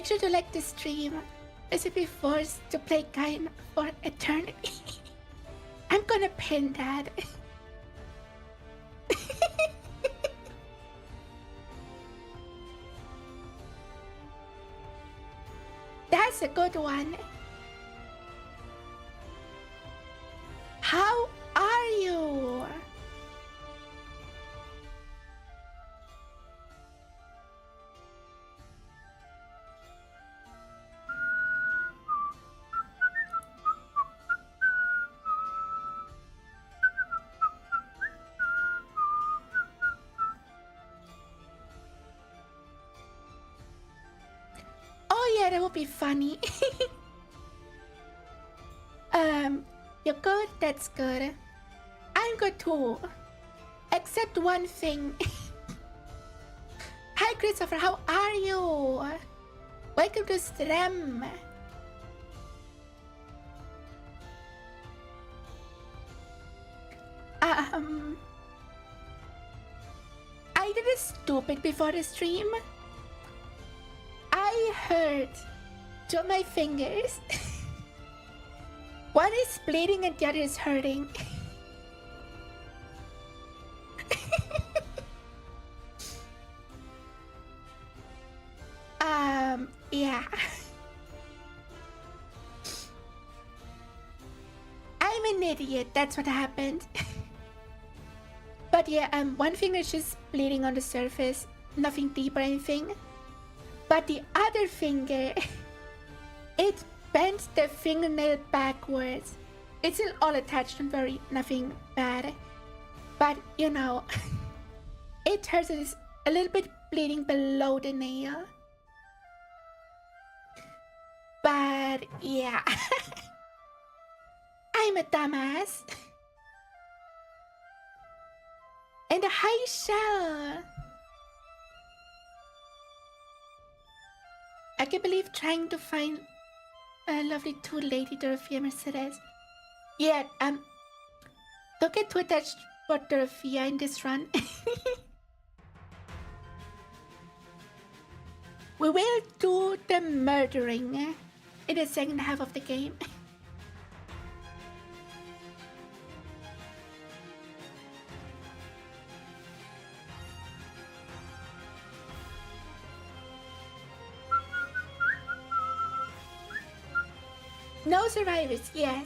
Make sure to like the stream, as if be forced to play Gain for eternity. I'm gonna pin that. That's a good one. How are you? Oh yeah, that would be funny. You're good? That's good. I'm good too. Except one thing. Hi Christopher, how are you? Welcome to stream. I did a stupid before the stream. I hurt two of my fingers. One is bleeding and the other is hurting. Yeah. I'm an idiot, that's what happened. But yeah, one finger is just bleeding on the surface, nothing deep or anything. But the other finger, it bent the fingernail backwards. It's still all attached, don't worry, nothing bad. But you know, it hurts, it's a little bit bleeding below the nail. But yeah, I'm a dumbass. And a high shell. I can't believe trying to find a lovely two lady Dorothea Mercedes. Yeah, don't get too attached for Dorothea in this run. We will do the murdering in the second half of the game. No survivors, yes.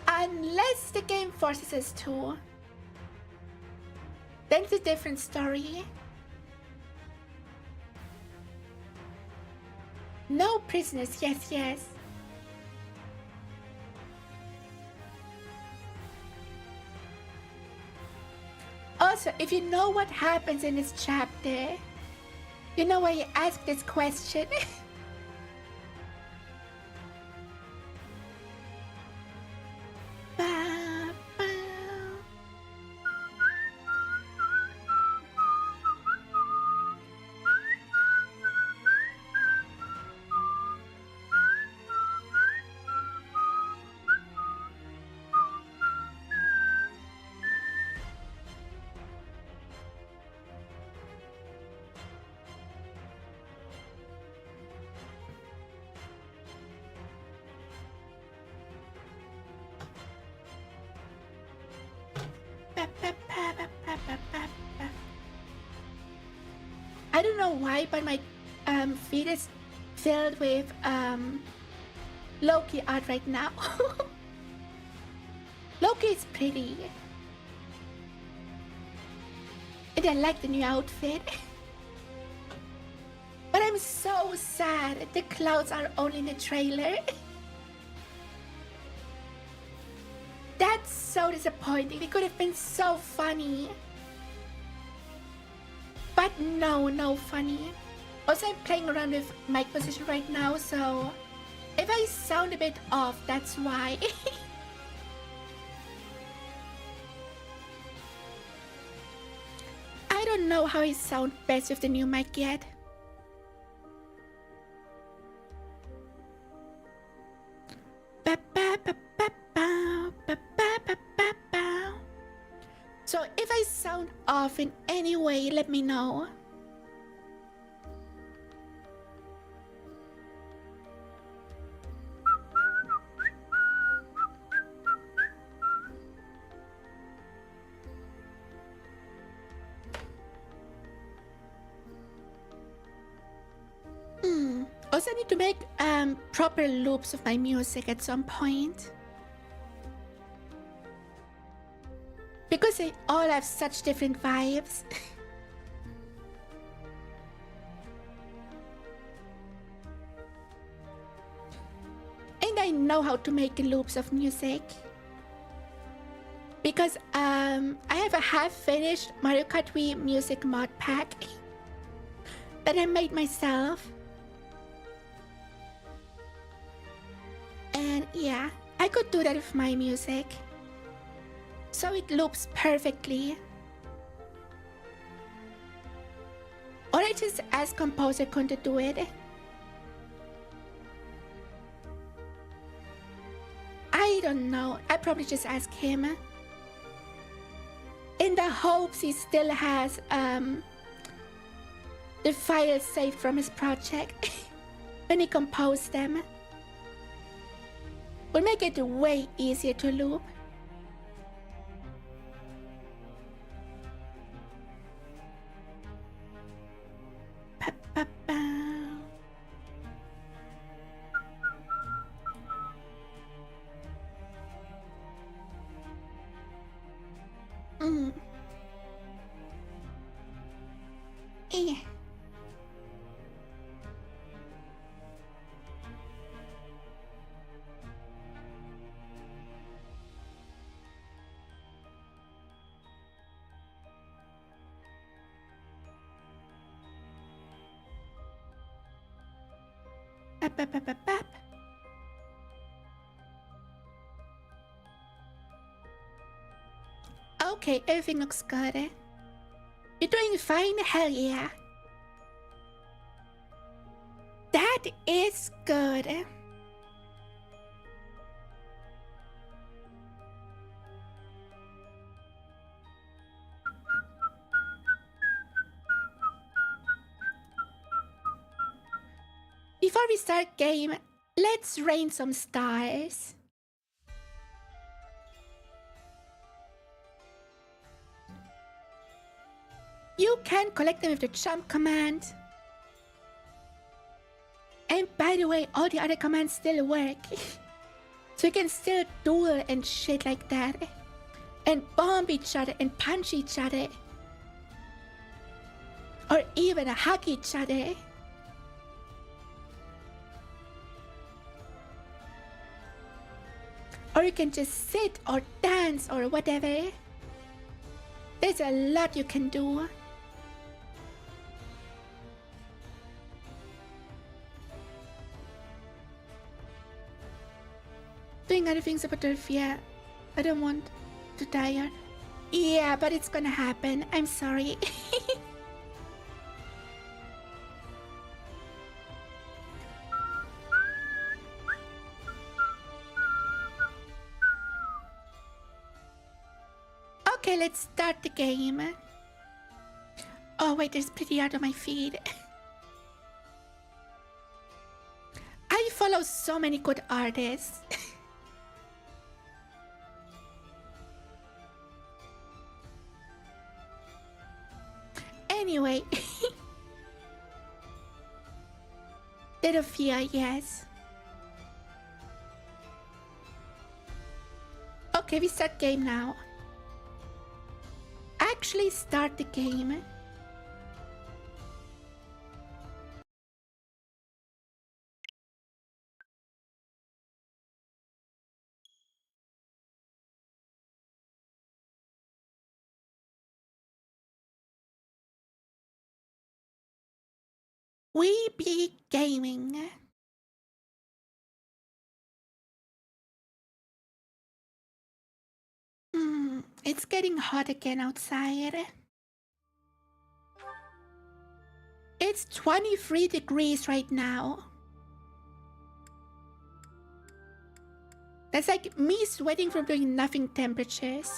Unless the game forces us to. Then it's a different story. No prisoners, yes, yes. Also, if you know what happens in this chapter, you know why you ask this question. I don't know why, but my feed is filled with Loki art right now. Loki is pretty. And I like the new outfit. But I'm so sad the clouds are only in the trailer. That's so disappointing. It could have been so funny. But no funny. Also, I'm playing around with mic position right now, so if I sound a bit off, that's why. I don't know how I sound best with the new mic yet. Ba ba ba ba ba ba ba ba ba ba. So if I sound off in any way, let me know. Also, I need to make proper loops of my music at some point. Because they all have such different vibes. And I know how to make loops of music. Because I have a half-finished Mario Kart Wii music mod pack that I made myself. And yeah, I could do that with my music. So it loops perfectly. Or I just ask composer Kun to do it. I don't know. I probably just ask him. In the hopes he still has the files saved from his project when he composed them. Will make it way easier to loop. Yeah. Okay, everything looks good. You're doing fine, hell yeah. That is good. Before we start game, let's rain some stars. You can collect them with the jump command. And by the way, all the other commands still work. So you can still duel and shit like that. And bomb each other and punch each other. Or even hug each other. Or you can just sit or dance or whatever. There's a lot you can do. Doing other things about Delphia. I don't want to die. Yeah, but it's gonna happen. I'm sorry. Okay, let's start the game. Oh wait, there's pretty art on my feed. I follow so many good artists. Anyway. Delphia, yes. Okay, we start game now. Actually start the game. We be gaming. It's getting hot again outside. It's 23 degrees right now. That's like me sweating from doing nothing temperatures.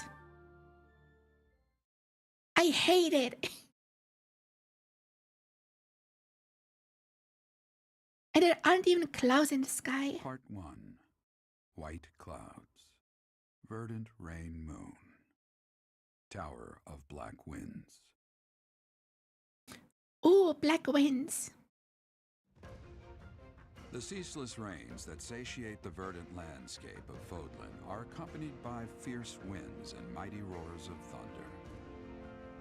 I hate it. And there aren't even clouds in the sky. Part 1. White clouds. Verdant rain moon. Tower of black winds. Ooh, black winds. The ceaseless rains that satiate the verdant landscape of Vodland are accompanied by fierce winds and mighty roars of thunder.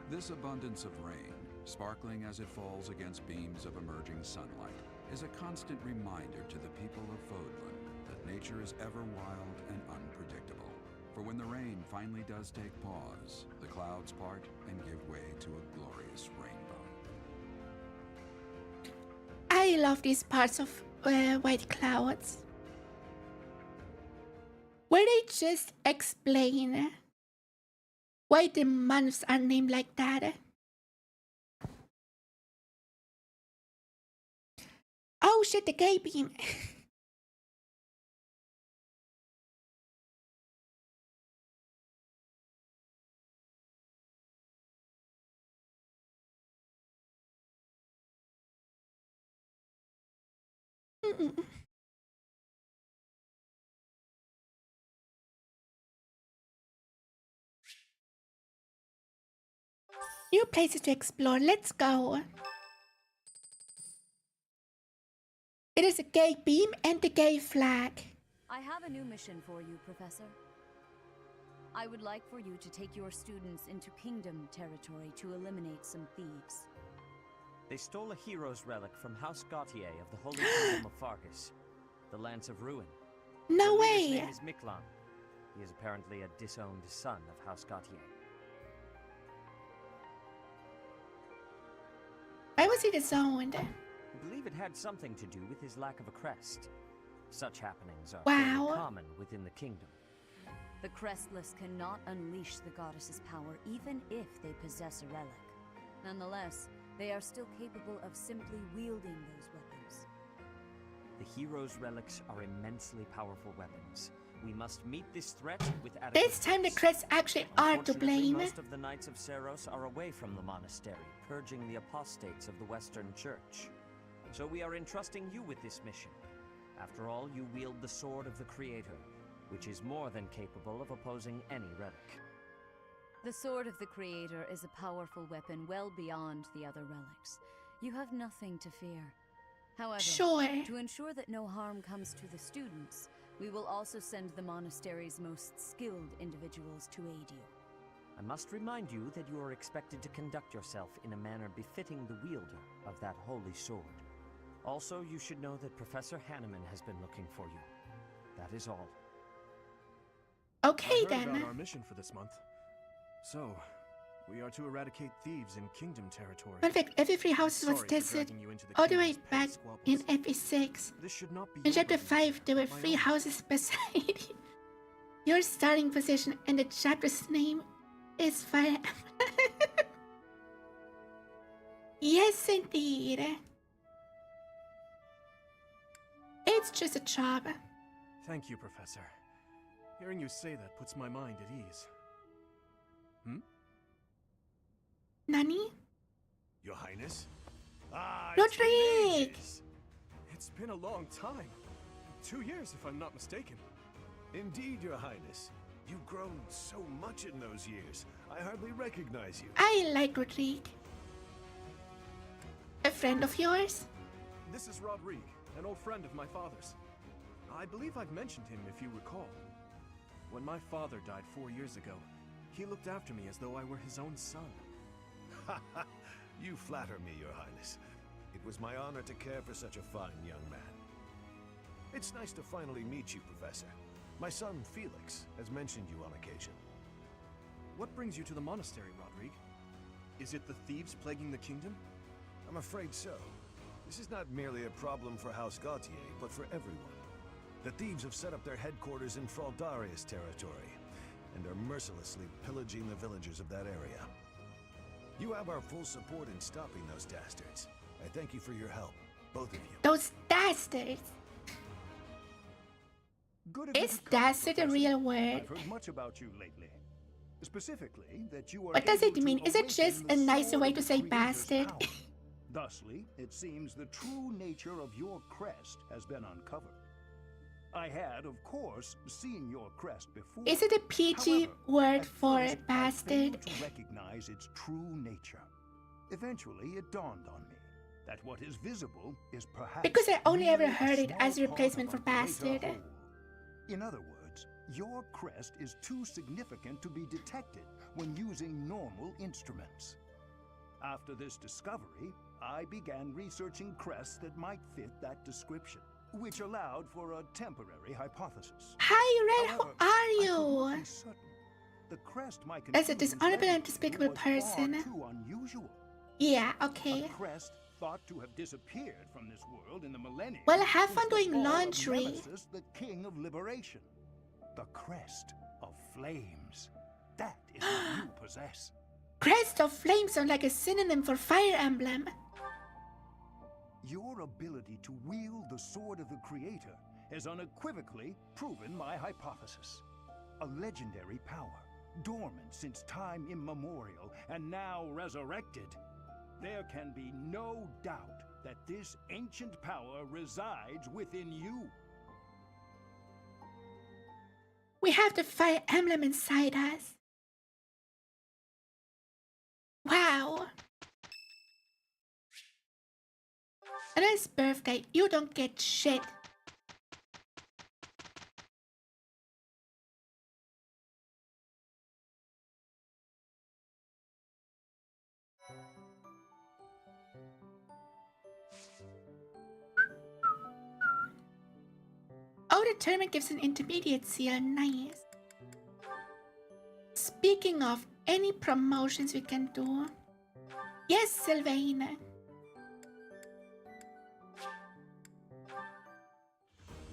This abundance of rain, sparkling as it falls against beams of emerging sunlight, is a constant reminder to the people of Vodland that nature is ever wild and unpredictable. For when the rain finally does take pause, the clouds part and give way to a glorious rainbow. I love these parts of white clouds, where they just explain why the months are named like that. Oh shit, the gay beam. New places to explore, let's go. It is a gay beam and the gay flag. I have a new mission for you, Professor. I would like for you to take your students into Kingdom territory to eliminate some thieves. They stole a hero's relic from House 𝗟𝗃𝗲 of the Holy Kingdom of 𝗟𝗃𝗲, the Lance of Ruin. No The leader's way. name is Miklan. He is apparently a disowned son of House 𝗟𝗃𝗲. Why was he disowned? I believe it had something to do with his lack of a crest. Such happenings are Wow. fairly common within the kingdom. The Crestless cannot unleash the goddess's power even if they possess a relic. Nonetheless, they are still capable of simply wielding those weapons. The hero's relics are immensely powerful weapons. We must meet this threat with adequate This time the force. Creds actually are to Unfortunately, blame. most of the Knights of 𝗟𝗏 are away from the monastery, purging the apostates of the Western Church. So we are entrusting you with this mission. After all, you wield the Sword of the Creator, which is more than capable of opposing any relic. The Sword of the Creator is a powerful weapon well beyond the other relics. You have nothing to fear. However, Sure. to ensure that no harm comes to the students, we will also send the monastery's most skilled individuals to aid you. I must remind you that you are expected to conduct yourself in a manner befitting the wielder of that holy sword. Also, you should know that Professor Hanneman has been looking for you. That is all. Okay I heard then. about our mission for this month. So, we are to eradicate thieves in Kingdom territory. Fun fact, every three houses was Sorry for tested dragging you into the all the way kingdom's back petty in squabbles. FE6. This should not be In your chapter doing. 5, there were My 3 own. houses beside you. Your starting position and the chapter's name is Fire. Yes, indeed. It's just a job. Thank you, Professor. Hearing you say that puts my mind at ease. Nani? Your Highness? Ah, Rodrigue! It's been a long time. 2 years, if I'm not mistaken. Indeed, Your Highness. You've grown so much in those years. I hardly recognize you. I like Rodrigue. A friend of yours? This is Rodrigue, an old friend of my father's. I believe I've mentioned him, if you recall. When my father died 4 years ago, he looked after me as though I were his own son. You flatter me, Your Highness. It was my honor to care for such a fine young man. It's nice to finally meet you, Professor. My son, Felix, has mentioned you on occasion. What brings you to the monastery, Rodrigue? Is it the thieves plaguing the kingdom? I'm afraid so. This is not merely a problem for House 𝗟𝗃𝗲, but for everyone. The thieves have set up their headquarters in 𝗟𝗏 territory, and are mercilessly pillaging the villagers of that area. You have our full support in stopping those dastards. I thank you for your help, both of you. Those dastards. Good of you Is to come, dastard a Professor. real word? I've heard much about you lately. Specifically, that you are What does it able to mean? Is it just awaken a the nicer sword way of to the say Creator's bastard? power. Thusly, it seems the true nature of your crest has been uncovered. I had, of course, seen your crest before. Is it a PG However, word at for first, I bastard? failed to recognize its true nature. Eventually, it dawned on me that what is visible is perhaps Because I only ever merely a heard it small as a part replacement of for a greater bastard. whole. In other words, your crest is too significant to be detected when using normal instruments. After this discovery, I began researching crests that might fit that description, which allowed for a temporary hypothesis. Hi, Red, However, how are I could you? not be certain. The crest my As a conclusions dishonorable led and to despicable was person. far too unusual. Yeah, A okay. crest thought to have disappeared from this world in the millennium. Well, have since fun the doing fall of laundry. Nemesis, the king of liberation. The crest of flames. That is what you possess. Crest of Flame sound like a synonym for Fire Emblem. Your ability to wield the sword of the Creator has unequivocally proven my hypothesis. A legendary power, dormant since time immemorial, and now resurrected. There can be no doubt that this ancient power resides within you. We have the Fire Emblem inside us. Wow. On his birthday, you don't get shit. Oh, the tournament gives an intermediate seal. Nice. Speaking of, any promotions we can do? Yes, Sylvain.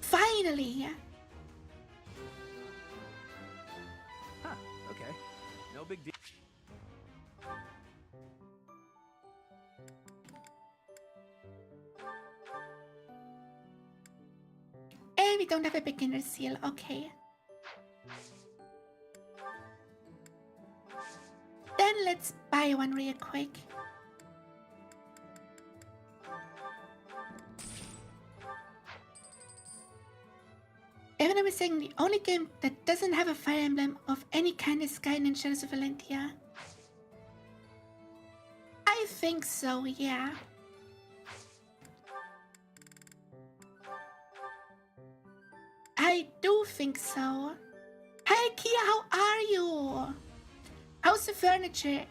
Finally. Huh, okay. No big deal. And we don't have a beginner seal. Okay. Then let's buy one real quick. Even I'm saying the only game that doesn't have a Fire Emblem of any kind is Skyrim and Shadows of Valentia. I think so, yeah. I do think so. Hey Kia, how are you? How's the furniture?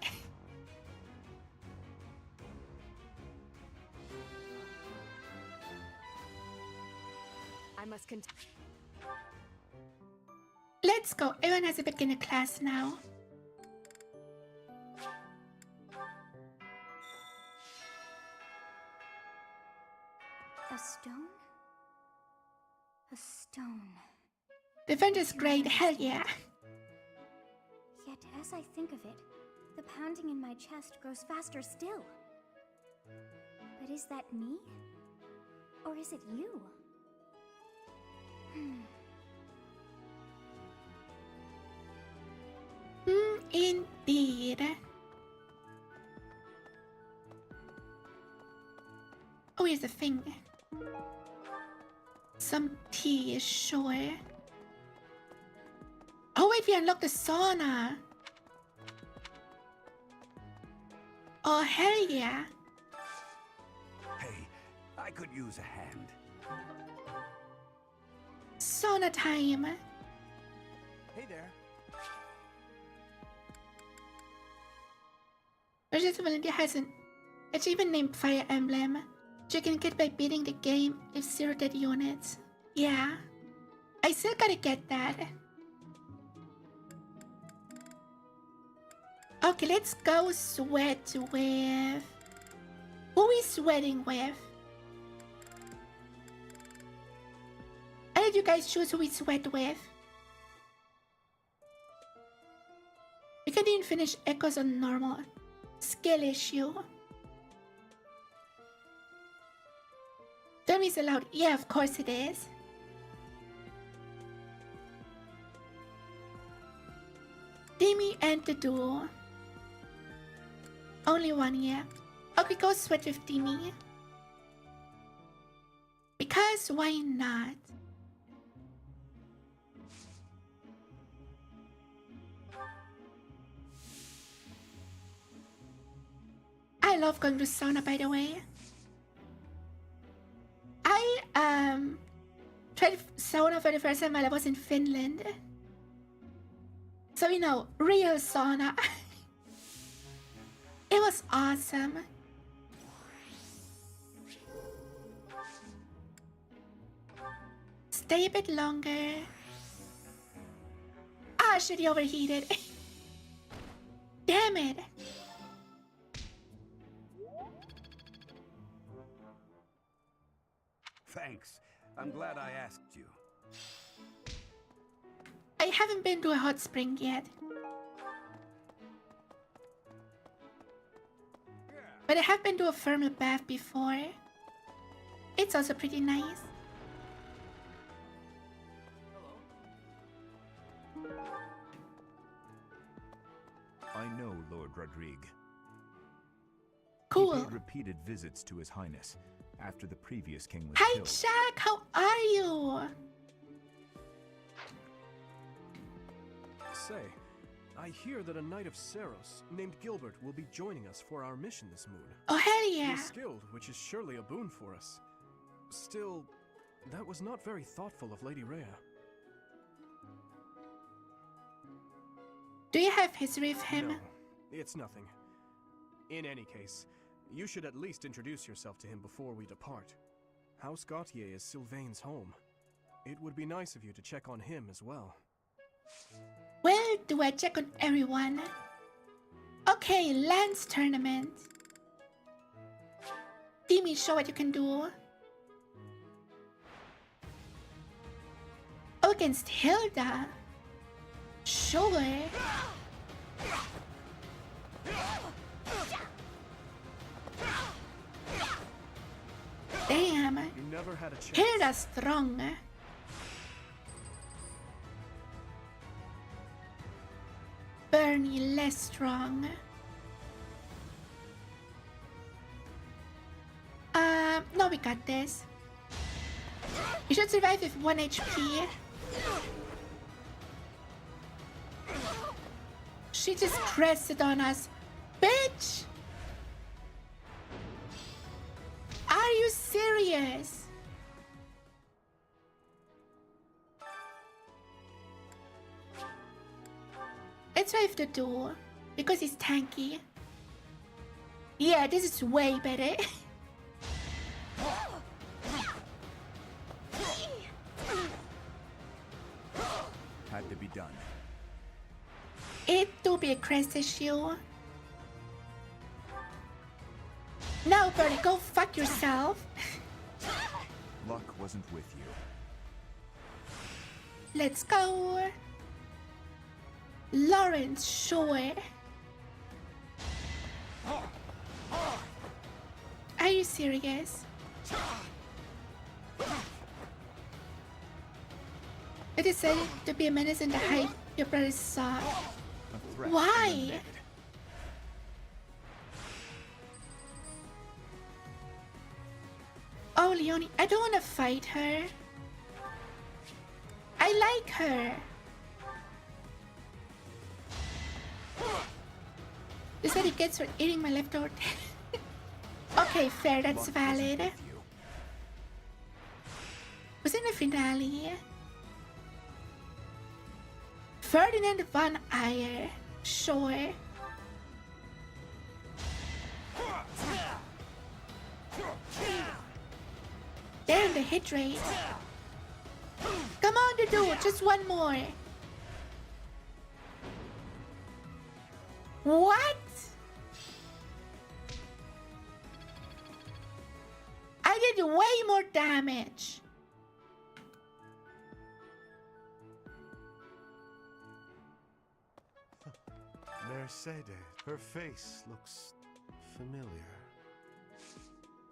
I must continue. Let's go. Everyone has a beginner class now. A stone? A stone. The vent is great. Hell yeah. Yet as I think of it, the pounding in my chest grows faster still. But is that me? Or is it you? Indeed. Oh, here's a thing. Some tea, sure. Oh wait, we unlocked the sauna. Oh, hell yeah. Hey, I could use a hand. Sauna time. Hey there. Shadows of Valentia has an achievement named Fire Emblem, which you can get by beating the game with 0 dead units. Yeah. I still gotta get that. Okay, let's go sweat with... Who are we sweating with? I'll let you guys choose who we sweat with. We can even finish Echoes on normal. Skill issue. Dummies allowed. Yeah, of course it is. Timmy and the duo. Only one, yeah. Okay, go switch with Timmy. Because why not? I love going to sauna, by the way. I tried sauna for the first time while I was in Finland. So, you know, real sauna. It was awesome. Stay a bit longer. Ah, shit, he overheated. Damn it. Thanks. I'm glad I asked you. I haven't been to a hot spring yet. But I have been to a thermal bath before. It's also pretty nice. I know Lord Rodrigue. Cool. He paid repeated visits to His Highness after the previous king was Hi, killed. Jack. How are you? Say, I hear that a knight of 𝗟ci𝗴ici𝗢 named Gilbert will be joining us for our mission this moon. Oh, hell He yeah. is skilled, which is surely a boon for us. Still, that was not very thoughtful of Lady Rhea. Do you have history with him? No, it's nothing. In any case, you should at least introduce yourself to him before we depart. House Gautier is Sylvain's home. It would be nice of you to check on him as well. Well, do I check on everyone? Okay, Lance tournament. Timmy, show what you can do. Oh, against Hilda. Sure. Damn. You never had a chance. Hilda's strong. Bernie less strong. No, we got this. You should survive with 1 HP. She just pressed it on us. Bitch! Are you serious? Let's try with the duo, because he's tanky. Yeah, this is way better. Had to be done. It do be a crest issue. Now, Bernie, go fuck yourself. Luck wasn't with you. Let's go. Lawrence, sure. Are you serious? I decided to be a menace in the height your brother saw. A threat Why? eliminated. Oh, Leonie, I don't want to fight her. I like her. This is what he gets for eating my leftover. Okay, fair, that's Luck wasn't valid. with you. Was in the finale. Ferdinand von Ayer, sure. Damn, the hit rate. Come on, the dude, just one more. What? I did way more damage. Mercedes, her face looks familiar.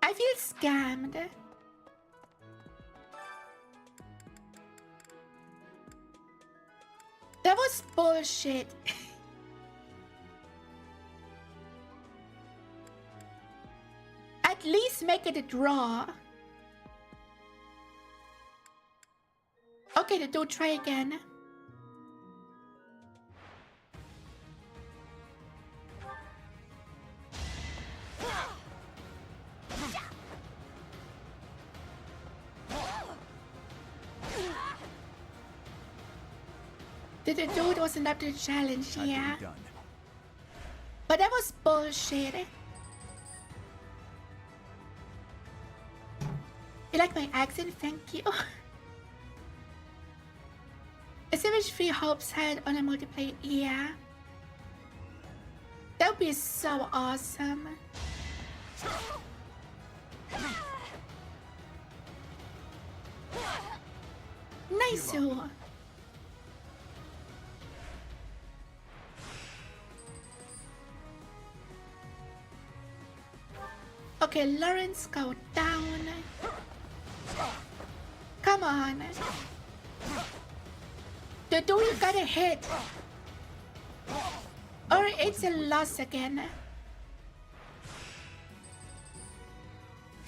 I feel scammed. That was bullshit. At least make it a draw. Okay, do try again. The dude wasn't up to the challenge, yeah. But that was bullshit. You like my accent? Thank you. A Savage 3 hopes had on a multiplayer, yeah. That would be so awesome. Nice. Okay, Lawrence, go down. Come on. The dude got a hit. Or it's a loss again.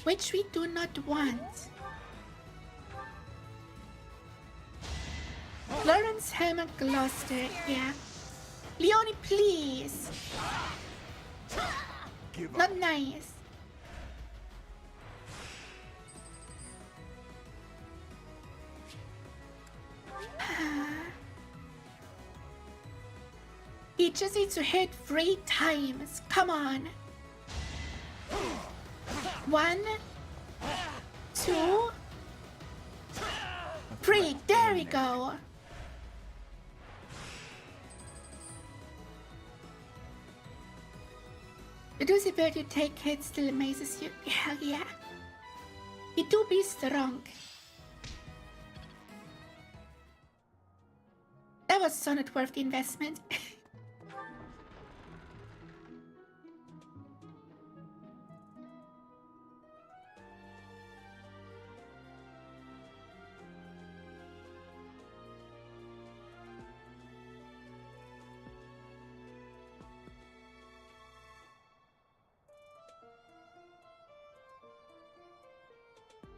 Which we do not want. Lawrence, Herman, Gloucester, yeah. Leonie, please. Not nice. He just needs to hit 3 times. Come on. 1, 2, 3. There we go. The dude's ability to take hits still amazes you. Hell yeah. He do be strong. That was so not worth the investment.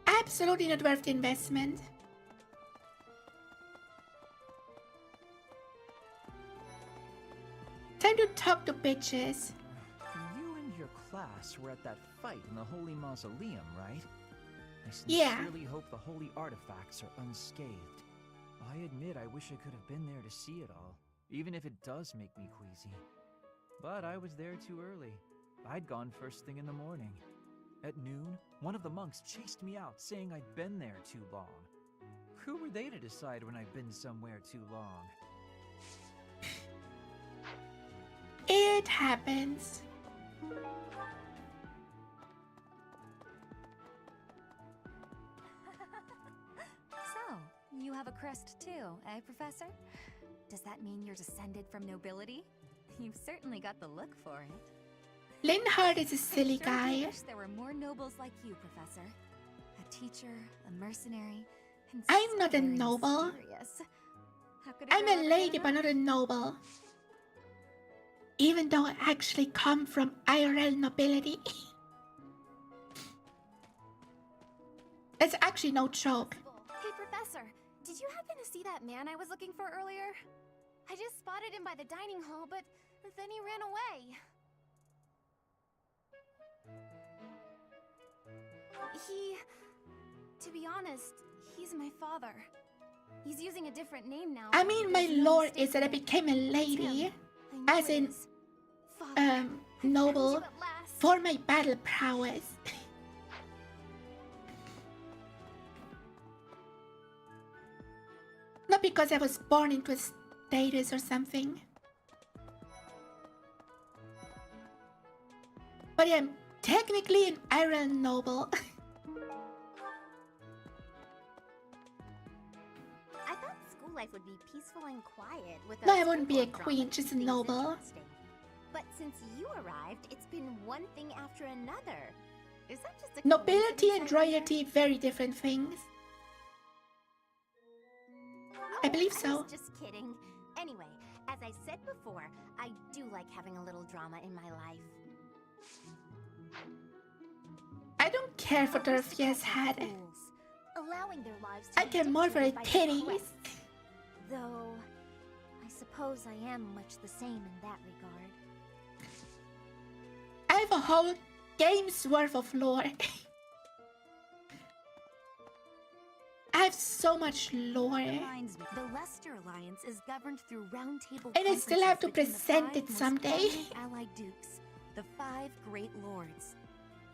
Absolutely not worth the investment. Time to talk to bitches. You and your class were at that fight in the Holy Mausoleum, right? I Yeah. sincerely hope the holy artifacts are unscathed. I admit I wish I could have been there to see it all, even if it does make me queasy. But I was there too early. I'd gone first thing in the morning. At noon, one of the monks chased me out, saying I'd been there too long. Who were they to decide when I've been somewhere too long? It happens. So, you have a crest too, eh, Professor? Does that mean you're descended from nobility? You've certainly got the look for it. Linhart is a silly I guy. wish there were more nobles like you, Professor. A teacher, a mercenary, and I'm not a so very noble. mysterious. How could a I'm girl a ever lady, get but not a noble. Even though I actually come from IRL nobility. That's actually no joke. Hey, Professor, did you happen to see that man I was looking for earlier? I just spotted him by the dining hall, but then he ran away. To be honest, he's my father. He's using a different name now. I mean, my There's no lore mistake is that I in it. became a It's lady, him. I know as it in, is. Father, I found noble, you at last. for my battle prowess. Not because I was born into a status or something. But I'm technically an Iron noble. I thought school life would be peaceful and quiet with No, a I wouldn't be a sprinkle of queen, drama to just a keep things noble. interesting. But since you arrived, it's been one thing after another. Is that just a Nobility and coincidence, I wonder? royalty, very different things. I believe I so. was just kidding. Anyway, as I said before, I do like having a little drama in my life. I don't care for Dorothea's hat. Fools, allowing their lives to I be care more for her dictated by their titties. quest. Though, I suppose I am much the same in that regard. I have a whole game's worth of lore. I have so much lore. Reminds me, the Leicester Alliance is governed through roundtable And I still have to conferences present between it the 5 someday. most prominent allied dukes, the 5 Great Lords.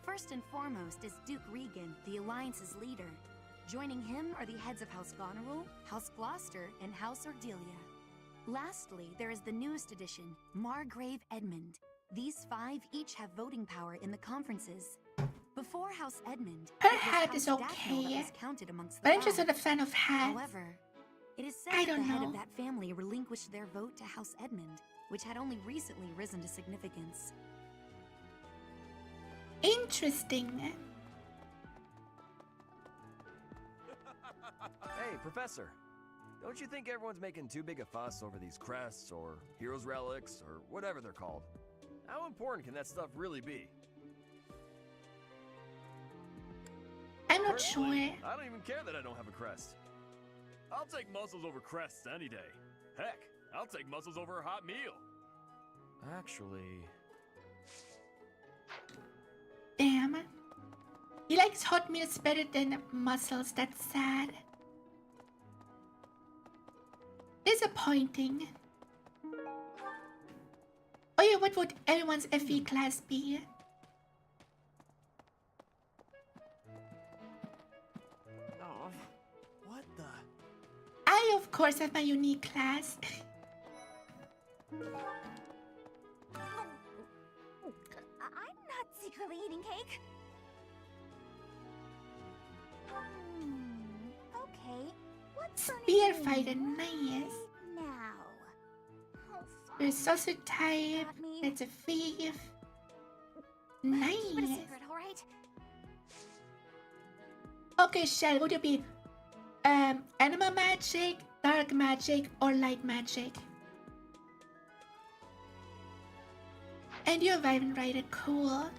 First and foremost is Duke Regan, the Alliance's leader. Joining him are the heads of House Goneril, House Gloucester, and House Ordelia. Lastly, there is the newest addition, Margrave Edmund. These 5 each have voting power in the conferences. Before House Edmund, Her it was hat House is Dagnall that okay, was counted amongst the but I'm just 5. not a fan of hats. However, it is said I that the don't head know. of that family relinquished their vote to House Edmund, which had only recently risen to significance. Interesting. Hey, Professor. Don't you think everyone's making too big a fuss over these crests or heroes relics or whatever they're called? How important can that stuff really be? I'm not sure. Personally, I don't even care that I don't have a crest. I'll take muscles over crests any day. Heck, I'll take muscles over a hot meal. Actually... Damn. He likes hot meals better than muscles. That's sad. Disappointing. Oh yeah, what would everyone's FE class be? Oh, what the... I, of course, have my unique class. I'm not secretly eating cake. Okay. What's Spear fighter, nice. now? There's sausage type. That's a thief. Nice. Keep it a secret, all right? Okay, Shell, would you be animal magic, dark magic, or light magic? And you're Wyvern Rider, cool.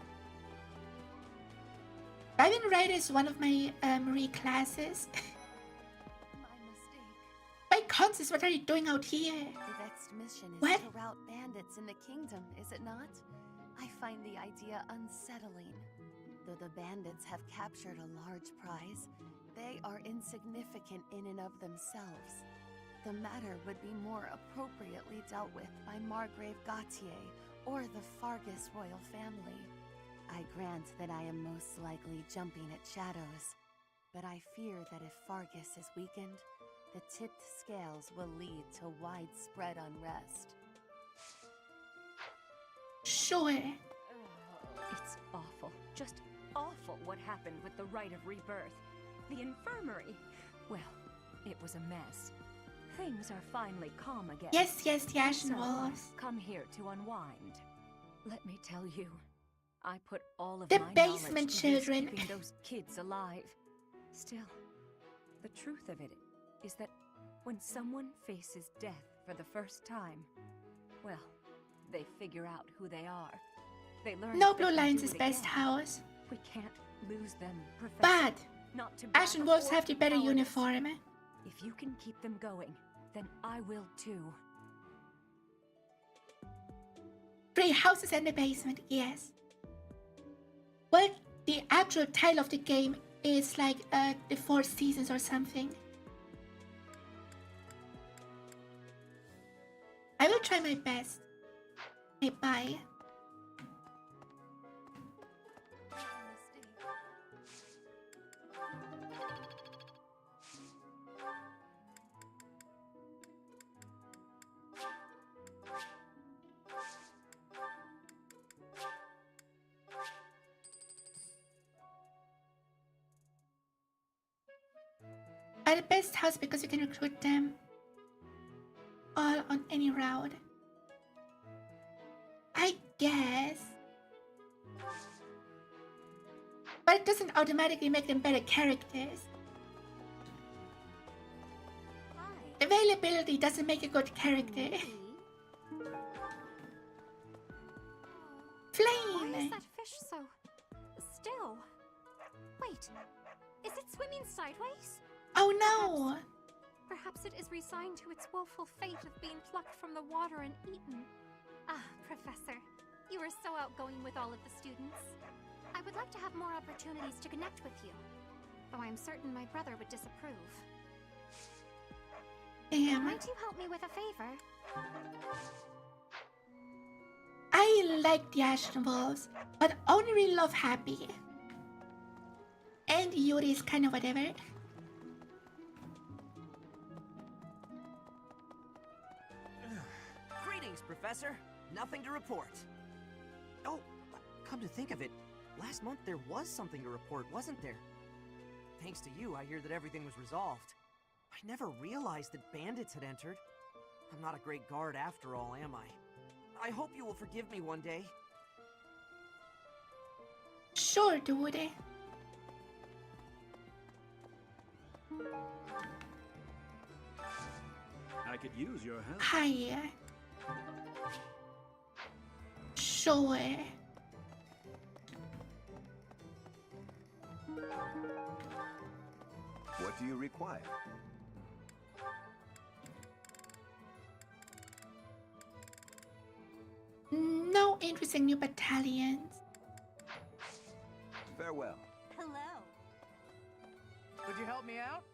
Wyvern Rider is one of my Marie classes. My mistake. By Constance, what are you doing out here? The next mission is What? to rout bandits in the kingdom, is it not? I find the idea unsettling. Though the bandits have captured a large prize, they are insignificant in and of themselves. The matter would be more appropriately dealt with by Margrave Gautier or the Fargus royal family. I grant that I am most likely jumping at shadows, but I fear that if Fargus is weakened, the tipped scales will lead to widespread unrest. Sure. It's awful. Just awful what happened with the Rite of Rebirth. The infirmary. Well, it was a mess. Things are finally calm again. Yes, the Ashen So, Wolves. come here to unwind. Let me tell you, I put all of The my basement knowledge into children. keeping those kids alive. Still, the truth of it is that when someone faces death for the first time, well, they figure out who they are. They learn No that they Blue can Lions do is it best again. house. We can't lose them, Professor. But Not to Ashen battle Wolves or have the better cowardice. uniform. If you can keep them going, then I will too. 3 houses and a basement, yes. Well, the actual title of the game is like the 4 seasons or something. I will try my best. Okay, bye. Are the best house because you can recruit them all on any route. I guess. But it doesn't automatically make them better characters. Availability doesn't make a good character. Why Flame! is that fish so still? Wait, is it swimming sideways? Oh no! Perhaps it is resigned to its woeful fate of being plucked from the water and eaten. Ah, Professor, you are so outgoing with all of the students. I would like to have more opportunities to connect with you, though I am certain my brother would disapprove. Damn. Might you help me with a favor? I like the 𝗟cie𝗴ល់, but only really love Happy. And Yuri is kind of whatever. Greetings, Professor. Nothing to report. Oh, come to think of it, last month there was something to report, wasn't there? Thanks to you, I hear that everything was resolved. I never realized that bandits had entered. I'm not a great guard after all, am I? I hope you will forgive me one day. Sure, dude. I could use your help. Hi. Sure. What do you require? No interesting new battalions. Farewell. Hello. Would you help me out?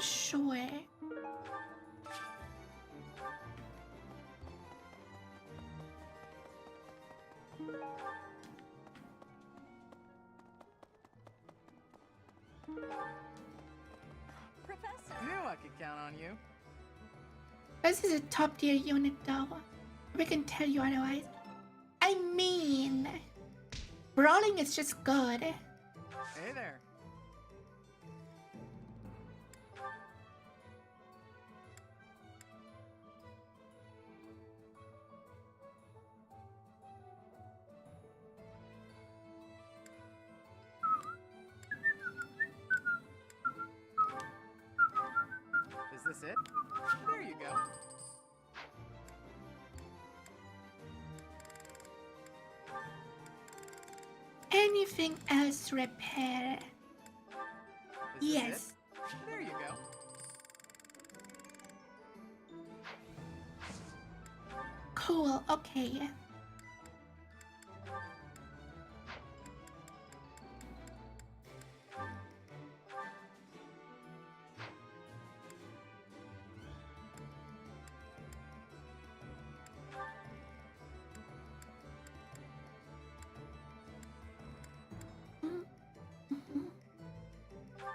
Sure. Professor. Knew I could count on you. This is a top tier unit though. We can tell you otherwise. I mean, brawling is just good. Hey there. Is this it? There you go. Anything else to repair? Is this Yes. it? There you go. Cool, okay.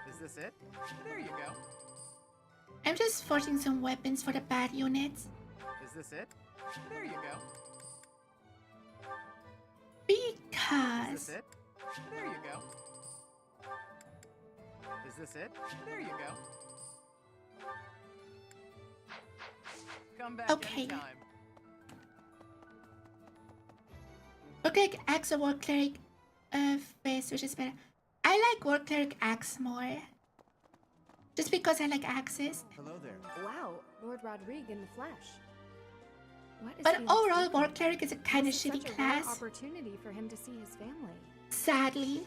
Is this it? There you go. I'm just forging some weapons for the bad units. Is this it? There you go. Is Because this it? There you go. Is this it? There you go. Come back Okay. anytime. look like Axe or War Cleric face, which is better. I like War Cleric Axe more. Just because I like axes. Hello there. Wow, Lord Rodrigue in the flesh. What is But he overall, thinking? War Cleric is a kind of This is shitty such a rare class. opportunity for him to see his family. Sadly.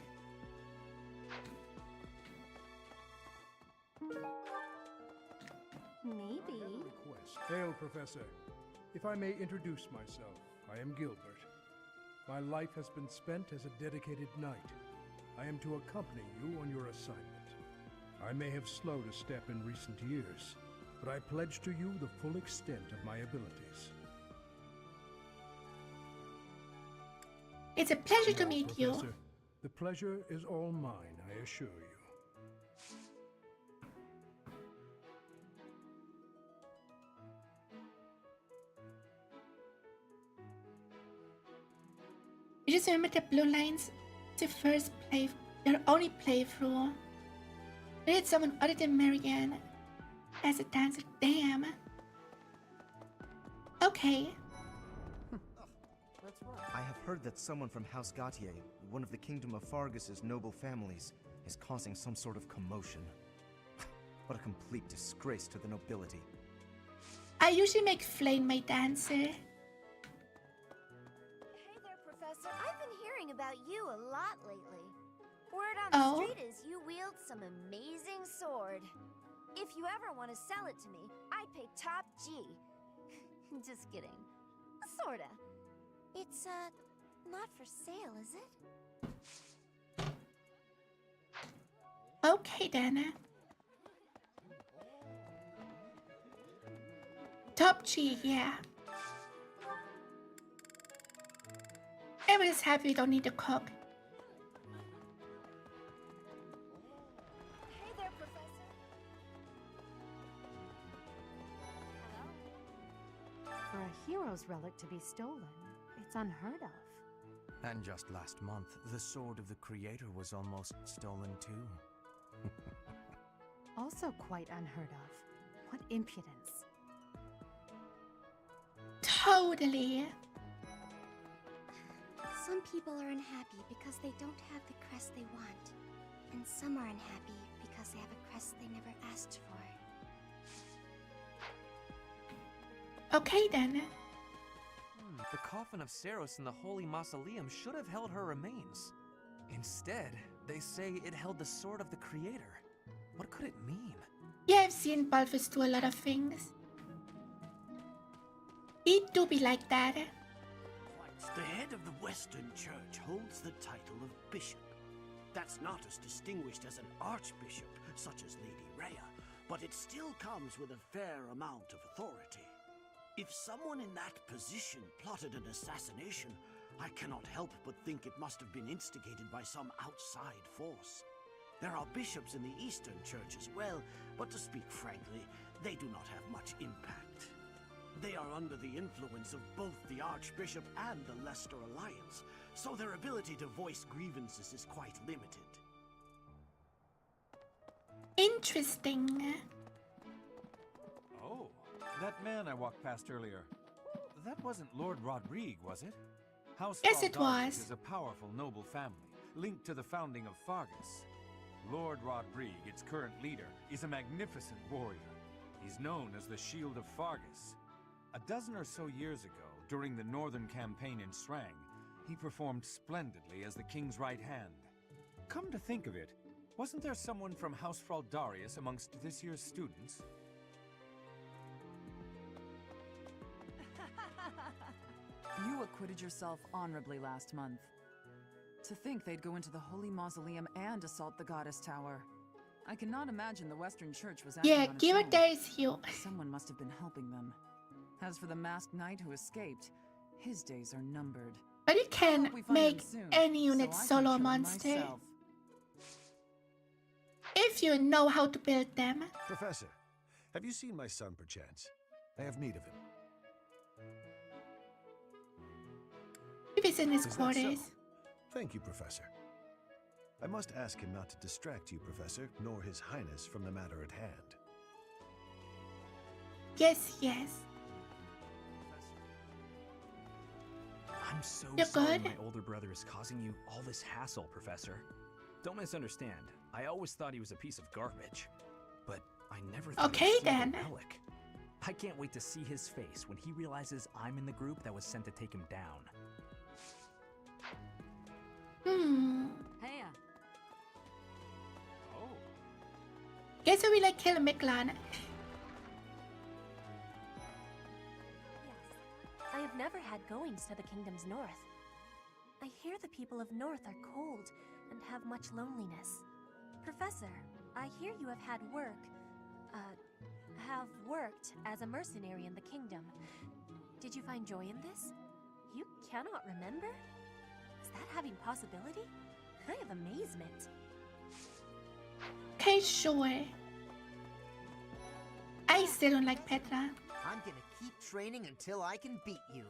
Maybe. Request. Hail, Professor. If I may introduce myself, I am Gilbert. My life has been spent as a dedicated knight. I am to accompany you on your assignment. I may have slowed a step in recent years, but I pledge to you the full extent of my abilities. It's a pleasure to Now, meet you. Professor, the pleasure is all mine, I assure you. You just remember the blue lines? The first play, your only playthrough. You need someone other than Marianne as a dancer. Damn. Okay. I have heard that someone from House 𝗟cie, one of the Kingdom of Faerghus' noble families, is causing some sort of commotion. What a complete disgrace to the nobility. I usually make Flame my dancer. Hey there, Professor, I've been hearing about you a lot lately. Word on Oh? the street is you wield some amazing sword. If you ever want to sell it to me, I'd pay top G. Just kidding. Sorta. It's, not for sale, is it? Okay then. Top G, yeah. Everyone's happy we don't need to cook. Hey there, Professor. For a hero's relic to be stolen, it's unheard of. And just last month, the sword of the Creator was almost stolen too. Also quite unheard of. What impudence. Totally. Some people are unhappy because they don't have the crest they want. And some are unhappy because they have a crest they never asked for. Okay then. The coffin of 𝗟ci𝗴ጽ in the Holy Mausoleum should have held her remains. Instead, they say it held the sword of the Creator. What could it mean? Yeah, I've seen Balthus do a lot of things. He do be like that. The head of the Western Church holds the title of bishop. That's not as distinguished as an archbishop, such as Lady Rhea, but it still comes with a fair amount of authority. If someone in that position plotted an assassination, I cannot help but think it must have been instigated by some outside force. There are bishops in the Eastern Church as well, but to speak frankly, they do not have much impact. They are under the influence of both the Archbishop and the Leicester Alliance, so their ability to voice grievances is quite limited. Interesting. Oh, that man I walked past earlier. That wasn't Lord Rodrigue, was it? House Yes, it Valdarius was. is a powerful noble family, linked to the founding of 𝗏argus. Lord Rodrigue, its current leader, is a magnificent warrior. He's known as the Shield of 𝗏argus. A dozen or so years ago, during the northern campaign in 𝗏rang, he performed splendidly as the king's right hand. Come to think of it, wasn't there someone from House Valdarius amongst this year's students? You acquitted yourself honorably last month. To think they'd go into the Holy Mausoleum and assault the Goddess Tower. I cannot imagine the Western Church was acting Yeah, on its give own. it there is you. Someone must have been helping them. As for the masked knight who escaped, his days are numbered. But you I can hope we find him make soon, any so unit I can solo kill him monster. myself. If you know how to build them. Professor, have you seen my son perchance? I have need of him. If it's in his Is that so? quarters. Thank you, Professor. I must ask him not to distract you, Professor, nor His Highness from the matter at hand. Yes, yes. I'm so You're sorry good? my older brother is causing you all this hassle, Professor. Don't misunderstand. I always thought he was a piece of garbage. But I never thought Okay, he'd steal then. a relic. I can't wait to see his face when he realizes I'm in the group that was sent to take him down. Hey. Oh. Guess who will I kill Miklan? I have never had goings to the kingdom's north. I hear the people of North are cold and have much loneliness. Professor, I hear you have worked as a mercenary in the kingdom. Did you find joy in this? You cannot remember? Is that having possibility? I have amazement. Okay, sure. I still don't like Petra. I'm gonna keep training until I can beat you.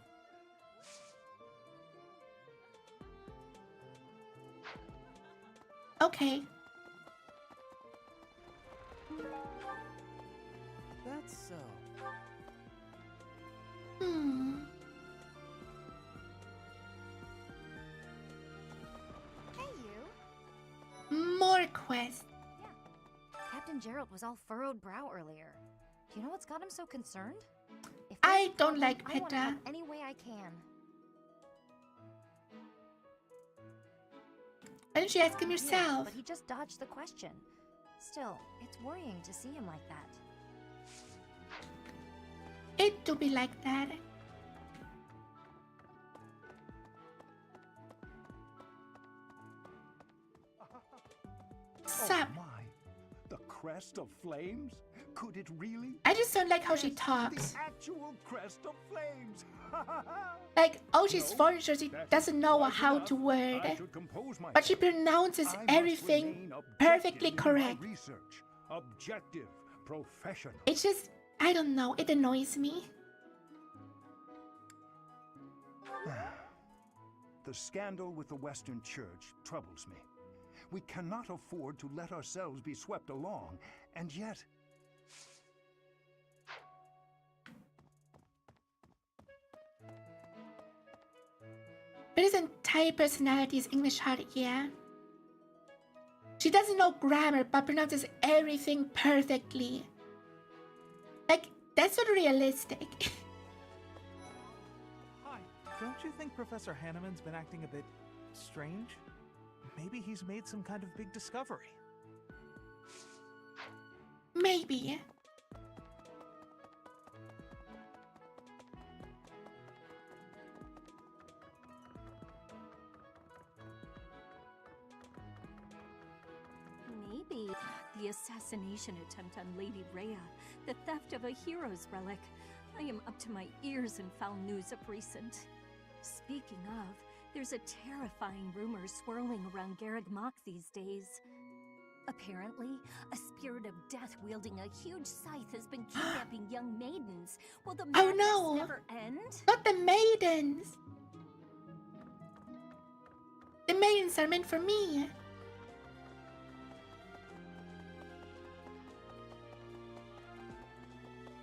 Okay. That's so. Hey, you. More quests. Captain Gerald was all furrowed brow earlier. Do you know what's got him so concerned? If I there's a don't problem, like I want to Petra. help any way I can. Why don't you ask him Yeah, yourself? but he just dodged the question. Still, it's worrying to see him like that. It do be like that. Sup? Oh my, the crest of flames? Could it really? I just don't like how she Yes, talks. The actual crest of flames. Like, oh, she's foreign, so she doesn't know how to word. But she pronounces everything perfectly correct. Research, objective, professional. It's just, I don't know, it annoys me. The scandal with the Western Church troubles me. We cannot afford to let ourselves be swept along, and yet... But his entire personality is English hard, yeah. She doesn't know grammar, but pronounces everything perfectly. Like, that's not realistic. Hi, don't you think Professor Hanneman's been acting a bit strange? Maybe he's made some kind of big discovery. Maybe. Maybe the assassination attempt on Lady Rhea, the theft of a hero's relic. I am up to my ears in foul news of recent. Speaking of, there's a terrifying rumor swirling around 𝗟ci𝗴ጽ these days. Apparently, a spirit of death wielding a huge scythe has been kidnapping young maidens. Will the Oh madness no! never end? Not the maidens! The maidens are meant for me.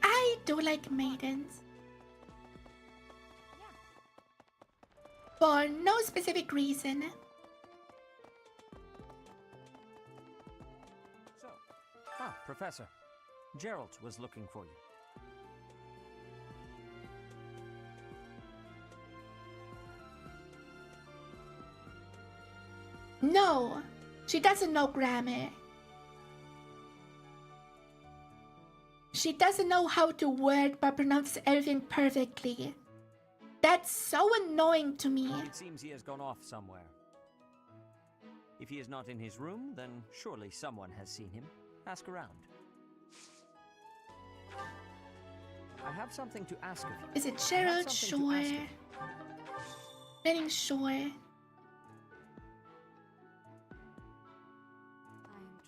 I do like maidens. For no specific reason. Professor. Gerald was looking for you. No, she doesn't know grammar. She doesn't know how to word but pronounces everything perfectly. That's so annoying to me. It seems he has gone off somewhere. If he is not in his room, then surely someone has seen him. Ask around. I have something to ask of you. Is it Gerald? Sure. Getting sure. I am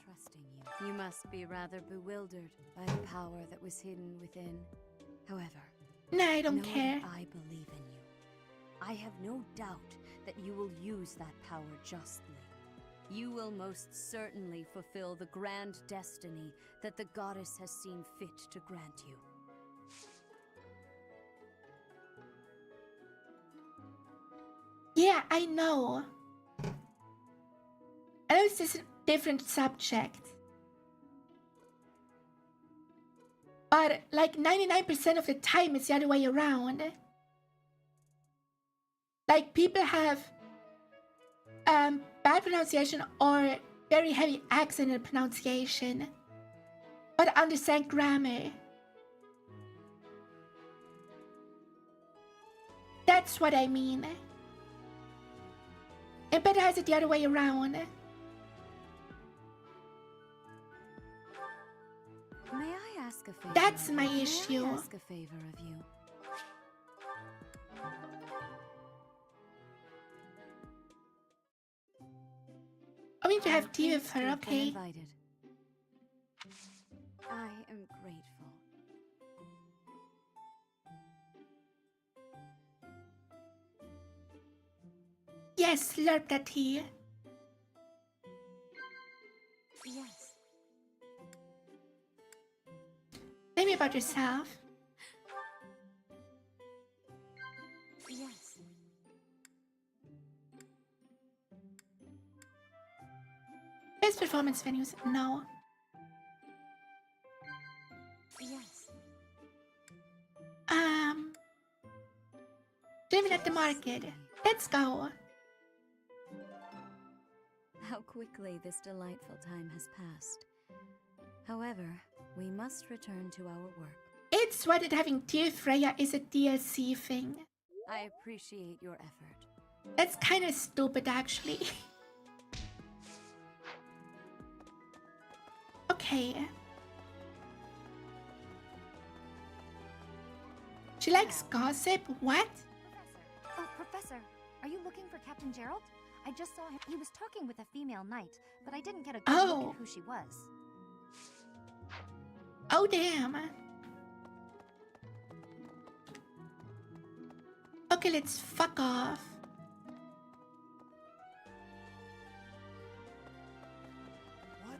trusting you. You must be rather bewildered by the power that was hidden within. However, Nah, I don't know care. that I believe in you. I have no doubt that you will use that power justly. You will most certainly fulfill the grand destiny that the goddess has seen fit to grant you. Yeah, I know. I know it's just a different subject. But like 99% of the time it's the other way around. Like people have bad pronunciation or very heavy accent in pronunciation, but understand grammar. That's what I mean. It better has it the other way around. May I ask a favor? That's my issue. May I ask a favor of you? I mean to have tea with her, okay? Invited. I am grateful. Yes, slurp that tea. Yes. Tell me about yourself. Yes. Best performance venues? No. Yes. Living at the market. Let's go. how quickly this delightful time has passed. However, we must return to our work. It's right that having Dear Freya is a DLC thing. I appreciate your effort. That's kind of stupid, actually. Okay. She likes gossip? What? Oh, Professor, are you looking for Captain Gerald? I just saw him. He was talking with a female knight, but I didn't get a good look at who she was. Oh, damn. Okay, let's fuck off. What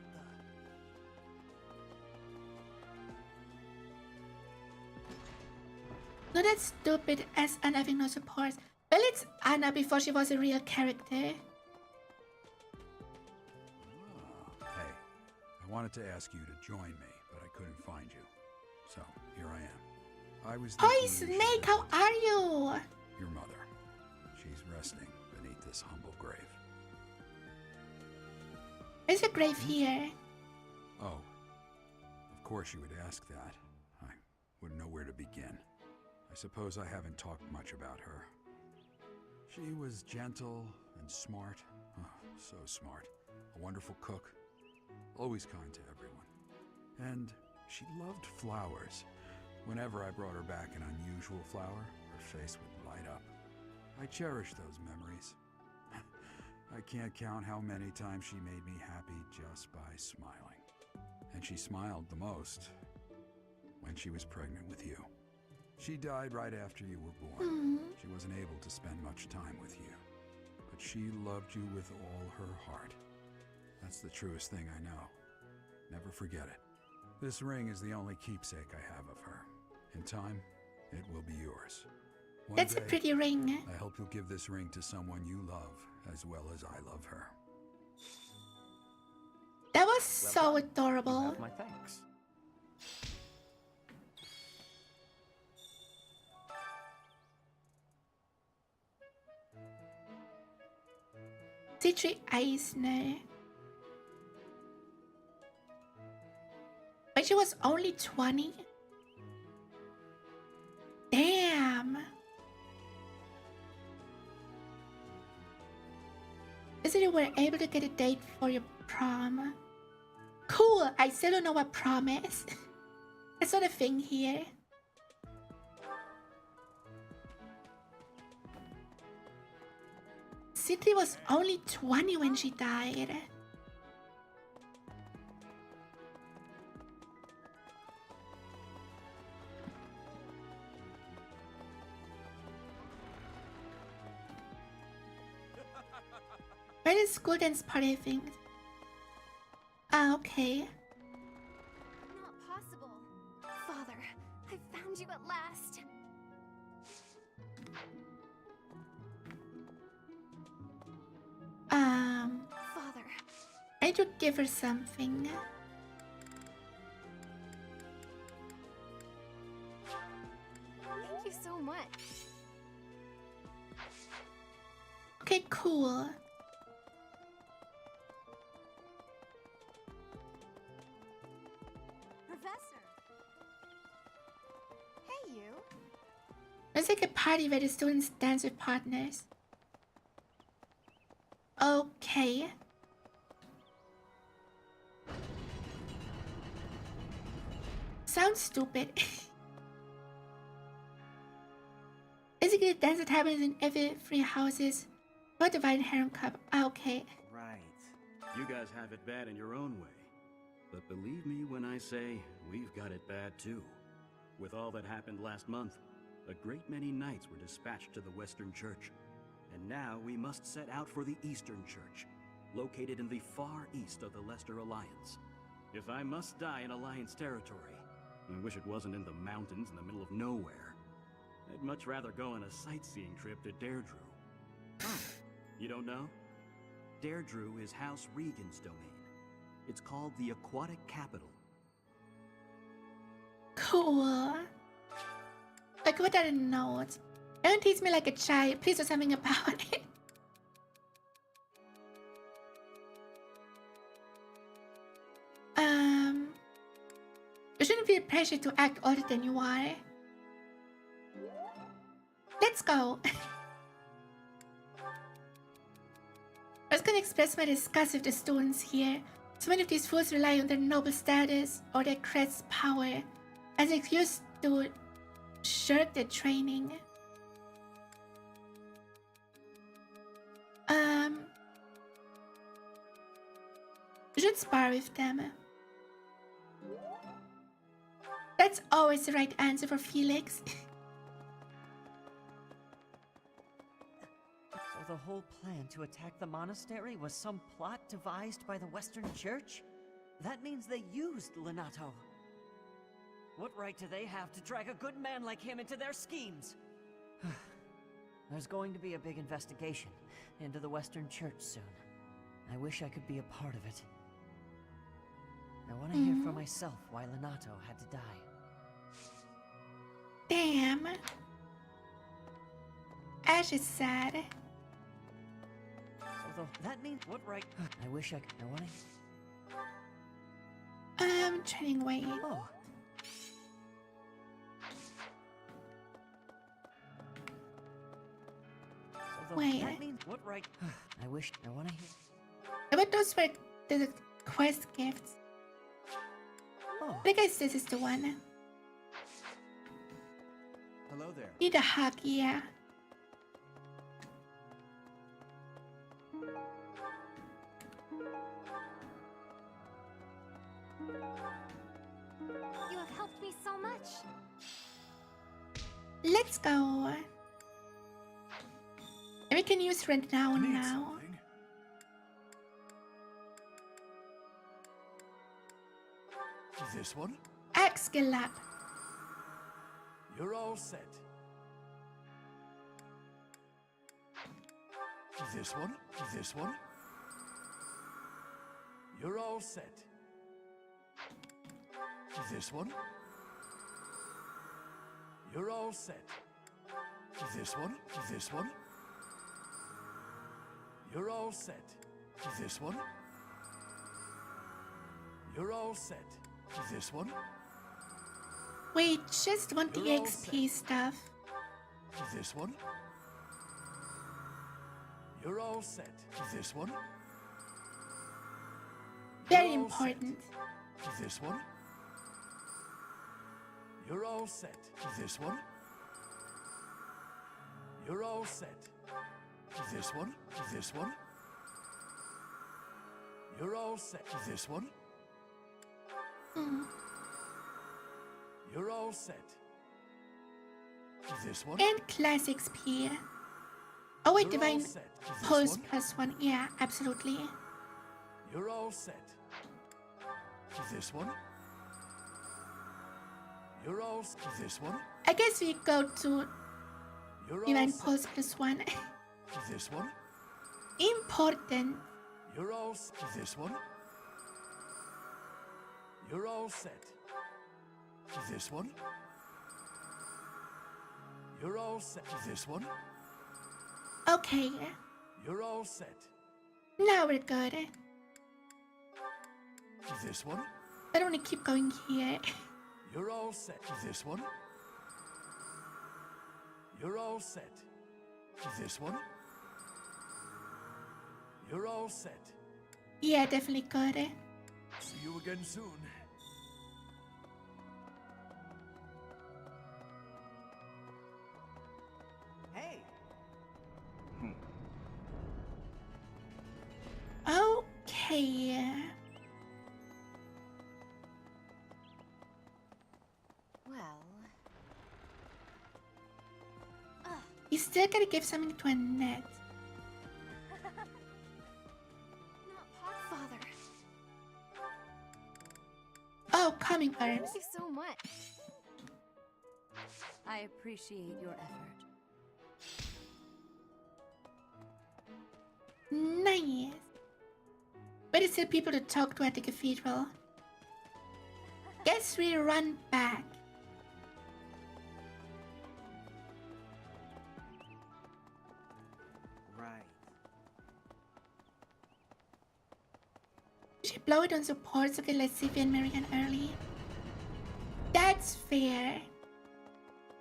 the? Not as stupid as Anna having no support. Well, it's Anna before she was a real character. Hey, I wanted to ask you to join me, but I couldn't find you. So, here I am. I was Oi, Snake, how are you? Your mother. She's resting beneath this humble grave. There's a grave here. Oh, of course you would ask that. I wouldn't know where to begin. I suppose I haven't talked much about her. She was gentle and smart. Oh, so smart. A wonderful cook. Always kind to everyone. And she loved flowers. Whenever I brought her back an unusual flower, her face would light up. I cherish those memories. I can't count how many times she made me happy just by smiling. And she smiled the most when she was pregnant with you. She died right after you were born. She wasn't able to spend much time with you. But she loved you with all her heart. That's the truest thing I know. Never forget it. This ring is the only keepsake I have of her. In time, it will be yours. One That's day, a pretty ring. I hope you'll give this ring to someone you love as well as I love her. That was so adorable. You have my thanks. Dietrich Eisner. But she was only 20? Damn. Is it you were able to get a date for your prom? Cool, I still don't know what prom is. That's not a thing here. City was only 20 when she died. Where is school dance party things? Ah, okay. Not possible. Father, I found you at last. Father. I need to give her something. Thank you so much. Okay, cool. Professor. Hey, you. It's like a party where the students dance with partners. Okay. Sounds stupid. Basically, the dance that happens in every three houses. What divine harem cup? Okay. Right. You guys have it bad in your own way. But believe me when I say we've got it bad too. With all that happened last month, a great many knights were dispatched to the Western Church. And now we must set out for the Eastern Church, located in the far east of the Leicester Alliance. If I must die in Alliance territory, I wish it wasn't in the mountains in the middle of nowhere. I'd much rather go on a sightseeing trip to Deirdre. Oh, you don't know? Deirdre is House Regan's domain. It's called the Aquatic Capital. Cool. Like, what are the notes? Don't tease me like a child. Please do something about it. shouldn't feel pressure to act older than you are. Let's go. I was gonna express my disgust with the students here. So many of these fools rely on their noble status or their crest's power as an excuse to shirk their training. You should spar with them. That's always the right answer for Felix. So the whole plan to attack the monastery was some plot devised by the Western Church? That means they used Lenato. What right do they have to drag a good man like him into their schemes? There's going to be a big investigation into the Western Church soon. I wish I could be a part of it. I want to hear for myself why Lenato had to die. Damn. Ash is sad. So that means what right? I wish I want to. Training weight. Oh. So Wait. That means what right? I want to hear. I bet those were the quest gifts. Oh. I guess this is the one. Hello there. Need a hug, yeah. You have helped me so much. Let's go. And we can use Renown now. This one? 𝗟cie𝗴ឆ. You're all set. This one? This one? You're all set. This one? You're all set. This one? This one? You're all set. This one? You're all set. This one? We just want the You're all XP stuff. This one? You're all set. This one? Very You're all set. important. This one? You're all set. This one? You're all set. This one? This one? You're all set. This one? You're all set. This one? And class XP. Oh wait, You're all divine set. This pulse one? +1. Yeah, absolutely. You're all set. This one? You're all this one? I guess we go to You're divine all pulse +1. This one? Important. You're all this one? You're all set. This one? You're all set. This one? Okay, You're all set. now we're good. This one? I don't want to keep going here. You're all set. This one? You're all set. This one? You're all set. Yeah, definitely good. See you again soon. Hey! Okay. Well... You still gotta give something to Annette. Father. Oh, coming arms. Thank you so much. I appreciate your effort. Nice. But it's still people to talk to at the cathedral. Guess we run back. Right. We should blow it on support, so okay, let's see if we and Marianne early. That's fair.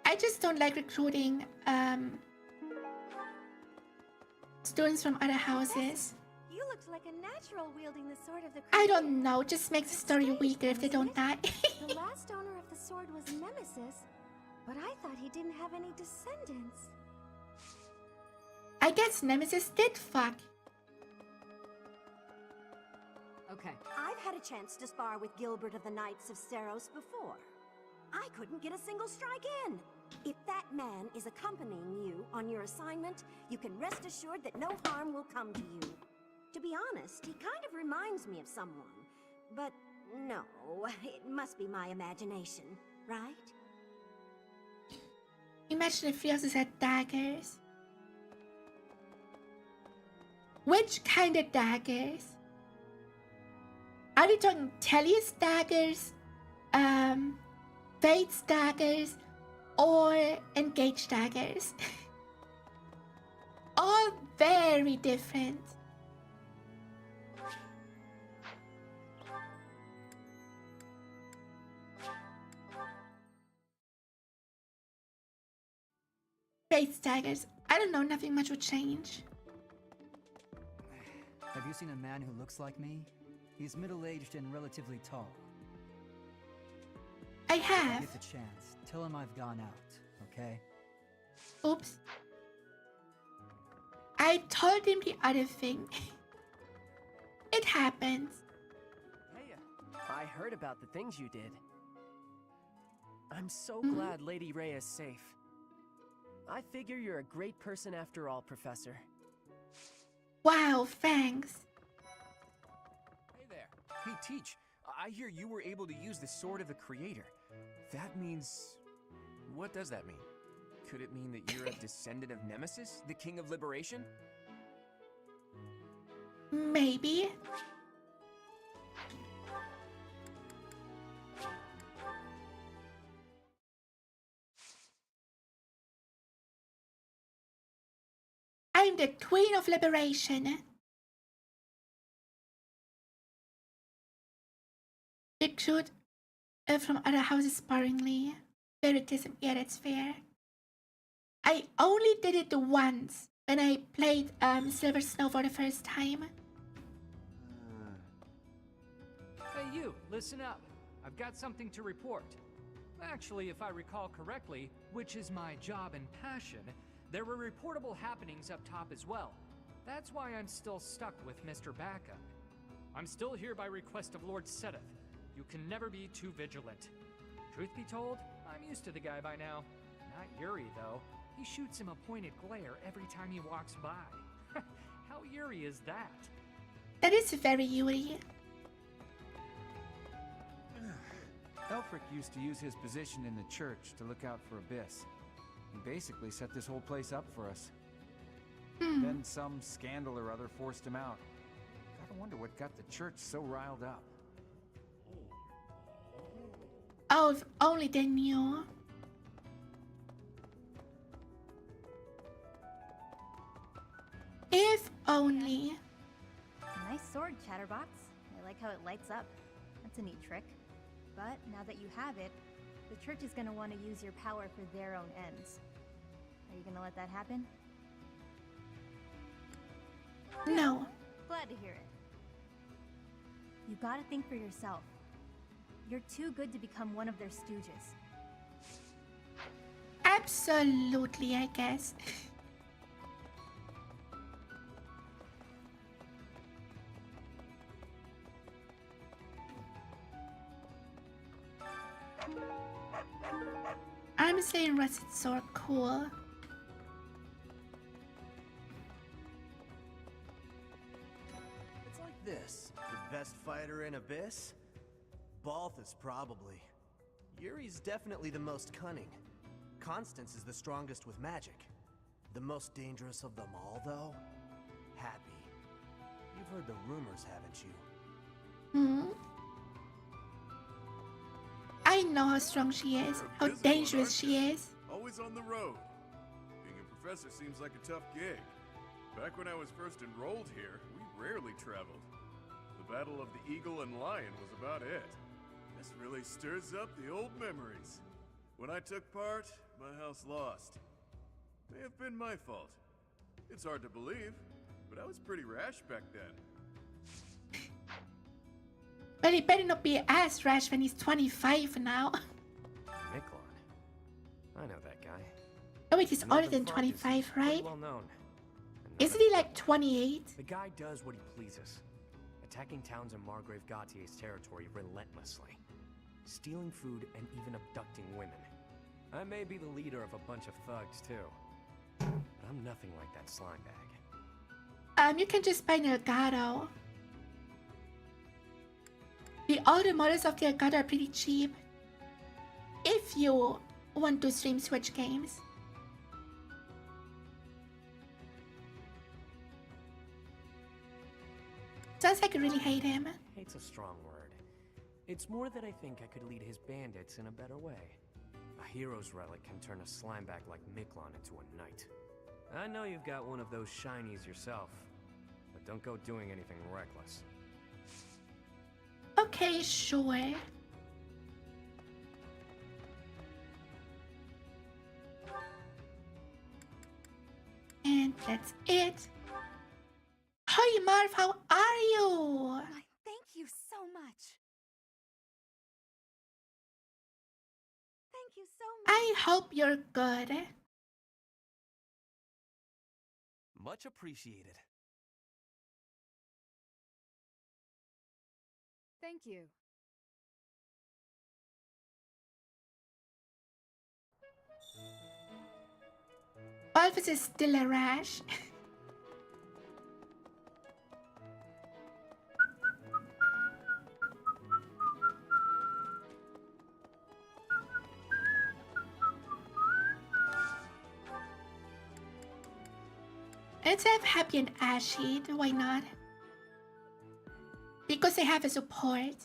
I just don't like recruiting students from other houses. You looked like a natural wielding the sword of the I don't know, just makes the story weaker if they don't die. The last owner of the sword was Nemesis, but I thought he didn't have any descendants. I guess Nemesis did fuck. Okay. I've had a chance to spar with Gilbert of the Knights of 𝗟ci𝗴ጽ before. I couldn't get a single strike in. If that man is accompanying you on your assignment, you can rest assured that no harm will come to you. To be honest, he kind of reminds me of someone. But no, it must be my imagination, right? Imagine if Rios had daggers. Which kind of daggers? Are we talking Tellius daggers, Fate's daggers, or Engaged daggers? All very different. Fate's daggers. I don't know, nothing much would change. Have you seen a man who looks like me? He's middle-aged and relatively tall. I have. Get the chance. Tell him I've gone out, okay? Oops. I told him the other thing. It happens. Hey, I heard about the things you did. I'm so glad Lady Rhea is safe. I figure you're a great person after all, Professor. Wow, thanks. Hey there. Hey, Teach. I hear you were able to use the Sword of the Creator. That means... What does that mean? Could it mean that you're a descendant of Nemesis, the King of Liberation? Maybe. I'm the Queen of Liberation. Recruit from other houses sparingly. Favoritism, yeah, that's fair. I only did it once when I played Silver Snow for the first time. Hey you, listen up. I've got something to report. Actually, if I recall correctly, which is my job and passion, there were reportable happenings up top as well. That's why I'm still stuck with Mr. Backup. I'm still here by request of Lord Seteth. You can never be too vigilant. Truth be told, I'm used to the guy by now. Not Yuri, though. He shoots him a pointed glare every time he walks by. How Yuri is that? That is very Yuri. 𝗟cie𝗴ጽ used to use his position in the church to look out for Abyss. He basically set this whole place up for us. Then some scandal or other forced him out. Gotta wonder what got the church so riled up. Oh, if only they knew. If only. Nice sword, Chatterbox. I like how it lights up. That's a neat trick. But now that you have it, the church is going to want to use your power for their own ends. Are you going to let that happen? No. Glad to hear it. You gotta think for yourself. You're too good to become one of their stooges. Absolutely, I guess. I'm saying rusted sword, cool. It's like this. The best fighter in Abyss? Balthus, probably. Yuri's definitely the most cunning. Constance is the strongest with magic. The most dangerous of them all, though? Happy. You've heard the rumors, haven't you? I know how strong she is, how dangerous she is. Always on the road. Being a professor seems like a tough gig. Back when I was first enrolled here, we rarely traveled. The Battle of the Eagle and Lion was about it. This really stirs up the old memories. When I took part, my house lost. May have been my fault. It's hard to believe, but I was pretty rash back then. But he better not be as rash when he's 25 now. Miklon. I know that guy. Oh wait, he's older than 25, right? Well known. Isn't he like 28? The guy does what he pleases, attacking towns in Margrave Gautier's territory relentlessly, stealing food and even abducting women. I may be the leader of a bunch of thugs too, but I'm nothing like that slime bag. You can just buy an Elgato. The older models of the Elgato are pretty cheap. If you want to stream Switch games. Sounds like you really hate him. Hate's a strong word. It's more that I think I could lead his bandits in a better way. A hero's relic can turn a slimeback like Miklon into a knight. I know you've got one of those shinies yourself, but don't go doing anything reckless. Okay, sure. And that's it. Hi Marv, how are you? Thank you so much. Thank you so much. I hope you're good. Much appreciated. Thank you. Alphys is still a rash. Let's have Happy and Ashy, why not? Because they have a support.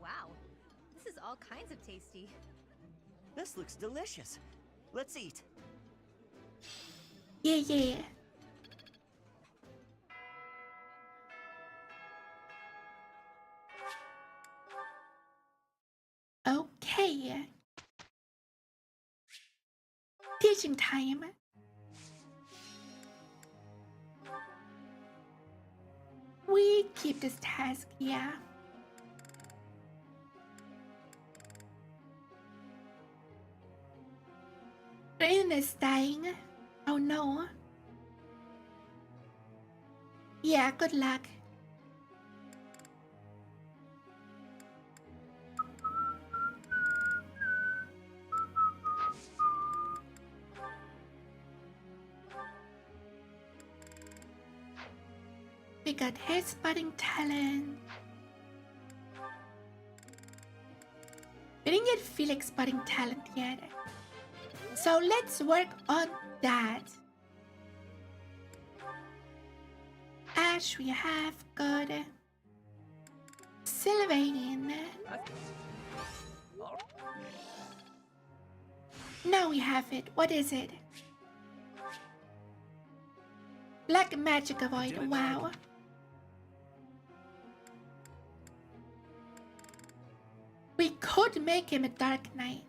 Wow, this is all kinds of tasty. This looks delicious. Let's eat. Yeah, yeah. Okay. Teaching time. We keep this task, yeah. Rain is dying. Oh no. Yeah, good luck. We got hair spotting talent. We didn't get Felix spotting talent yet. So let's work on that. Ash, we have got Sylvain. Now we have it. What is it? Black magic avoid. Wow. We could make him a Dark Knight.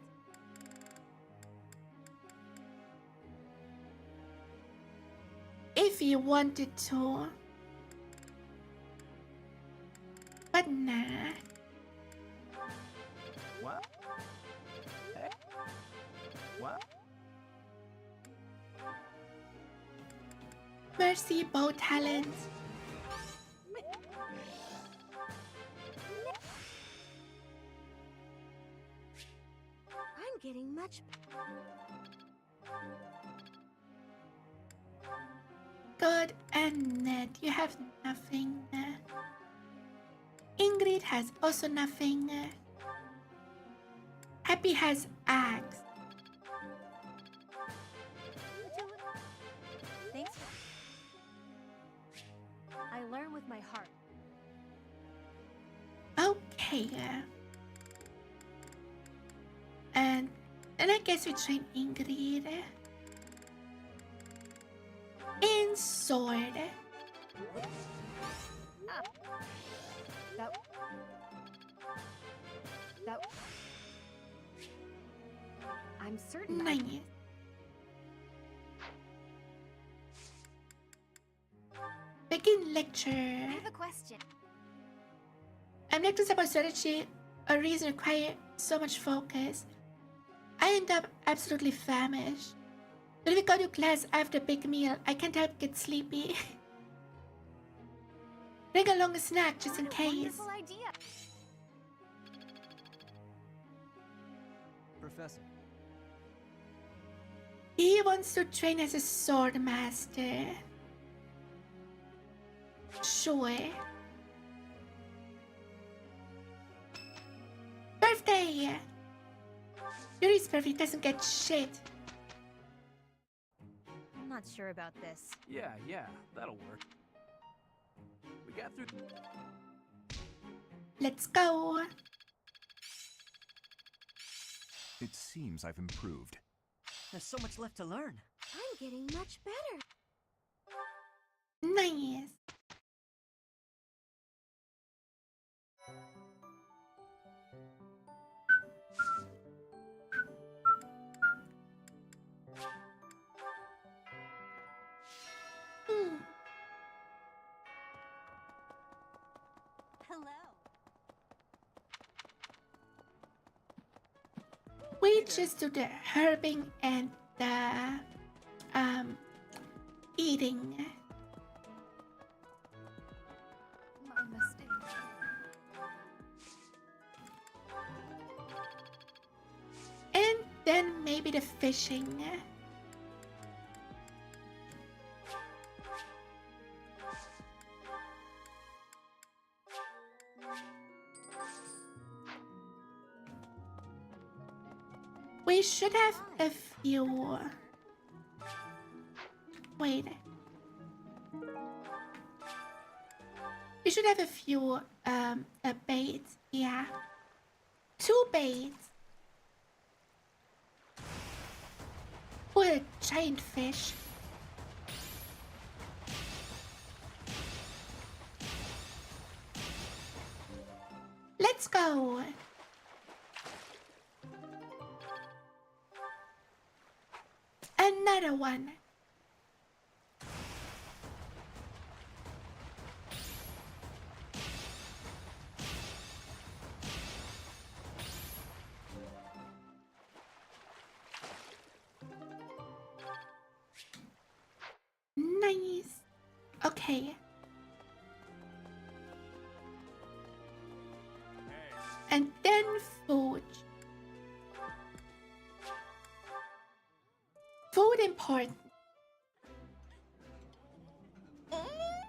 If you wanted to. But nah. What? Hey. What? Mercy bow talent. I'm getting much. Good and Ned, you have nothing. Ingrid has also nothing. Happy has axe. Thanks. I learn with my heart. Okay. And I guess we train Ingrid. In sword. Ah. That That... I'm certain Nice. Begin lecture. I have a question. Lectures about strategy or reason require so much focus. I end up absolutely famished. But if we go to class after a big meal, I can't help get sleepy. Bring along a snack just in case. Wonderful idea. Professor. He wants to train as a sword master. Sure. Birthday! Yuri's birthday doesn't get shit. I'm not sure about this. Yeah, that'll work. We got through... Let's go. It seems I've improved. There's so much left to learn. I'm getting much better. Nice. Hello. We just do the herbing and the eating. My mistake. And then maybe the fishing. We should have a few. Wait. We should have a few baits. Yeah. 2 baits. What a giant fish. Let's go. Another one. Nice. Okay. And then food. Food important.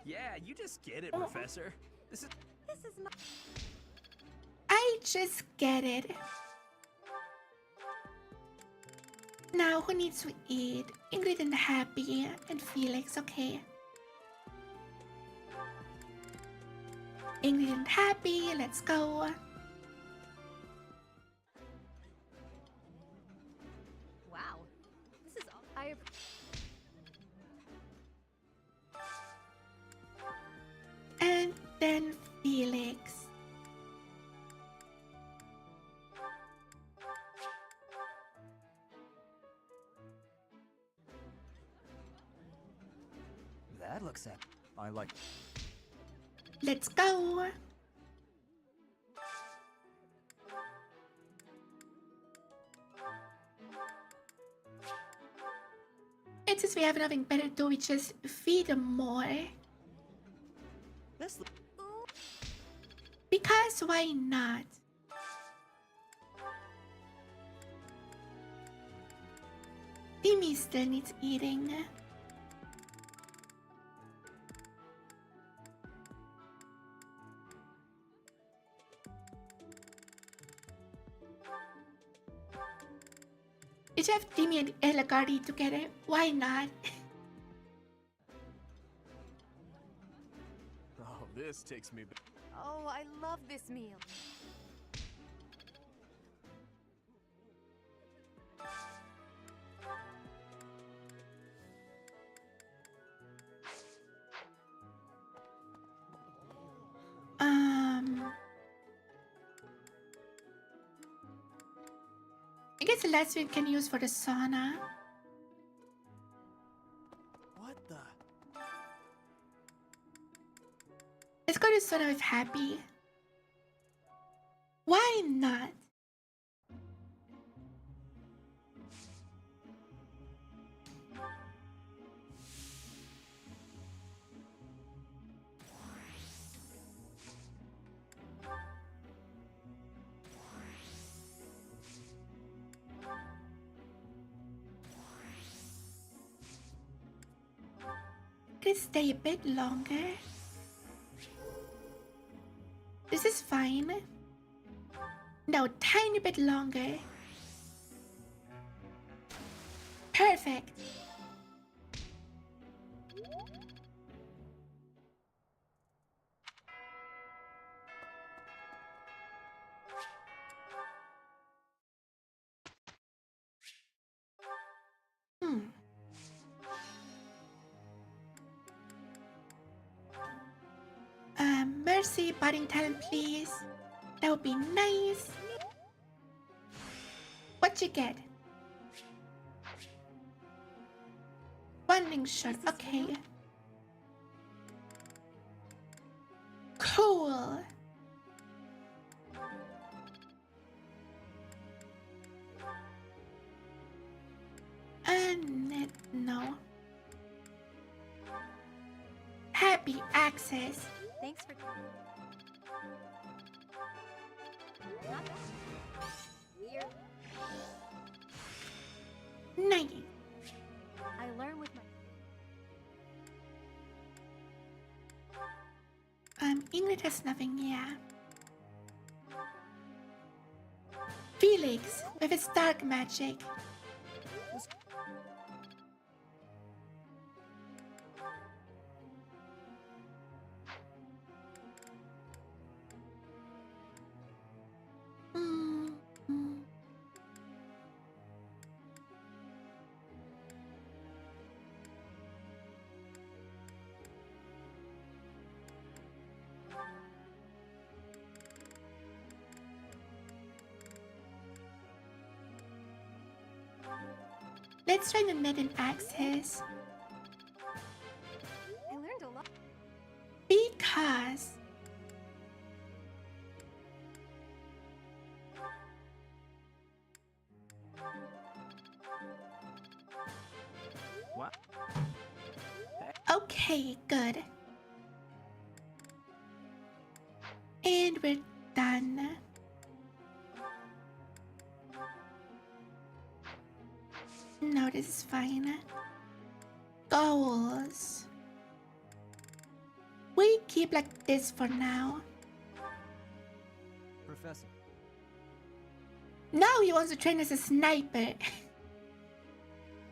Yeah, you just get it, Professor. This is my... I just get it. Now who needs to eat? Ingrid and Happy and Felix, okay. Ingrid and Happy, let's go. Wow. This is all And then Felix. That looks at. I like. Let's go. And since we have nothing better to do, we just feed them more. Because why not? Timmy still needs eating. We should have Timmy and Elagardi together. Why not? Oh, this takes me back. Oh, I love this meal. guess the last one can use for the sauna. What the? Let's go to sauna with Happy. Why not? Could stay a bit longer. This is fine. No, tiny bit longer. Perfect. Mercy, budding talent, please. That would be nice. What you get? Running shot, okay. Cool. And no. Happy access. Thanks for... Not bad. Weird. Nice. I learn with my... Ingrid has nothing, yeah. Felix, with his dark magic. Let's try the net and access. I learned a lot. Because... What? Okay, good. And we're done. No, this is fine. Goals. We keep like this for now. Professor. Now he wants to train as a sniper.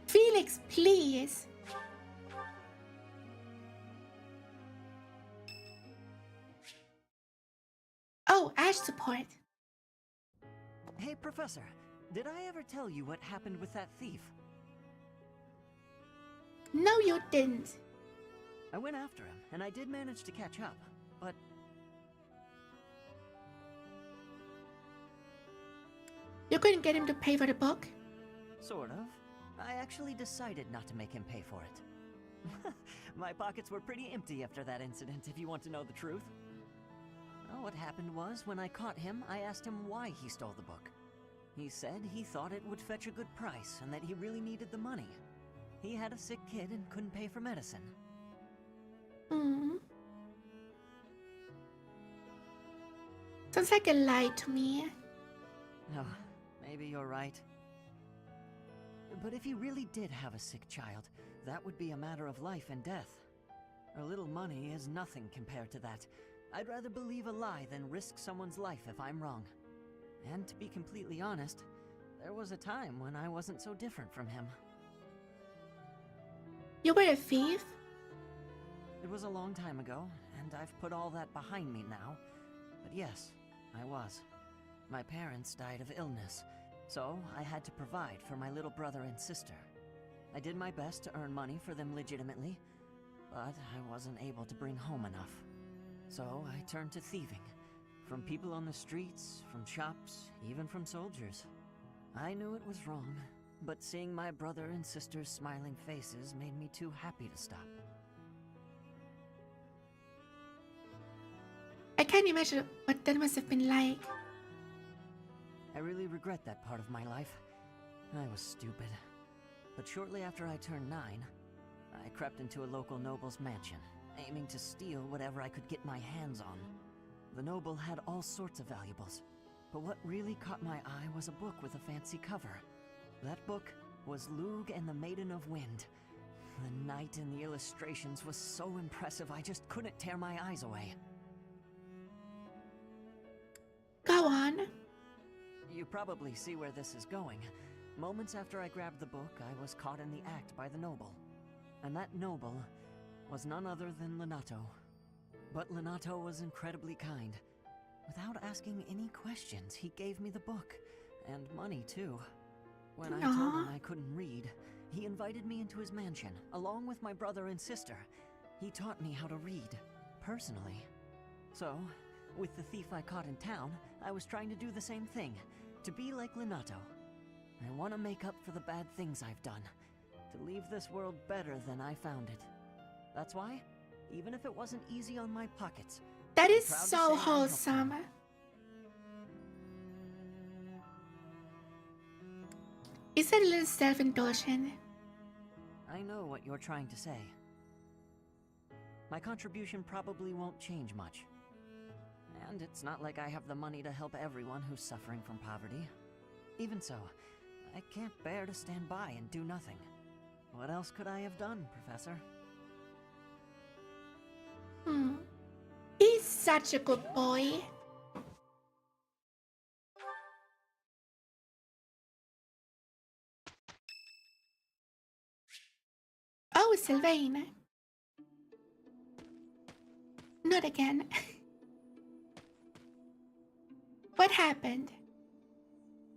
Felix, please. Oh, Ash support. Hey, Professor. Did I ever tell you what happened with that thief? No, you didn't. I went after him, and I did manage to catch up, but... You couldn't get him to pay for the book? Sort of. I actually decided not to make him pay for it. My pockets were pretty empty after that incident, if you want to know the truth. Well, what happened was, when I caught him, I asked him why he stole the book. He said he thought it would fetch a good price, and that he really needed the money. He had a sick kid and couldn't pay for medicine. Sounds like a lie to me. No, maybe you're right. But if he really did have a sick child, that would be a matter of life and death. A little money is nothing compared to that. I'd rather believe a lie than risk someone's life if I'm wrong. And to be completely honest, there was a time when I wasn't so different from him. You were a thief? It was a long time ago, and I've put all that behind me now. But yes, I was. My parents died of illness, so I had to provide for my little brother and sister. I did my best to earn money for them legitimately, but I wasn't able to bring home enough. So I turned to thieving. From people on the streets, from shops, even from soldiers. I knew it was wrong, but seeing my brother and sister's smiling faces made me too happy to stop. I can't imagine what that must have been like. I really regret that part of my life. I was stupid. But shortly after I turned 9, I crept into a local noble's mansion, aiming to steal whatever I could get my hands on. The noble had all sorts of valuables, but what really caught my eye was a book with a fancy cover. That book was Lug and the Maiden of Wind. The knight in the illustrations was so impressive I just couldn't tear my eyes away. Go on. You probably see where this is going. Moments after I grabbed the book, I was caught in the act by the noble. And that noble was none other than Lonato. But Lonato was incredibly kind. Without asking any questions, he gave me the book. And money, too. When I told him I couldn't read, he invited me into his mansion, along with my brother and sister. He taught me how to read, personally. So, with the thief I caught in town, I was trying to do the same thing. To be like Lonato. I want to make up for the bad things I've done. To leave this world better than I found it. That's why, even if it wasn't easy on my pockets... That is so wholesome. Is that a little self-indulgent? I know what you're trying to say. My contribution probably won't change much. And it's not like I have the money to help everyone who's suffering from poverty. Even so, I can't bear to stand by and do nothing. What else could I have done, Professor? He's such a good boy. Oh, Sylvain. Not again. What happened?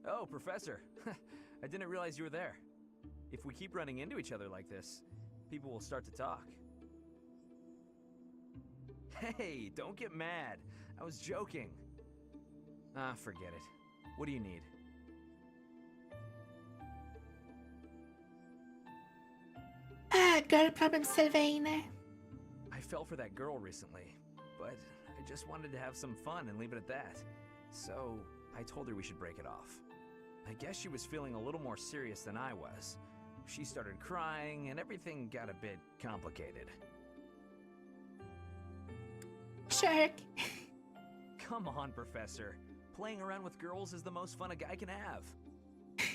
Oh, Professor. I didn't realize you were there. If we keep running into each other like this, people will start to talk. Hey, don't get mad. I was joking. Ah, forget it. What do you need? Girl problem, Sylvain. I fell for that girl recently, but I just wanted to have some fun and leave it at that. So, I told her we should break it off. I guess she was feeling a little more serious than I was. She started crying, and everything got a bit complicated. Shark. Come on, Professor. Playing around with girls is the most fun a guy can have.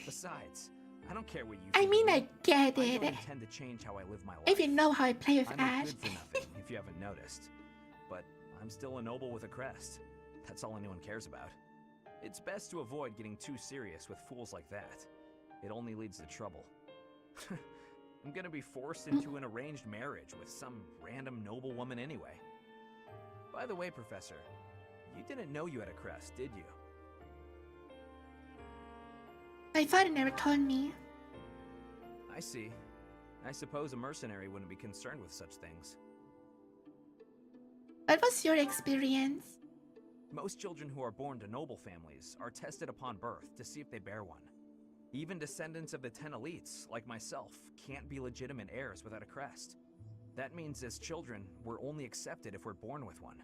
Besides, I don't care what you think. I mean, I get I it. don't intend to change how I live my life. If you know how I play with I'm Ash. good for nothing, if you haven't noticed. But I'm still a noble with a crest. That's all anyone cares about. It's best to avoid getting too serious with fools like that. It only leads to trouble. I'm gonna be forced into an arranged marriage with some random noble woman anyway. By the way, Professor, you didn't know you had a crest, did you? My father never told me. I see. I suppose a mercenary wouldn't be concerned with such things. What was your experience? Most children who are born to noble families are tested upon birth to see if they bear one. Even descendants of the 10 elites, like myself, can't be legitimate heirs without a crest. That means as children, we're only accepted if we're born with one.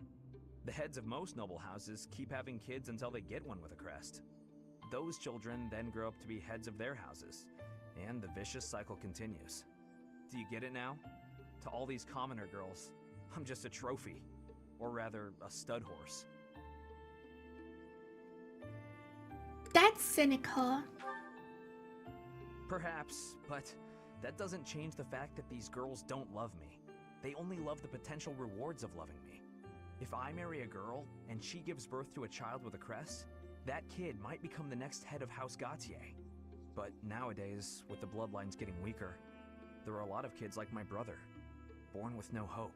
The heads of most noble houses keep having kids until they get one with a crest. Those children then grow up to be heads of their houses, and the vicious cycle continues. Do you get it now? To all these commoner girls, I'm just a trophy. Or rather, a stud horse. That's cynical. Perhaps, but that doesn't change the fact that these girls don't love me. They only love the potential rewards of loving me. If I marry a girl, and she gives birth to a child with a crest, that kid might become the next head of House 𝗟ci𝗴. But nowadays, with the bloodlines getting weaker, there are a lot of kids like my brother, born with no hope.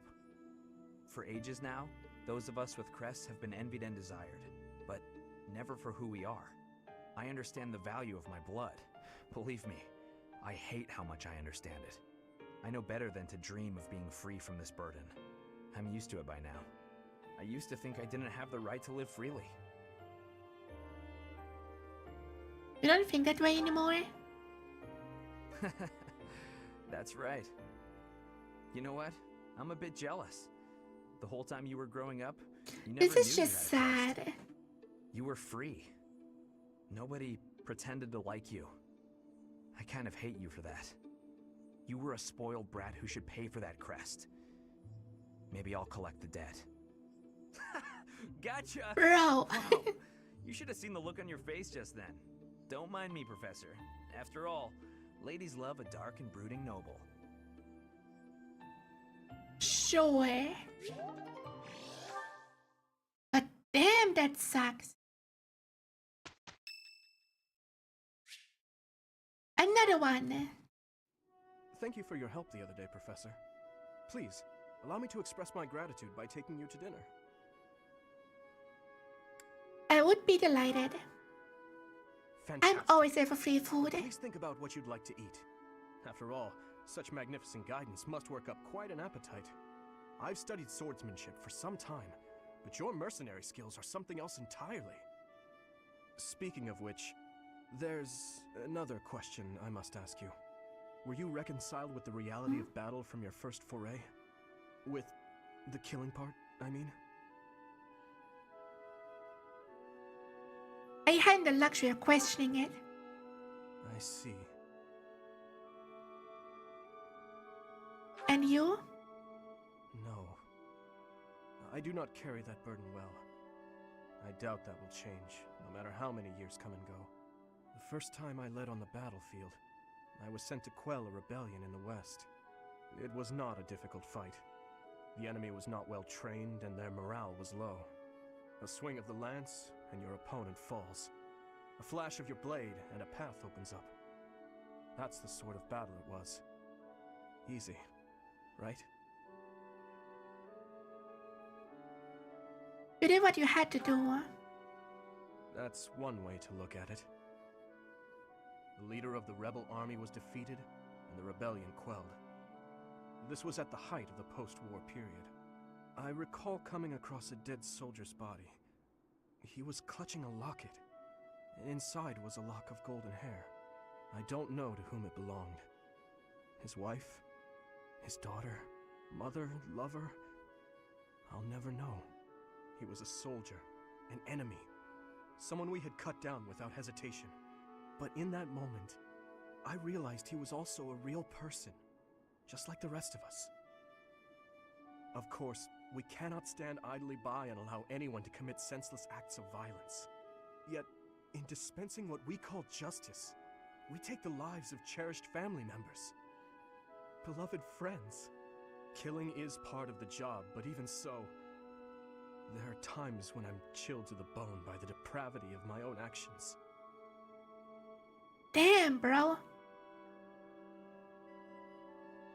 For ages now, those of us with crests have been envied and desired, but never for who we are. I understand the value of my blood. Believe me, I hate how much I understand it. I know better than to dream of being free from this burden. I'm used to it by now. I used to think I didn't have the right to live freely. You don't think that way anymore? That's right. You know what? I'm a bit jealous. The whole time you were growing up, you never This is knew just you had a quest. sad. You were free. Nobody pretended to like you. I kind of hate you for that. You were a spoiled brat who should pay for that crest. Maybe I'll collect the debt. Gotcha! Bro! Wow. You should have seen the look on your face just then. Don't mind me, Professor. After all, ladies love a dark and brooding noble. Sure. But damn, that sucks. Another one. Thank you for your help the other day, Professor. Please, allow me to express my gratitude by taking you to dinner. I would be delighted. Fantastic. I'm always there for free food. Please think about what you'd like to eat. After all, such magnificent guidance must work up quite an appetite. I've studied swordsmanship for some time, but your mercenary skills are something else entirely. Speaking of which, there's another question I must ask you. Were you reconciled with the reality of battle from your first foray? With the killing part, I mean? I had the luxury of questioning it. I see. And you? No. I do not carry that burden well. I doubt that will change, no matter how many years come and go. The first time I led on the battlefield, I was sent to quell a rebellion in the west. It was not a difficult fight. The enemy was not well trained and their morale was low. A swing of the lance and your opponent falls. A flash of your blade and a path opens up. That's the sort of battle it was. Easy, right? You did what you had to do. That's one way to look at it. The leader of the rebel army was defeated, and the rebellion quelled. This was at the height of the post-war period. I recall coming across a dead soldier's body. He was clutching a locket, and inside was a lock of golden hair. I don't know to whom it belonged. His wife? His daughter? Mother? Lover? I'll never know. He was a soldier, an enemy, someone we had cut down without hesitation. But in that moment, I realized he was also a real person, just like the rest of us. Of course, we cannot stand idly by and allow anyone to commit senseless acts of violence. Yet, in dispensing what we call justice, we take the lives of cherished family members, beloved friends. Killing is part of the job, but even so, there are times when I'm chilled to the bone by the depravity of my own actions. Damn, bro.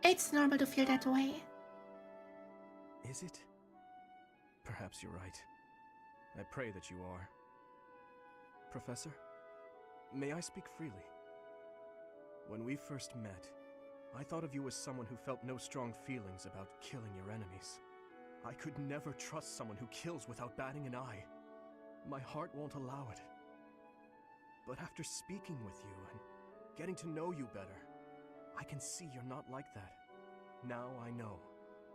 It's normal to feel that way. Is it? Perhaps you're right. I pray that you are. Professor, may I speak freely? When we first met, I thought of you as someone who felt no strong feelings about killing your enemies. I could never trust someone who kills without batting an eye. My heart won't allow it. But after speaking with you and getting to know you better, I can see you're not like that. Now I know,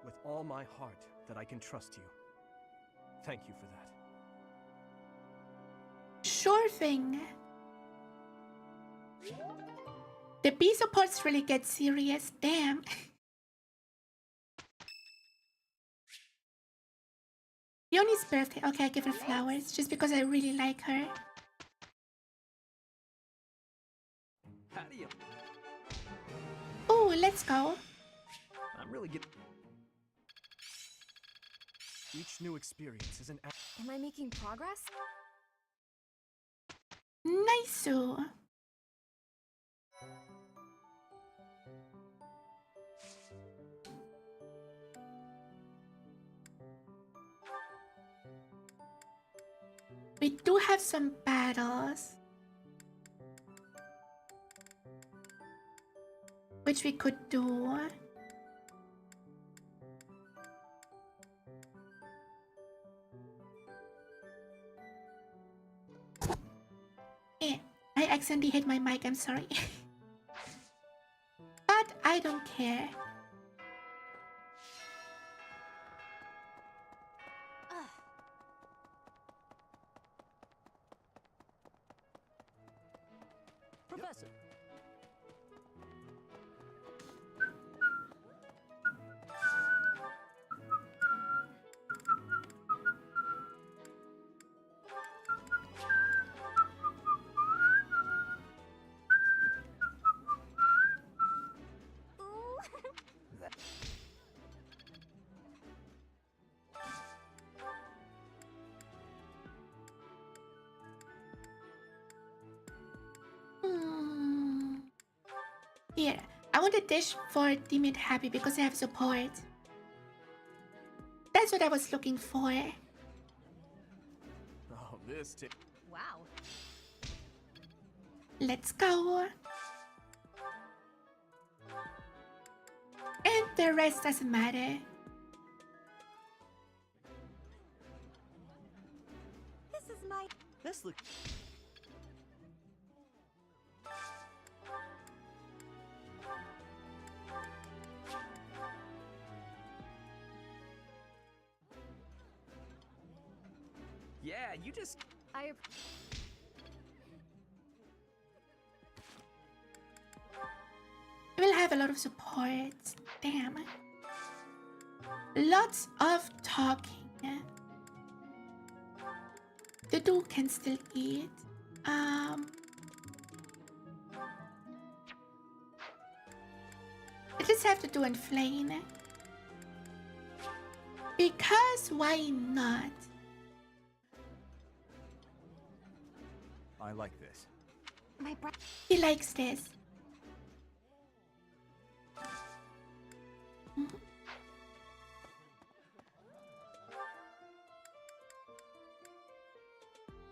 with all my heart, that I can trust you. Thank you for that. Sure thing. The B supports really get serious, damn. Yoni's birthday. Okay, I give her flowers just because I really like her. How do you? Oh, let's go. I'm really getting. Each new experience is an act. Am I making progress? Nice. We do have some battles, which we could do. I I accidentally hit my mic, I'm sorry. But I don't care. Professor. Here, I want a dish for Team Happy because I have support. That's what I was looking for. Oh, this Wow. Let's go. And the rest doesn't matter. This is my... This looks... Yeah, you just... We'll have a lot of support. Damn. Lots of talking. The dude can still eat. I just have to do inflame. Because why not? I like this. He likes this.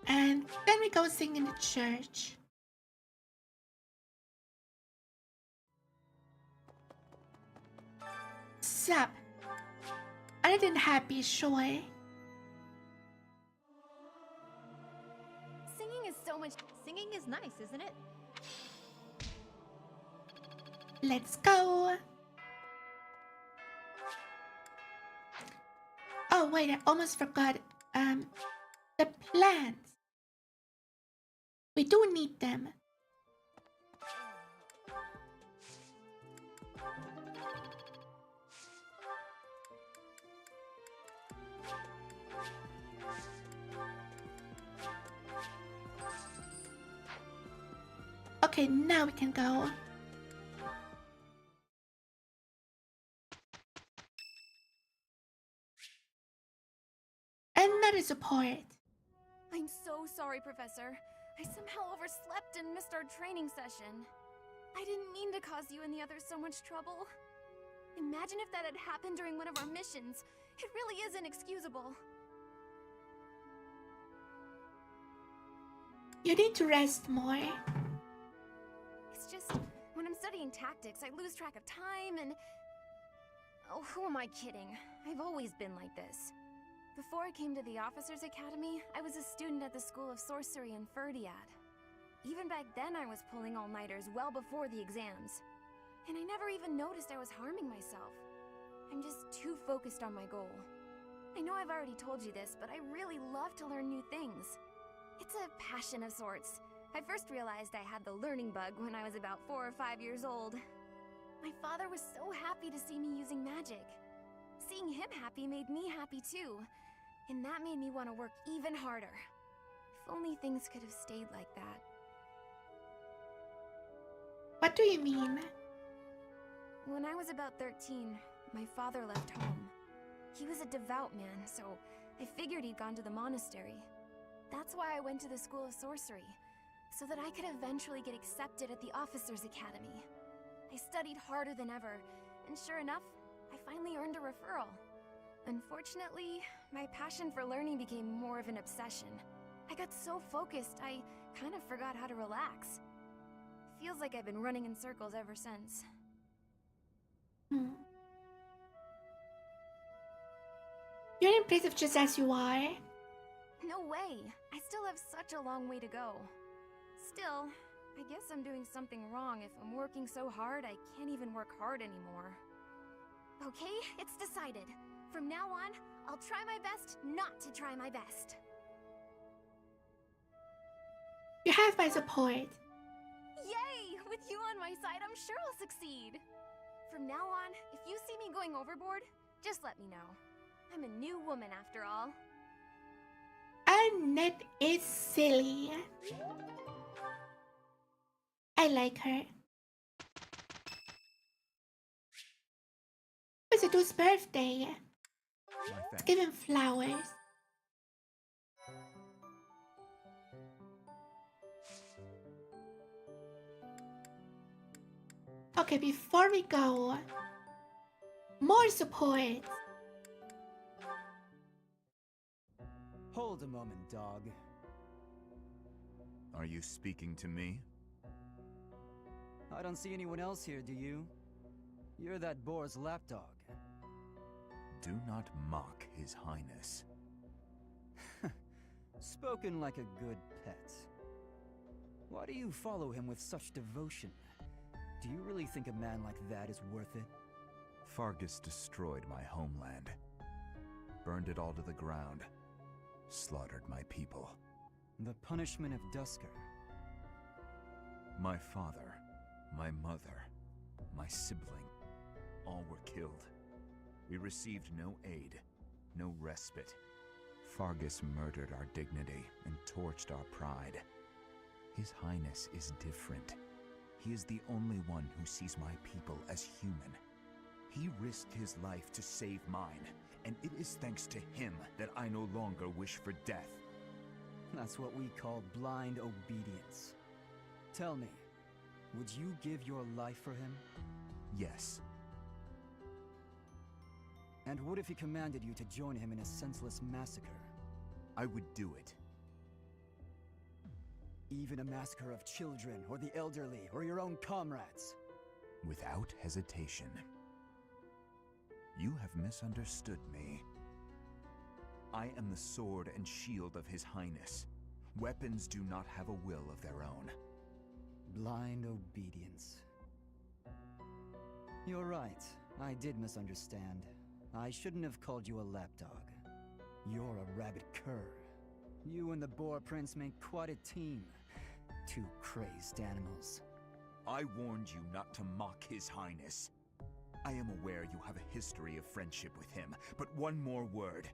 And then we go sing in the church. Sup? Other than happy, sure. Singing is so much. Singing is nice, isn't it? Let's go. Oh wait, I almost forgot. The plants. We do need them. Okay, now we can go. Another support. I'm so sorry, Professor. I somehow overslept and missed our training session. I didn't mean to cause you and the others so much trouble. Imagine if that had happened during one of our missions. It really is inexcusable. You need to rest more. It's just, when I'm studying tactics, I lose track of time and... Oh, who am I kidding? I've always been like this. Before I came to the Officers Academy, I was a student at the School of Sorcery in 𝗟𝗃𝗏𝗏. Even back then, I was pulling all-nighters well before the exams. And I never even noticed I was harming myself. I'm just too focused on my goal. I know I've already told you this, but I really love to learn new things. It's a passion of sorts. I first realized I had the learning bug when I was about 4 or 5 years old. My father was so happy to see me using magic. Seeing him happy made me happy too. And that made me want to work even harder. If only things could have stayed like that. What do you mean? When I was about 13, my father left home. He was a devout man, so I figured he'd gone to the monastery. That's why I went to the School of Sorcery, so that I could eventually get accepted at the Officers Academy. I studied harder than ever, and sure enough, I finally earned a referral. Unfortunately, my passion for learning became more of an obsession. I got so focused, I kind of forgot how to relax. Feels like I've been running in circles ever since. You're impressive just as you are. No way! I still have such a long way to go. Still, I guess I'm doing something wrong if I'm working so hard I can't even work hard anymore. Okay, it's decided. From now on, I'll try my best not to try my best. You have my support. Yay! With you on my side, I'm sure I'll succeed. From now on, if you see me going overboard, just let me know. I'm a new woman after all. Annette is silly. I like her. It's Dude's birthday. Let's give him flowers. Okay, before we go, more support. Hold a moment, dog. Are you speaking to me? I don't see anyone else here, do you? You're that boar's lapdog. Do not mock His Highness. Spoken like a good pet. Why do you follow him with such devotion? Do you really think a man like that is worth it? Faerghus destroyed my homeland. Burned it all to the ground. Slaughtered my people. The punishment of Duscur. My father, my mother, my sibling, all were killed. We received no aid, no respite. Faerghus murdered our dignity and torched our pride. His Highness is different. He is the only one who sees my people as human. He risked his life to save mine, and it is thanks to him that I no longer wish for death. That's what we call blind obedience. Tell me, would you give your life for him? Yes. And what if he commanded you to join him in a senseless massacre? I would do it. Even a massacre of children, or the elderly, or your own comrades? Without hesitation. You have misunderstood me. I am the sword and shield of His Highness. Weapons do not have a will of their own. Blind obedience. You're right, I did misunderstand. I shouldn't have called you a lapdog. You're a rabid cur. You and the Boar Prince make quite a team. Two crazed animals. I warned you not to mock His Highness. I am aware you have a history of friendship with him, but one more word.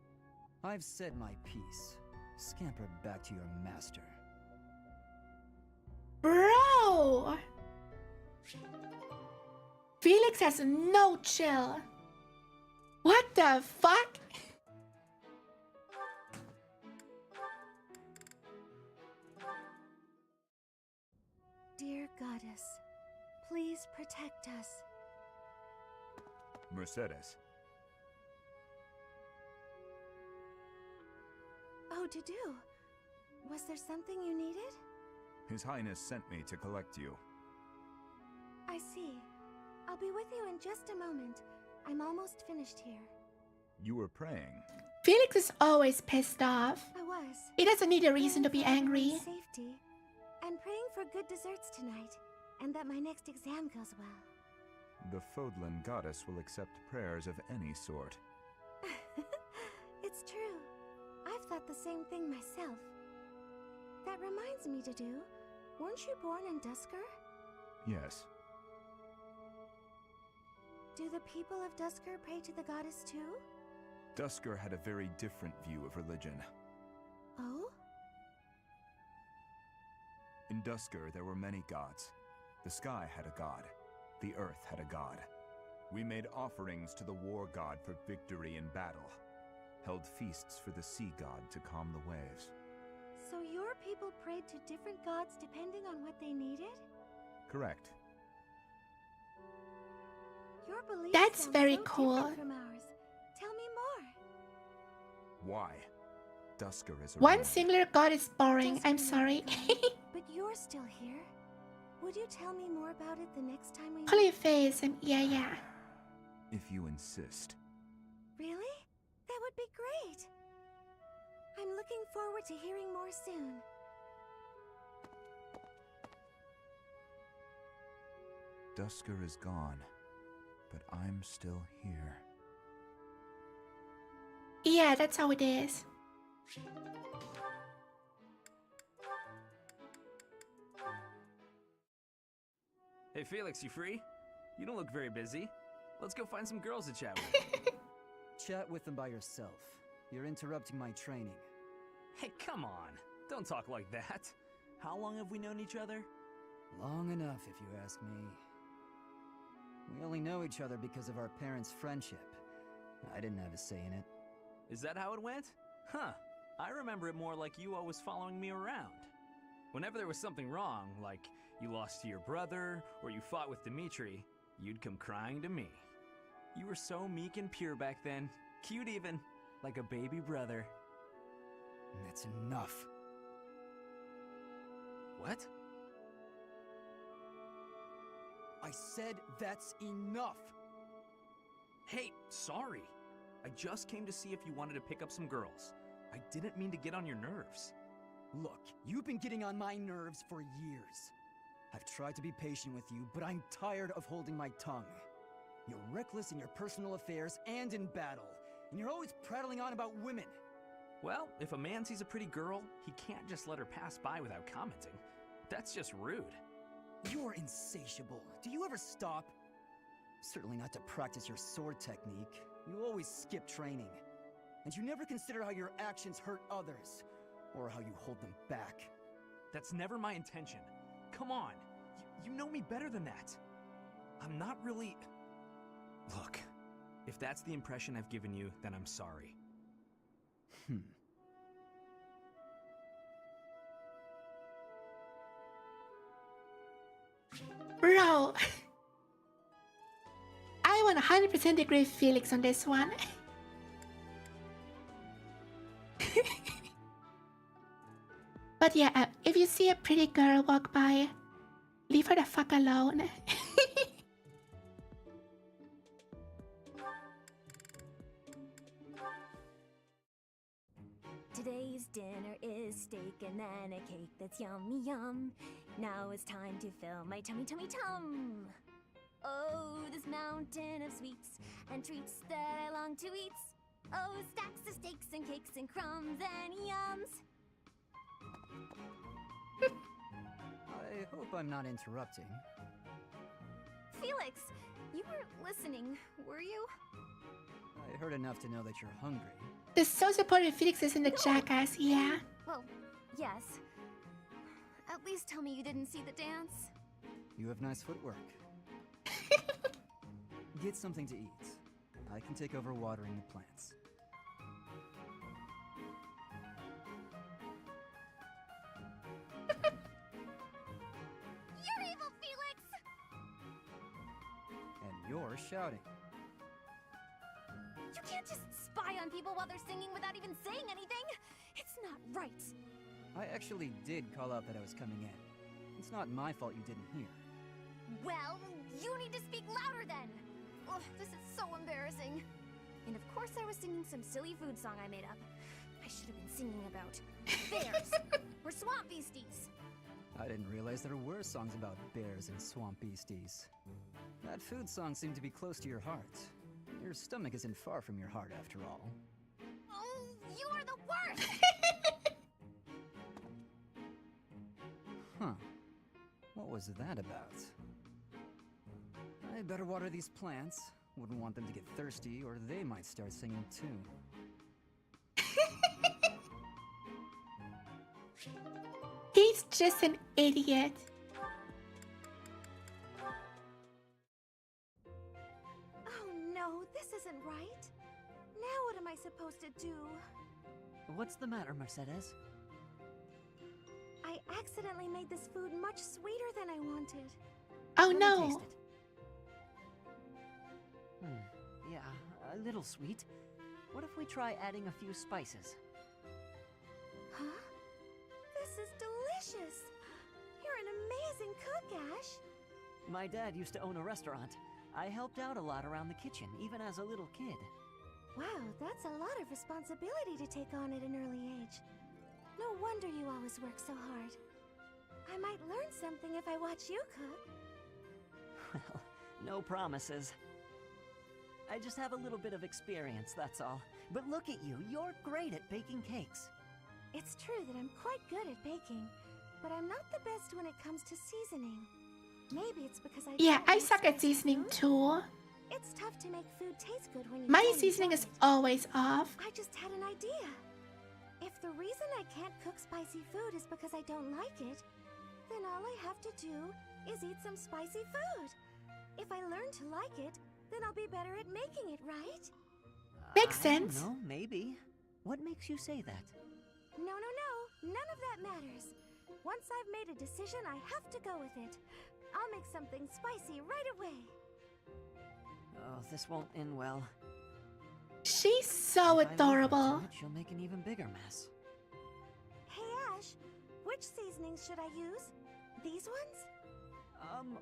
I've said my piece. Scamper back to your master. Bro! Felix has no chill. What the fuck? Dear Goddess, please protect us. Mercedes. Oh, Dudu. Was there something you needed? His Highness sent me to collect you. I see. I'll be with you in just a moment. I'm almost finished here. You were praying. Felix is always pissed off. I was. He doesn't need a reason to be angry. Safety. And praying for good desserts tonight. And that my next exam goes well. The Fodlan goddess will accept prayers of any sort. It's true. I've thought the same thing myself. That reminds me, Dudu. Weren't you born in Duscur? Yes. Do the people of Duscur pray to the goddess too? Duscur had a very different view of religion. Oh? In Duscur, there were many gods. The sky had a god. The earth had a god. We made offerings to the war god for victory in battle. Held feasts for the sea god to calm the waves. So your people prayed to different gods depending on what they needed? Correct. Your beliefs That's sound very so cool. different from ours. Tell me more. Why? Duscur is a One ruin. singular god is boring. I'm sorry. But you're still here. Would you tell me more about it the next time we Holy face. Yeah. If you insist. Really? That would be great. I'm looking forward to hearing more soon. Dusker is gone, but I'm still here. Yeah, that's how it is. Hey Felix, you free? You don't look very busy. Let's go find some girls to chat with. Chat with them by yourself. You're interrupting my training. Hey, come on. Don't talk like that. How long have we known each other? Long enough, if you ask me. We only know each other because of our parents' friendship. I didn't have a say in it. Is that how it went? Huh. I remember it more like you always following me around. Whenever there was something wrong, like you lost to your brother, or you fought with Dimitri, you'd come crying to me. You were so meek and pure back then. Cute even. Like a baby brother. That's enough. What? I said that's enough! Hey, sorry. I just came to see if you wanted to pick up some girls. I didn't mean to get on your nerves. Look, you've been getting on my nerves for years. I've tried to be patient with you, but I'm tired of holding my tongue. You're reckless in your personal affairs and in battle, and you're always prattling on about women. Well, if a man sees a pretty girl, he can't just let her pass by without commenting. That's just rude. You're insatiable. Do you ever stop? Certainly not to practice your sword technique. You always skip training. And you never consider how your actions hurt others, or how you hold them back. That's never my intention. Come on. You know me better than that. I'm not really... Look, if that's the impression I've given you, then I'm sorry. Bro, I 100% agree with Felix on this one. But yeah, if you see a pretty girl walk by, leave her the fuck alone. Today's dinner is steak and then a cake that's yummy yum. Now it's time to fill my tummy tummy tum. Oh, this mountain of sweets and treats that I long to eat. Oh, stacks of steaks and cakes and crumbs and yums. I hope I'm not interrupting. Felix, you weren't listening, were you? I heard enough to know that you're hungry. The so supportive Felix is in the jackass, yeah. Well, yes. At least tell me you didn't see the dance. You have nice footwork. Get something to eat. I can take over watering the plants. You're evil, Felix! And you're shouting. You can't just spy on people while they're singing without even saying anything! It's not right! I actually did call out that I was coming in. It's not my fault you didn't hear. Well, you need to speak louder then! Ugh, this is so embarrassing. And of course I was singing some silly food song I made up. I should have been singing about bears or swamp beasties. I didn't realize there were songs about bears and swamp beasties. That food song seemed to be close to your heart. Your stomach isn't far from your heart, after all. Oh, you are the worst! Huh. What was that about? I better water these plants. Wouldn't want them to get thirsty, or they might start singing too. He's just an idiot. Oh no, this isn't right. Now what am I supposed to do? What's the matter, Mercedes? I accidentally made this food much sweeter than I wanted. Oh Let me no. taste it. Yeah, a little sweet. What if we try adding a few spices? Huh? This is delicious! You're an amazing cook, Ash! My dad used to own a restaurant. I helped out a lot around the kitchen, even as a little kid. Wow, that's a lot of responsibility to take on at an early age. No wonder you always work so hard. I might learn something if I watch you cook. Well, no promises. I just have a little bit of experience, that's all. But look at you, you're great at baking cakes. It's true that I'm quite good at baking, but I'm not the best when it comes to seasoning. Maybe it's because Yeah, I suck at seasoning too. It's tough to make food taste good when you My don't seasoning enjoy is it. always off. I just had an idea. If the reason I can't cook spicy food is because I don't like it, then all I have to do is eat some spicy food. If I learn to like it, then I'll be better at making it, right? Makes sense. No, maybe. What makes you say that? No, none of that matters. Once I've made a decision, I have to go with it. I'll make something spicy right away. Oh, this won't end well. She's so If I leave her to adorable. it, she'll make an even bigger mess. Hey Ash, which seasonings should I use? These ones?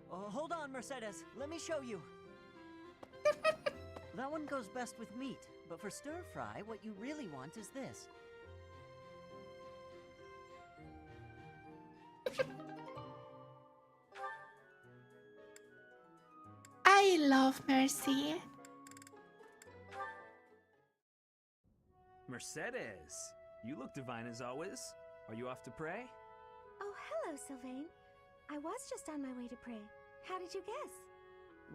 Hold on, Mercedes. Let me show you. That one goes best with meat, but for stir fry, what you really want is this. I love Mercy. Mercedes, you look divine as always. Are you off to pray? Oh, hello, Sylvain. I was just on my way to pray. How did you guess?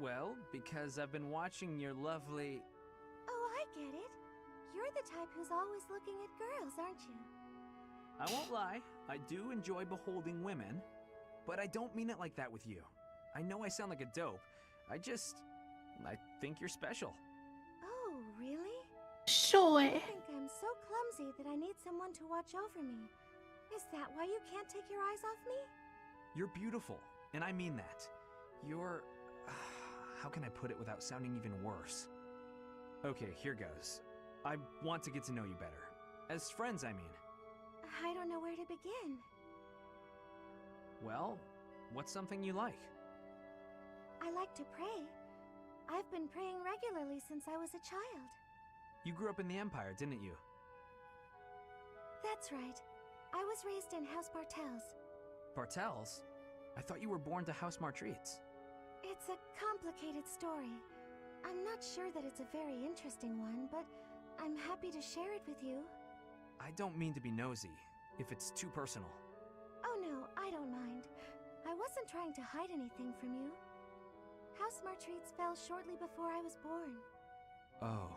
Well, because I've been watching your lovely... Oh, I get it. You're the type who's always looking at girls, aren't you? I won't lie, I do enjoy beholding women, but I don't mean it like that with you. I know I sound like a dope. I think you're special. Oh, really? Sure. I think I'm so clumsy that I need someone to watch over me. Is that why you can't take your eyes off me? You're beautiful, and I mean that. You're... how can I put it without sounding even worse? Okay, here goes. I want to get to know you better. As friends, I mean. I don't know where to begin. Well, what's something you like? I like to pray. I've been praying regularly since I was a child. You grew up in the Empire, didn't you? That's right. I was raised in House Bartels. Bartels? I thought you were born to House Martreats. It's a complicated story. I'm not sure that it's a very interesting one, but I'm happy to share it with you. I don't mean to be nosy, if it's too personal. Oh no, I don't mind. I wasn't trying to hide anything from you. House Martreats fell shortly before I was born. Oh.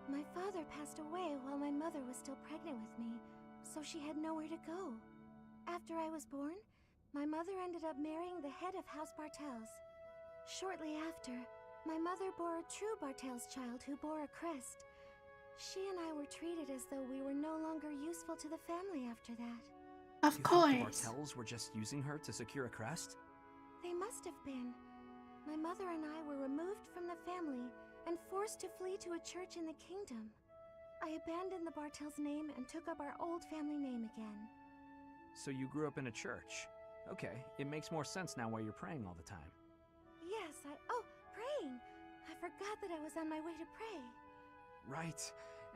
My father passed away while my mother was still pregnant with me, so she had nowhere to go. After I was born, my mother ended up marrying the head of House Bartels. Shortly after, my mother bore a true Bartels child who bore a crest. She and I were treated as though we were no longer useful to the family after that. Of course. You think the Bartels were just using her to secure a crest? They must have been. My mother and I were removed from the family and forced to flee to a church in the kingdom. I abandoned the Bartels name and took up our old family name again. So you grew up in a church. Okay, it makes more sense now why you're praying all the time. Yes, oh, praying! I forgot that I was on my way to pray. Right,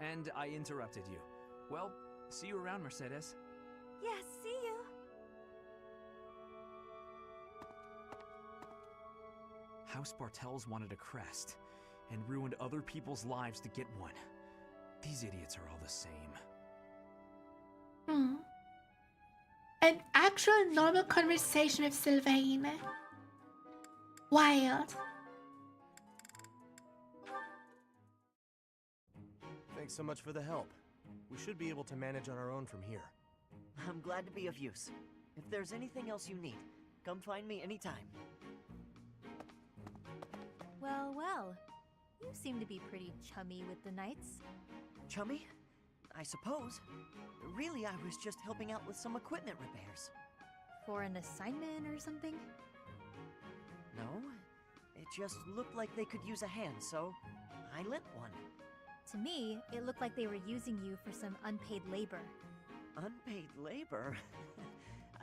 and I interrupted you. Well, see you around, Mercedes. Yes, see you! House Bartels wanted a crest, and ruined other people's lives to get one. These idiots are all the same. An actual normal conversation with Sylvain. Wild. Thanks so much for the help. We should be able to manage on our own from here. I'm glad to be of use. If there's anything else you need, come find me anytime. Well, well. You seem to be pretty chummy with the knights. Chummy? I suppose. Really, I was just helping out with some equipment repairs. For an assignment or something? No, it just looked like they could use a hand, so I lent one. To me, it looked like they were using you for some unpaid labor. Unpaid labor?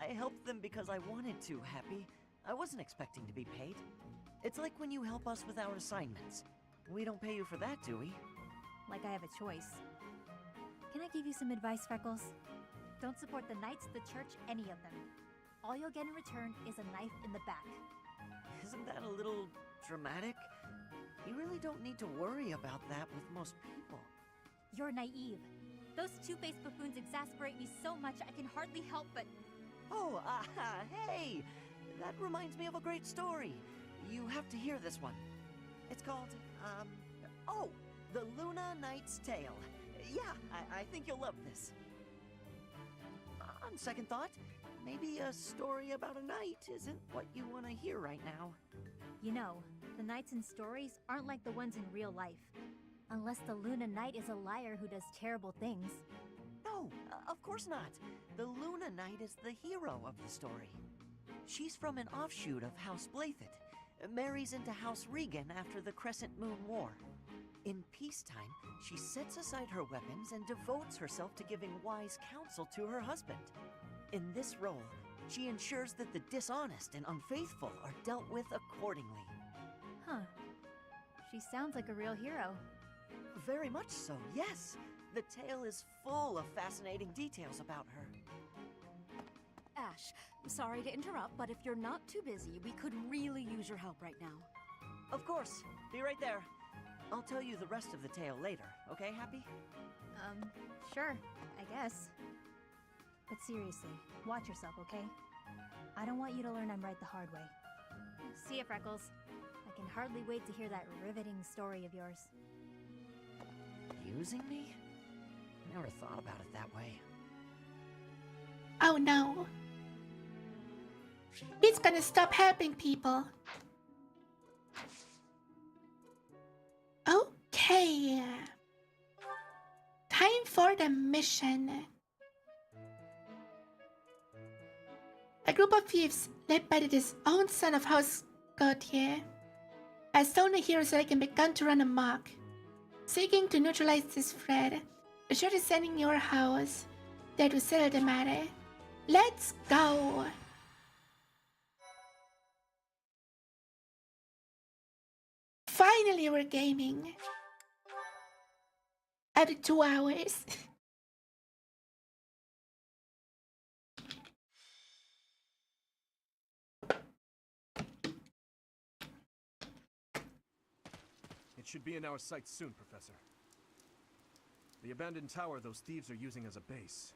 I helped them because I wanted to, Happy. I wasn't expecting to be paid. It's like when you help us with our assignments. We don't pay you for that, do we? Like I have a choice. Can I give you some advice, Freckles? Don't support the knights, the church, any of them. all you'll get in return is a knife in the back. Isn't that a little dramatic? You really don't need to worry about that with most people. You're naive. Those two-faced buffoons exasperate me so much I can hardly help but... Oh, hey! That reminds me of a great story. You have to hear this one. It's called, oh, The Luna Knight's Tale. Yeah, I think you'll love this. On second thought, maybe a story about a knight isn't what you want to hear right now. You know, the knights in stories aren't like the ones in real life. Unless the Luna Knight is a liar who does terrible things. No, of course not. The Luna Knight is the hero of the story. She's from an offshoot of House Blaythet, marries into House Regan after the Crescent Moon War. In peacetime, she sets aside her weapons and devotes herself to giving wise counsel to her husband. In this role, she ensures that the dishonest and unfaithful are dealt with accordingly. Huh. She sounds like a real hero. Very much so, yes. The tale is full of fascinating details about her. Ash, sorry to interrupt, but if you're not too busy, we could really use your help right now. Of course. Be right there. I'll tell you the rest of the tale later, okay, Happy? Sure, I guess. But seriously, watch yourself, okay? I don't want you to learn I'm right the hard way. See ya, Freckles. I can hardly wait to hear that riveting story of yours. Using me? Never thought about it that way. Oh no. He's gonna stop helping people. Okay. Time for the mission. A group of thieves led by the disowned son of House Gautier has stolen the hero's relic and begun to run amok. Seeking to neutralize this threat, Azure is sending your house there to settle the matter. Let's go! Finally, we're gaming. After 2 hours. It should be in our sights soon, Professor. The abandoned tower those thieves are using as a base.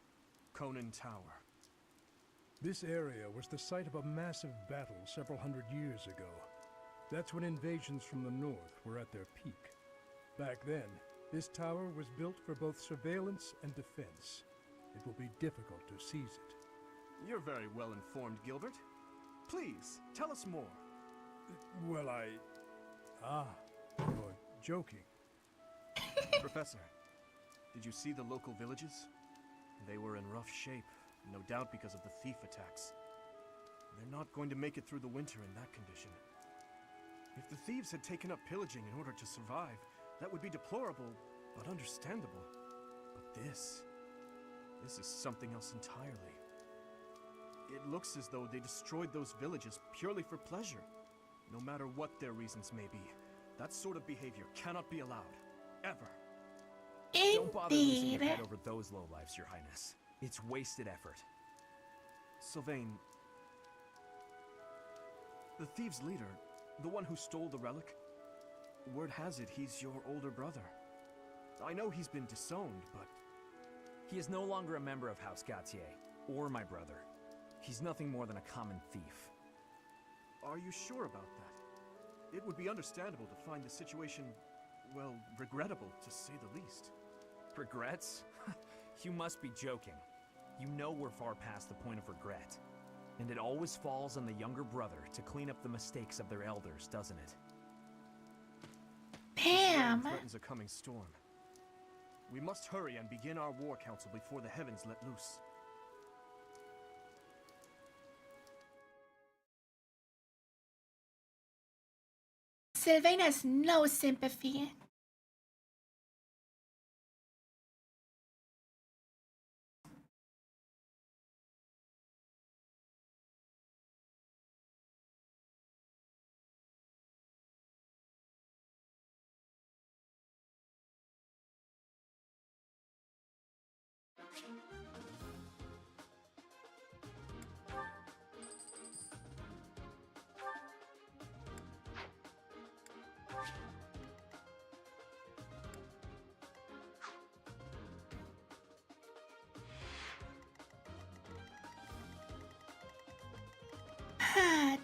Conan Tower. This area was the site of a massive battle several hundred years ago. That's when invasions from the north were at their peak. Back then, this tower was built for both surveillance and defense. It will be difficult to seize it. You're very well informed, Gilbert. Please, tell us more. Well, you're joking. Professor, did you see the local villages? They were in rough shape, no doubt because of the thief attacks. They're not going to make it through the winter in that condition. If the thieves had taken up pillaging in order to survive, that would be deplorable, but understandable. But this is something else entirely. It looks as though they destroyed those villages purely for pleasure. No matter what their reasons may be, that sort of behavior cannot be allowed. Ever. Don't bother losing your head over those lowlifes, Your Highness. It's wasted effort. Sylvain, the thieves' leader, the one who stole the relic, word has it he's your older brother. I know he's been disowned, but... He is no longer a member of House Gautier, or my brother. He's nothing more than a common thief. Are you sure about that? It would be understandable to find the situation, well, regrettable, to say the least. Regrets? You must be joking. You know we're far past the point of regret. And it always falls on the younger brother to clean up the mistakes of their elders, doesn't it? Damn! This threatens a coming storm. We must hurry and begin our war council before the heavens let loose. Sylvain has no sympathy.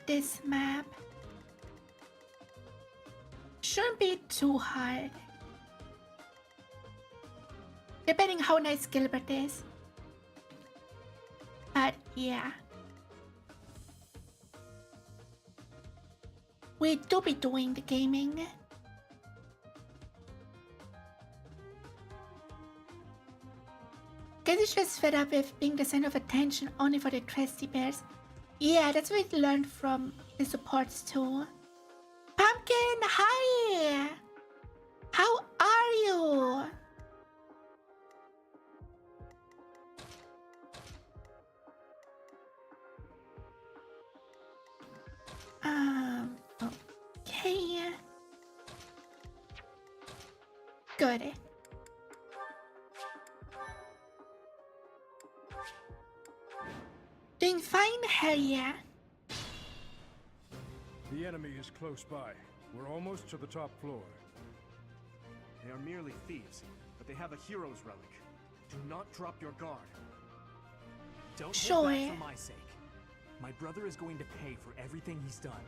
This map shouldn't be too hard, depending how nice Gilbert is. But yeah, we do be doing the gaming. Guess it's just fed up with being the center of attention only for the crusty bears. Yeah, that's what we learned from the supports too. Pumpkin, hi! How are you? Okay. Good. Doing fine, hell yeah. The enemy is close by. We're almost to the top floor. They are merely thieves, but they have a hero's relic. Do not drop your guard. Don't Sure. hold back for my sake. My brother is going to pay for everything he's done.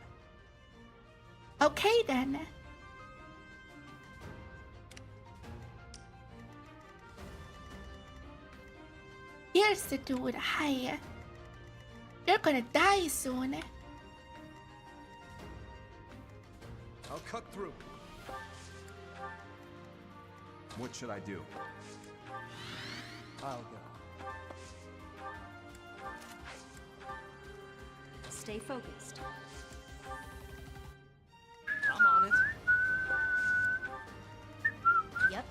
Okay then. Here's the dude, hi. You're gonna die soon. I'll cut through. What should I do? I'll go. Stay focused. I'm on it. Yep.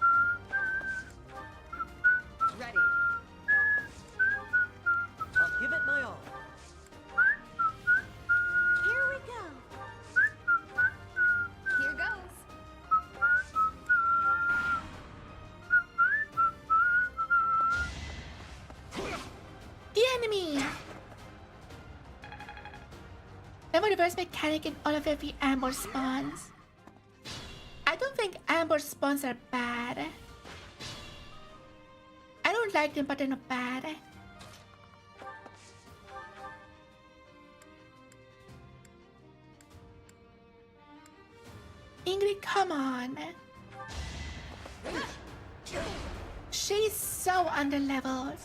Ready. I'll give it my all. Here we go. Here goes. The enemy! Never reverse mechanic in all of every ambush spawns. I don't think ambush spawns are bad. I don't like them, but they're not bad. Ingrid, come on. She's so underleveled.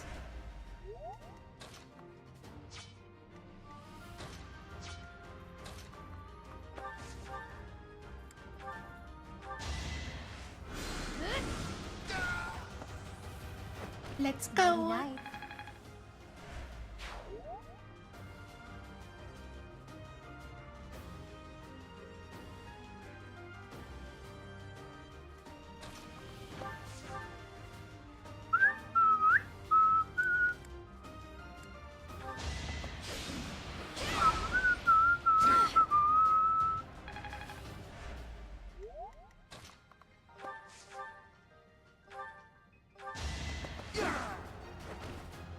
Let's go. Night.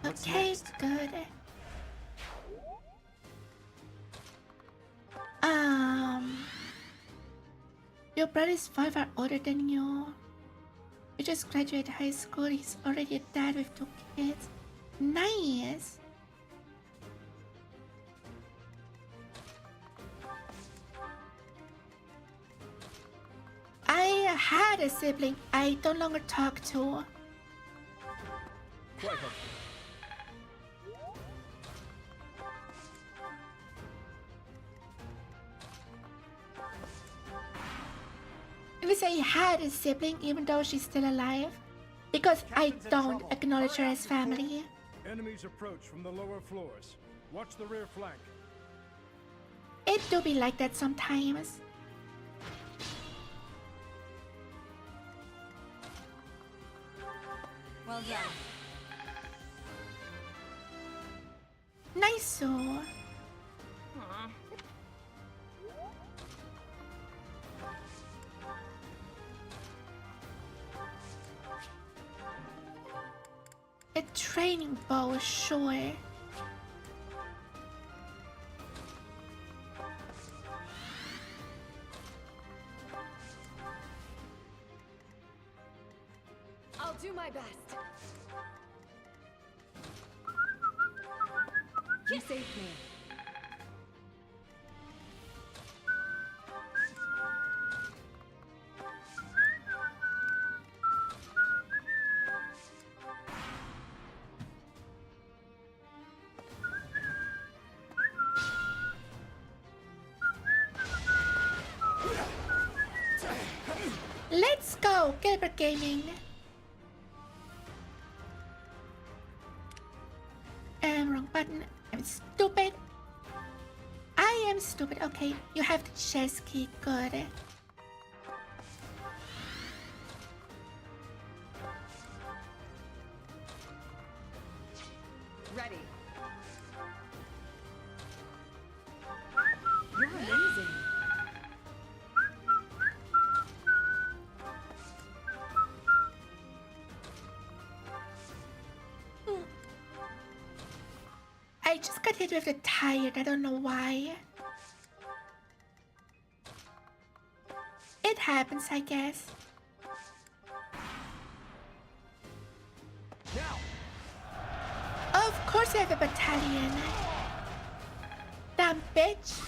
Okay, good. Your brother is 5 years older than you. You just graduated high school. He's already a dad with 2 kids. Nice. I had a sibling I no longer talk to. At least I had a sibling even though she's still alive. Because I don't acknowledge her as family. Enemies approach from the lower floors. Watch the rear flank. It do be like that sometimes. Well done. Nice. Aw. A training bow, sure. do my best. You saved me. Let's go, Gilbert Gaming. Wrong button. I'm stupid. I am stupid. Okay, you have the chess key. Good. Ready. You're amazing. I just got hit with the tire. I don't know why. It happens, I guess. Now. Of course I have a battalion. Damn bitch.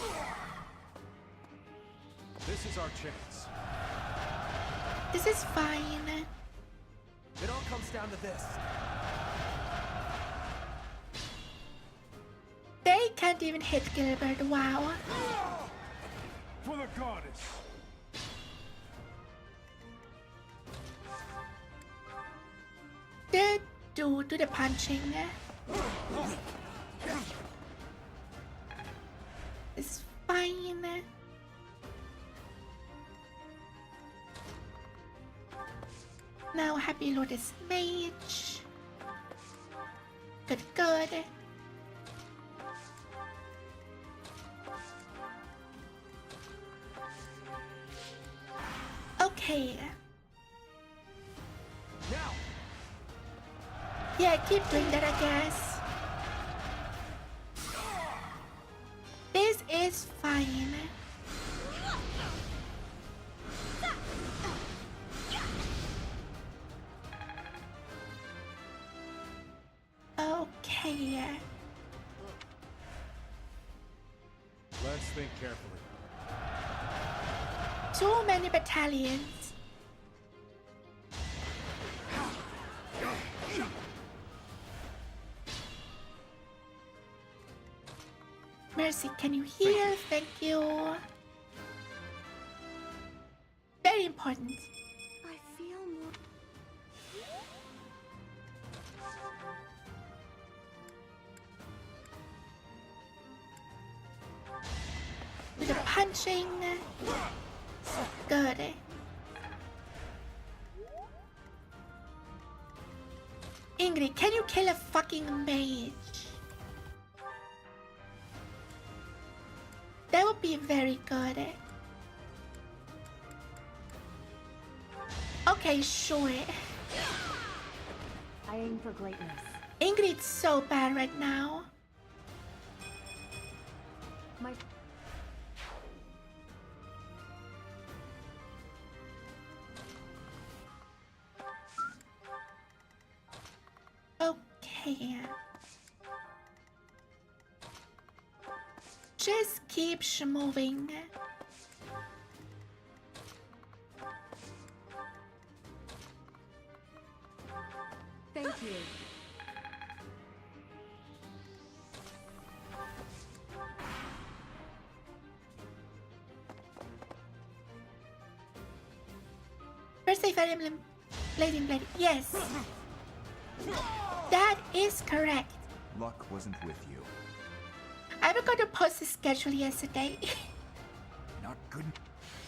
This is our chance. This is fine. It all comes down to this. They can't even hit Gilbert. Wow. For the goddess. Do the punching. It's fine. Now Happy Lotus Mage. Good, good. Okay. Now. Yeah, keep doing that, I guess. This is fine. Okay. Let's think carefully. Too many battalions. Mercy, can you hear? Thank you. Very important. I feel more... With the punching. Good. Ingrid, can you kill a fucking mage? That would be very good. Okay, sure. I aim for greatness. Ingrid's so bad right now. My... Okay. Just keep moving. Thank you. First say Fire Emblem Blade. Yes. That is correct. Luck wasn't with you. I forgot to post the schedule yesterday. Not good.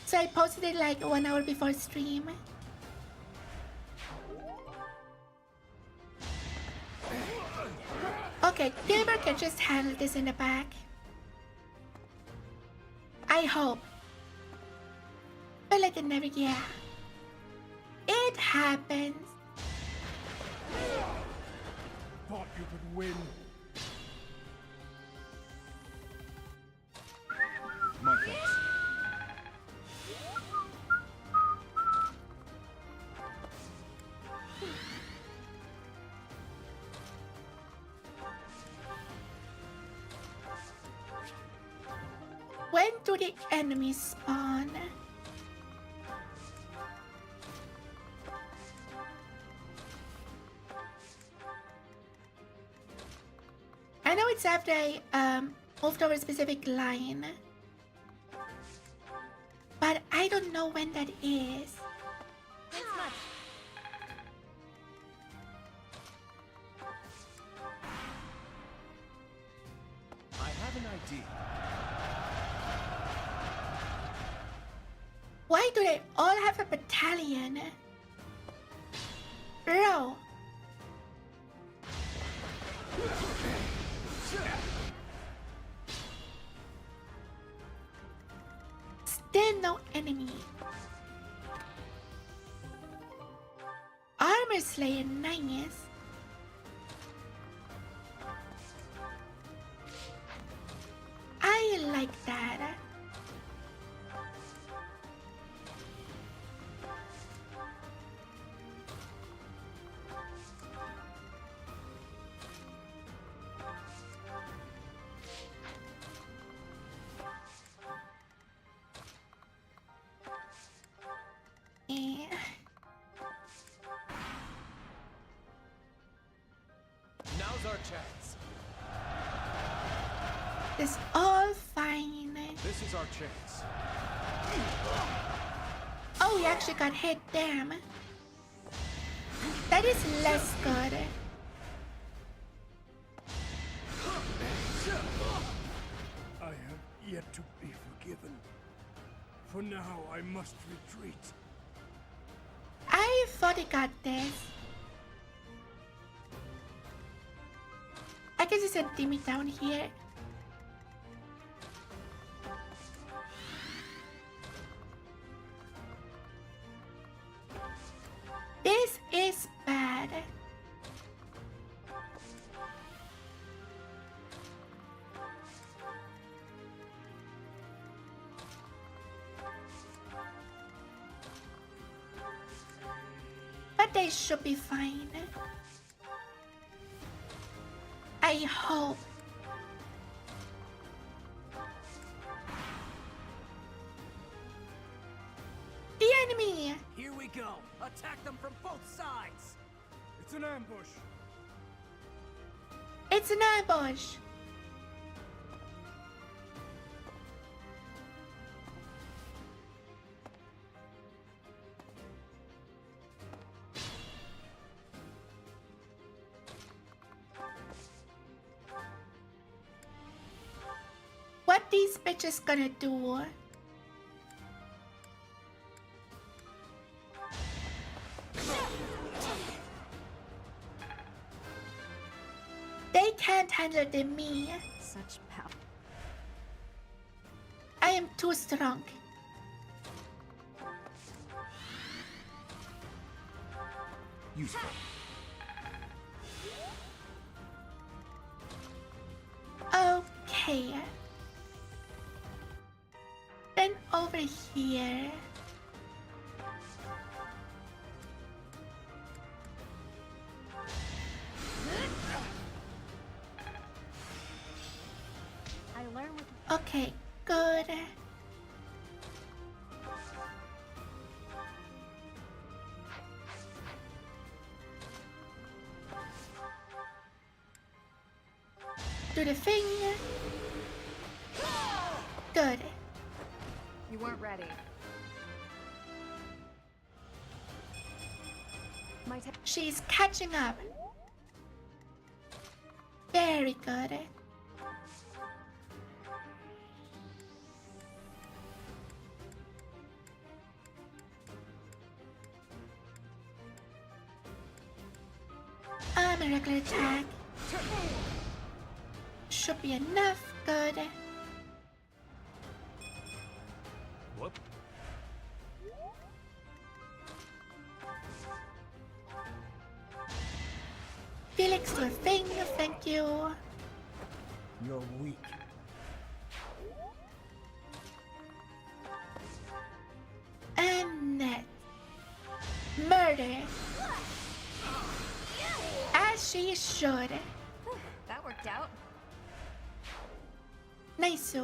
So I posted it like 1 hour before stream. Okay, Gilbert can just handle this in the back. I hope. But like it never, yeah. It happens. Thought you could win. My thanks. do the enemies spawn? I know it's after I moved over a specific line, but I don't know when that is. Thanks much. I have an idea. Why do they all have a battalion? Bro. Still no enemy. Armor Slayer, nice. I like that. Now's our chance. It's all fine. This is our chance. Oh, he actually got hit, damn. That is less good. I have yet to be forgiven. For now, I must retreat. I thought he got this. I guess it's a dimmy down here. This is bad. But they should be fine. I hope. The enemy! Here we go. Attack them from both sides. It's an ambush. It's an ambush. What these bitches gonna do? They can't handle me. Such power. I am too strong. Useful. Okay. Then over here. I learn with. Okay, good. Do the thing. Good. You weren't ready. She's catching up. Very good. A regular attack. Should be enough. Good. Whoop. Felix to a thing, thank you. You're weak. And net. Murder. As she should. That worked out. Nice.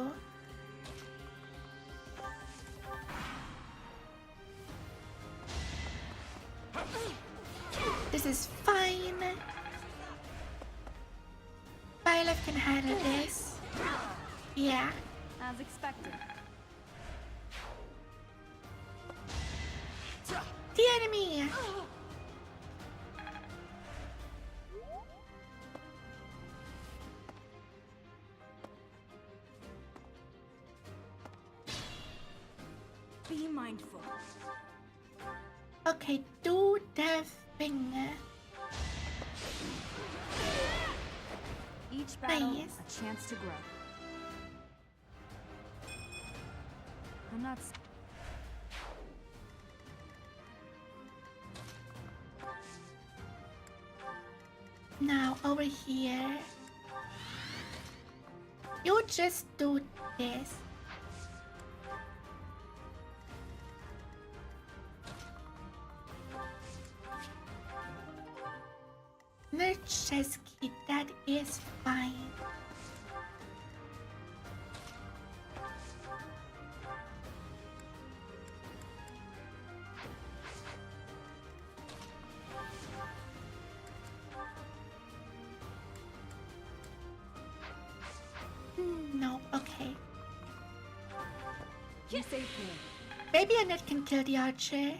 This is fine. Byleth can handle this. Yeah. As expected. The enemy! Be mindful. Okay, do the thing. Each battle, Nice. a chance to grow. I'm not. Now over here. You just do this. 𝗟cie𝗴ឆ, that is fine. No, okay. You saved me. Maybe Annette can kill the archer.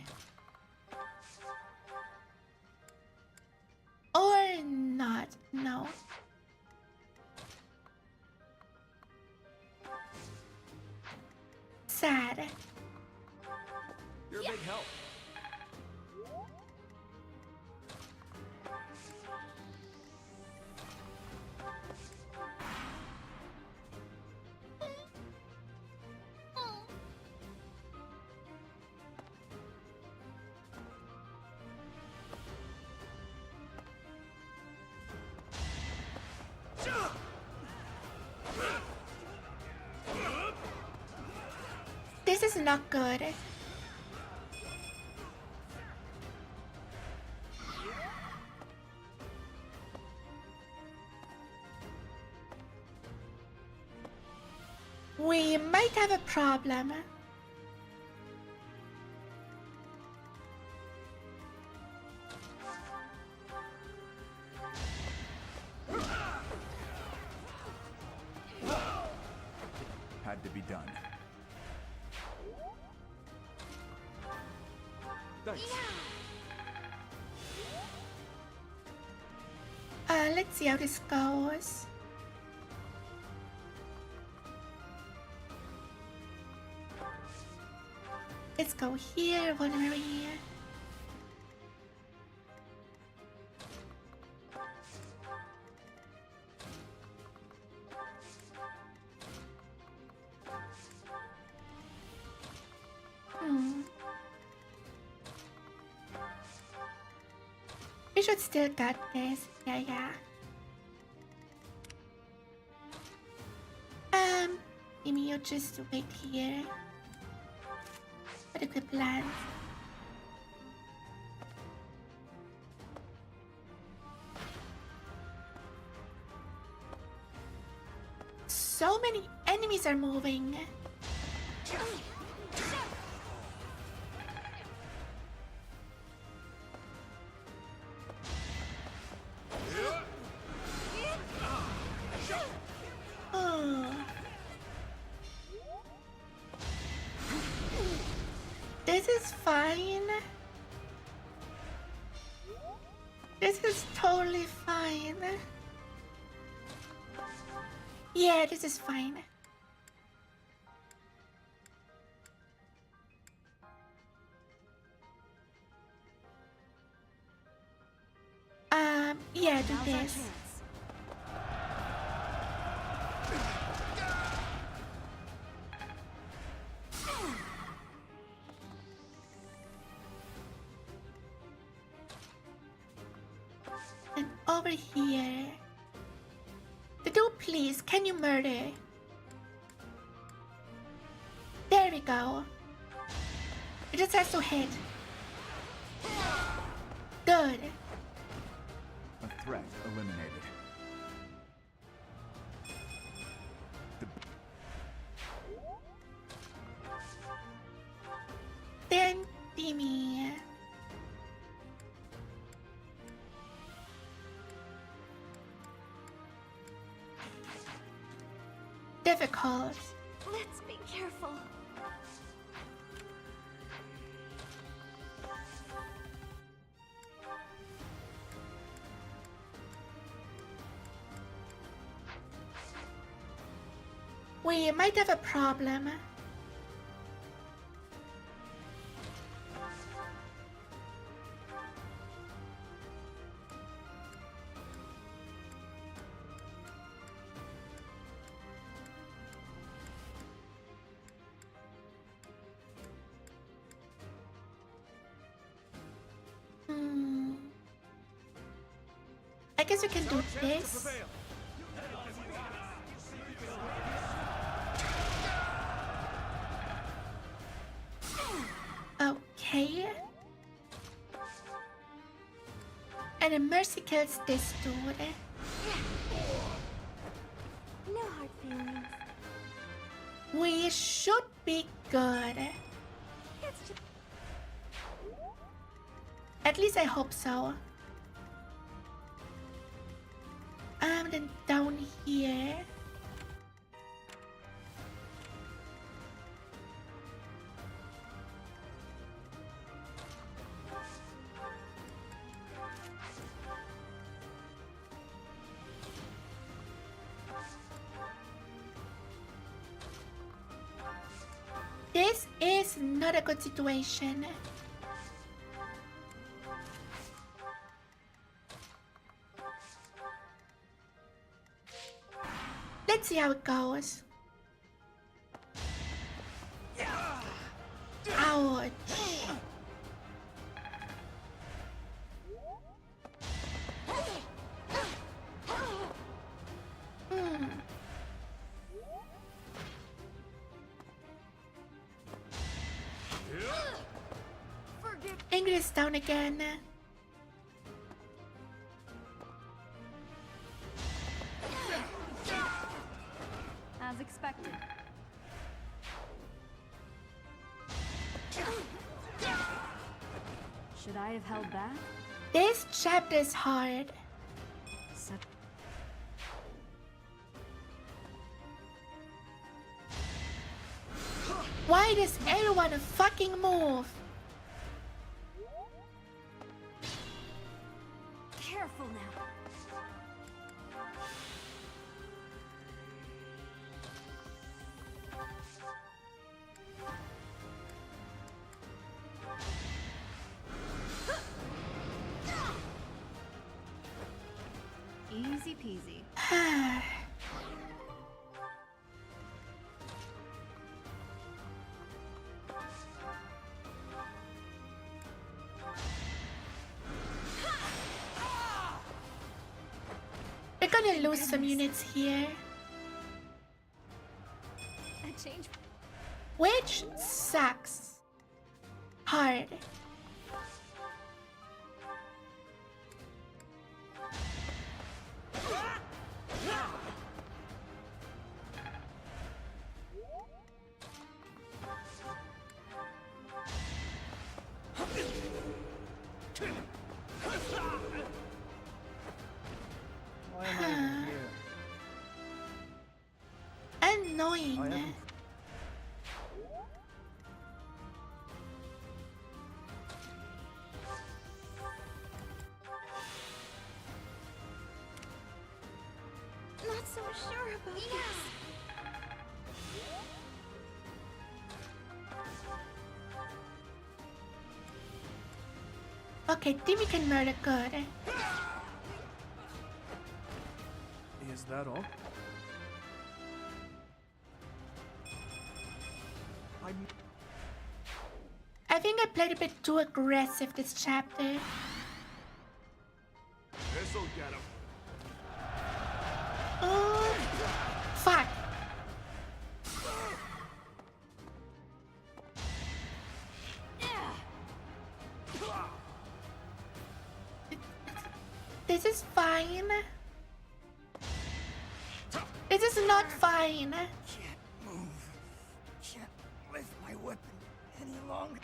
Or not, no. Sad. You're a big help. This is not good. We might have a problem. Had to be done. Thanks. Let's see how this goes. Let's go here, vulnerary. We should still got this. Yeah. Amy, you just wait here. What a good plan. So many enemies are moving. This is fine. This is totally fine. Yeah, this is fine. Yeah, do this. And over here. Do please, can you murder? There we go. It just has to hit. Good. A threat eliminated. Then, Timmy. difficult. Let's be careful. We might have a problem. I guess we can do this. Okay. And a mercy kills this dude. No hard feelings. We should be good. At least I hope so. Then down here. This is not a good situation. Let's see how it goes. Ouch. Ingrid is down again. As expected. Should I have held back? This chapter is hard. Why does everyone fucking move? Careful now. Easy peasy. We're gonna lose some units here. A change. Which sucks. Hard. Why am I even here? Annoying. Not so sure about this. Okay, Timmy can murder good. Is that all? I think I played a bit too aggressive this chapter. This'll get him. Oh, fuck. This is fine. This is not fine. Can't move. Can't lift my weapon any longer.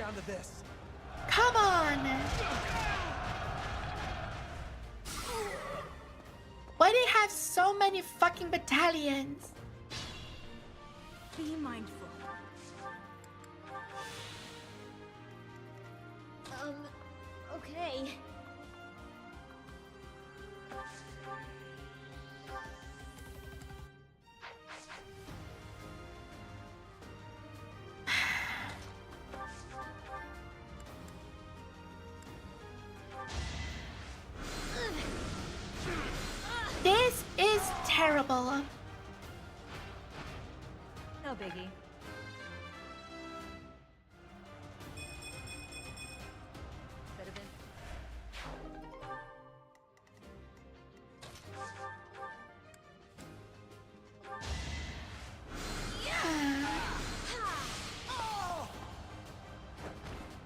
down to this. Come on! Why do they have so many fucking battalions? Be mindful. Okay. This is terrible. No biggie. Could have been.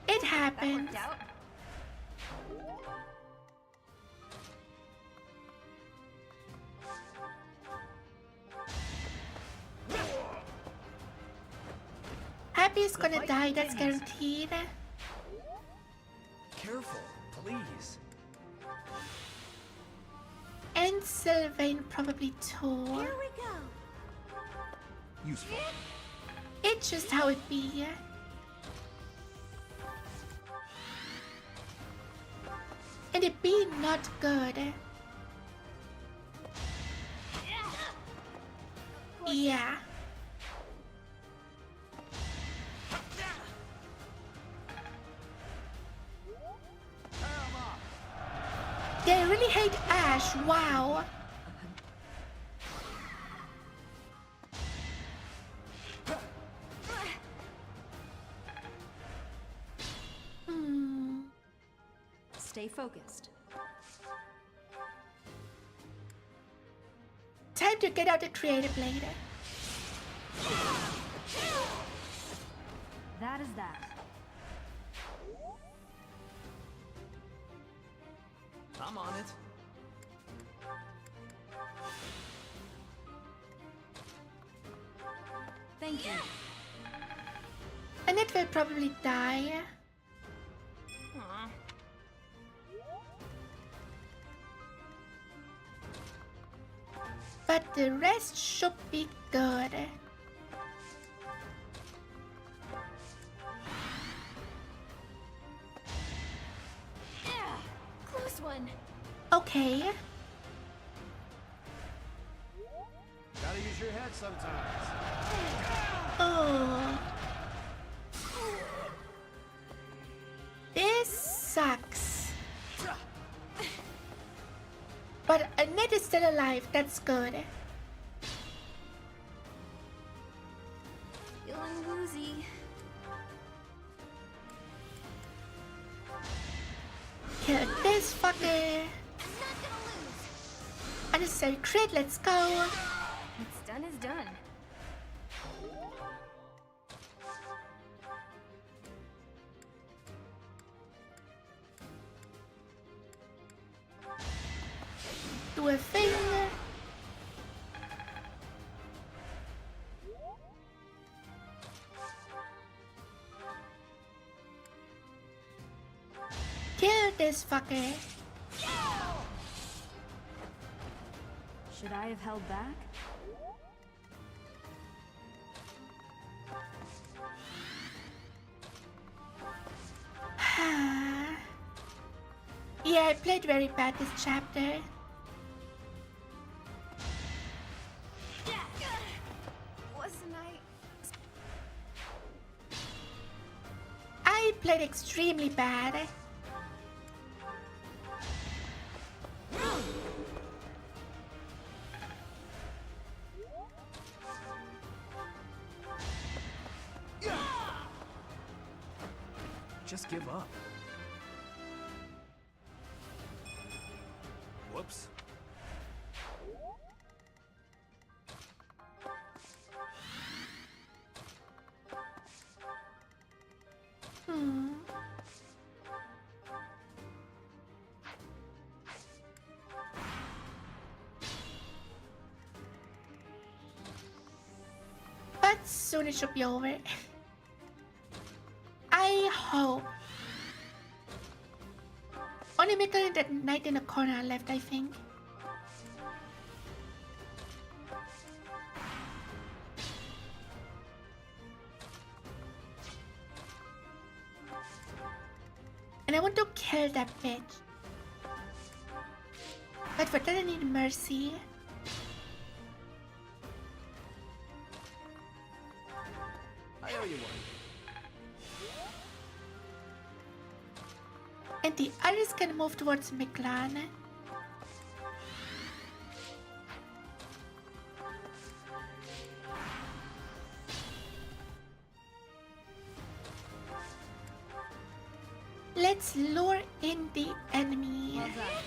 It happens. Out. Happy's gonna die, that's guaranteed. Careful, please. And Sylvain probably too. Here we go. Useful. It's just how it be. And it be not good. Yeah. They really hate Ash, wow. Stay focused. Time to get out the creative blade. That is that. I'm on it. Thank you. And it will probably die. But the rest should be good. Close one. Okay. Gotta use your head sometimes. Oh. This sucks. But Annette is still alive, that's good. Feeling woozy. Kill this fucker. Unnecessary crit, let's go. What's done is done. Do a thing. Kill this fucker. Should I have held back? Yeah, I played very bad this chapter. Wasn't I played extremely bad. Just give up. Whoops. But soon it should be over. I hope. Only Miklan and that knight in the corner left, I think. And I want to kill that bitch. But for that I need mercy. I owe you one. And the others can move towards Miklan. Let's lure in the enemy. Well done.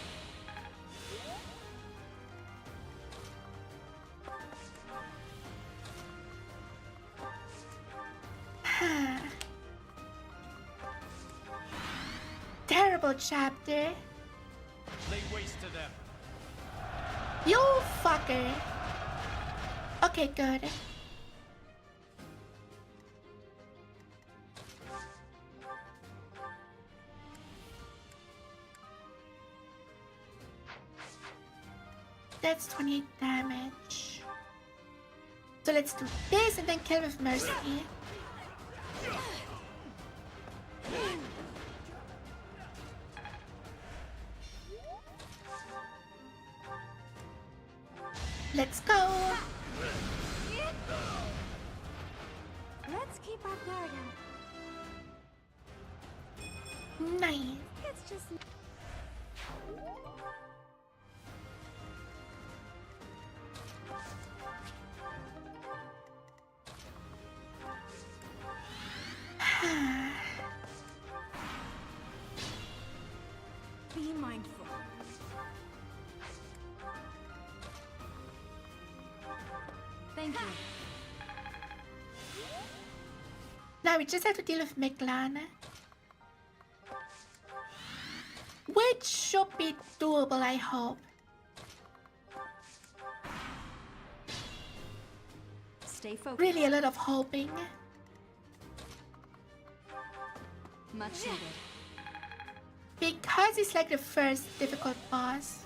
Terrible chapter. Lay waste to them. You fucker. Okay, good. That's 28 damage. So let's do this and then kill with mercy. Let's go. Let's keep our guard up. Nice. It's just... Be mindful. Thank you. Now we just have to deal with Miklan. Which should be doable, I hope. Stay focused. Really a lot of hoping. Much needed. Because it's like the first difficult boss.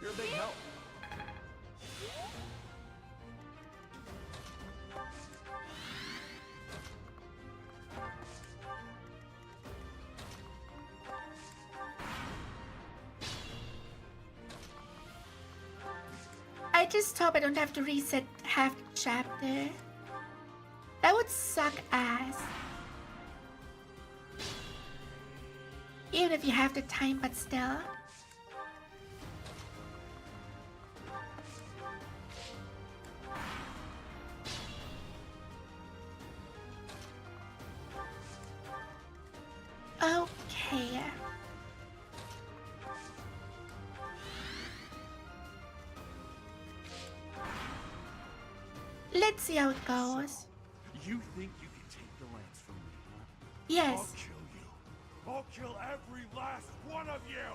You're a big help. I just hope I don't have to reset half the chapter. That would suck ass. Even if you have the time, but still. Okay. Let's see how it goes. You think you can take the lance from me, huh? Yes. I'll kill you. I'll kill every last one of you!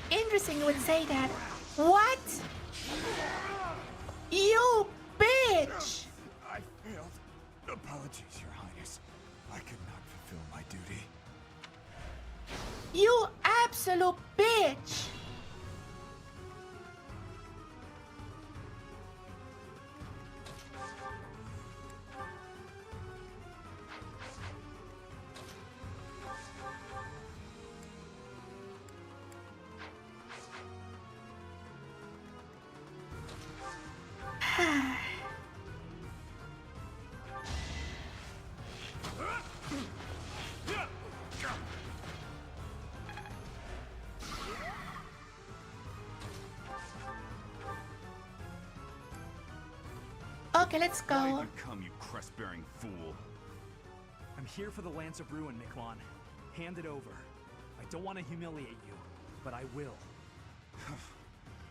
Interesting you would say that. What? You bitch! I failed. Apologies, Your Highness. I could not fulfill my duty. You absolute bitch! Okay, let's go. Why have you come, you crest-bearing fool? I'm here for the Lance of Ruin, Miklan. Hand it over. I don't want to humiliate you, but I will.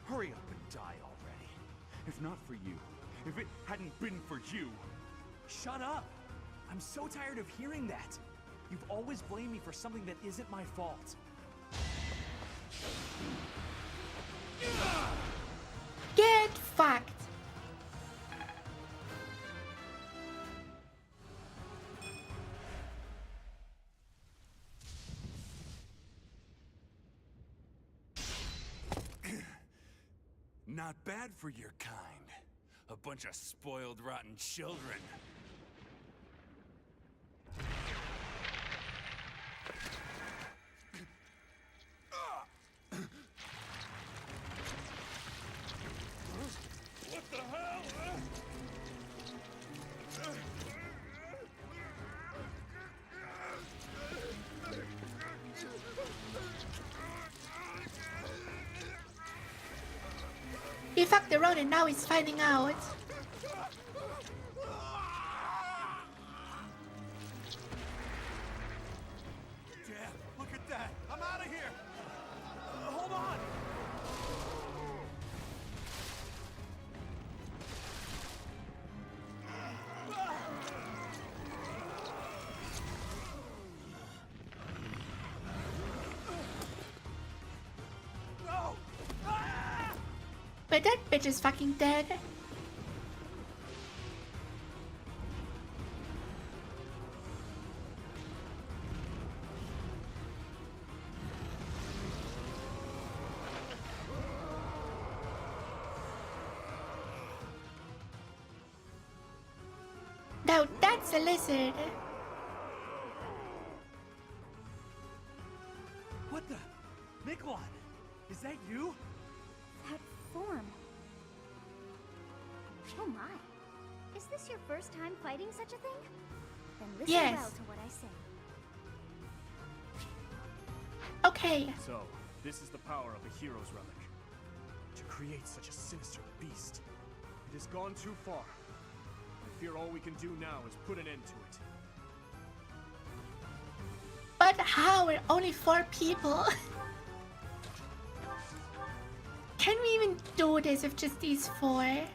Hurry up and die already. If not for you, if it hadn't been for you, Shut up! I'm so tired of hearing that. You've always blamed me for something that isn't my fault. Get fucked. Not bad for your kind. A bunch of spoiled, rotten children. What the hell? He fucked around and now he's finding out. Damn, look at that! I'm out of here! Hold on! No! But that bitch is fucking dead. Now that's a lizard. What the? Nikolai! Is that you? That form. Oh my. Is this your first time fighting such a thing? Then listen Yes. well to what I say. Okay. So, this is the power of a hero's relic. To create such a sinister beast. It has gone too far. I fear all we can do now is put an end to it. But how? We're only 4 people. Can we even do this with just these 4?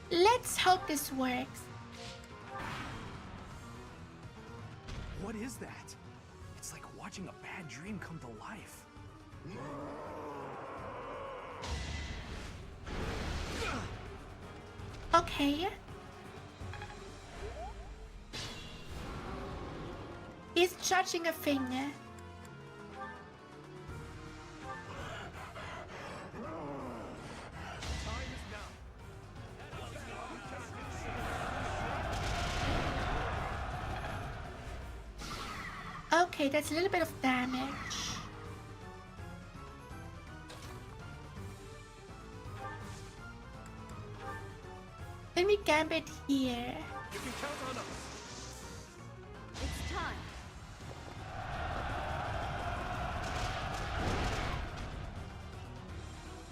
Let's hope this works. What is that? It's like watching a bad dream come to life. Okay. He's judging a finger. Okay, that's a little bit of damage. Let me gambit here. You can count on us. It's time.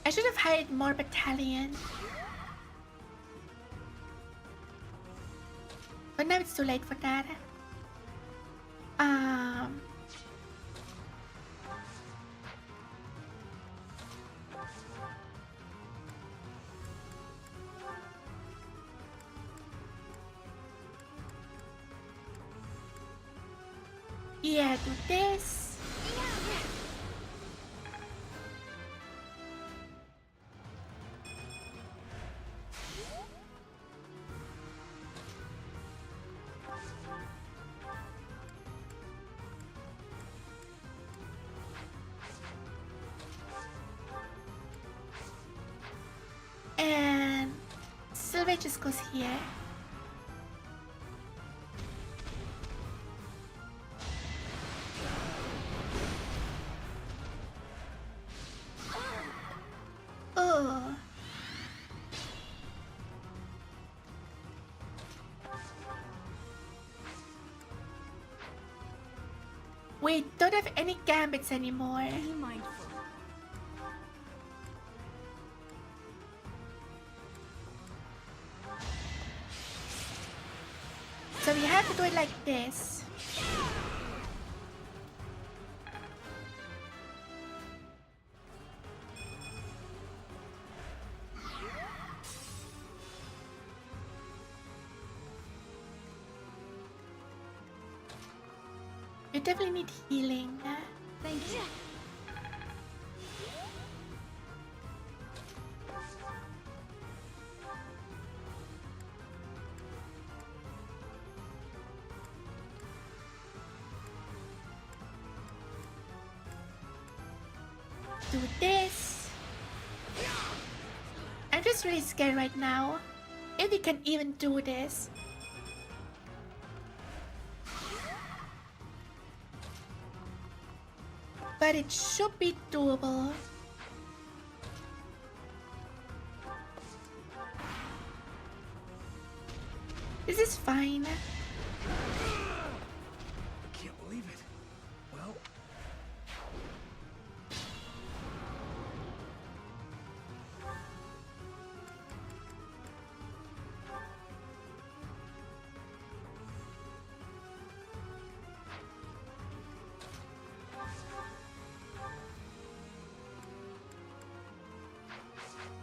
I should have hired more battalions. But now it's too late for that. Yeah, do this. And Sylvie just goes here. Oh. We don't have any gambits anymore. Be mindful. to do it like this. You definitely need healing. Thank you. Do this. I'm just really scared right now. If we can even do this. But it should be doable. This is fine. I can't believe it. Well...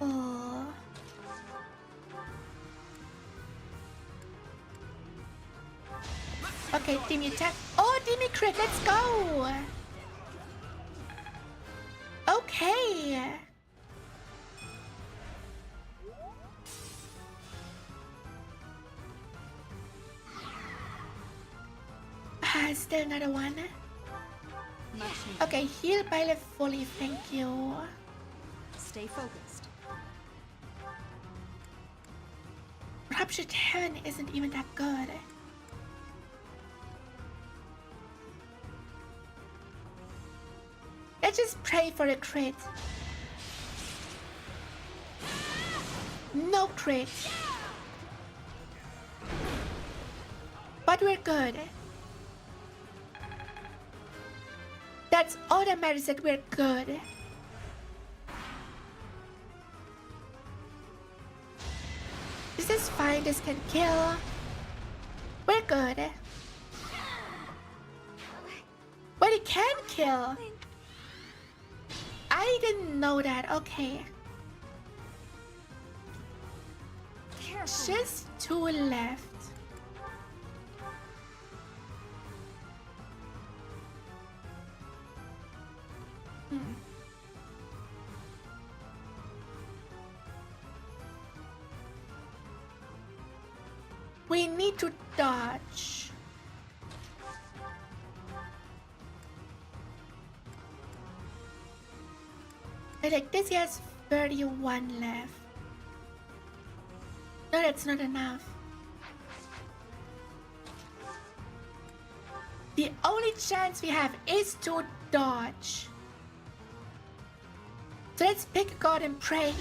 Oh. Okay, team attack. Oh, team crit, let's go. Okay. Still another one. Okay, heal by left fully, thank you. Stay focused. Ruptured Heaven isn't even that good. Let's just pray for a crit. No crit. But we're good. That's all that matters, that we're good. This is fine, this can kill. We're good. But it can kill. I didn't know that, okay. Just 2 left. We need to dodge. Like this, he has 31 left. No, that's not enough. The only chance we have is to dodge. So let's pick a god and pray.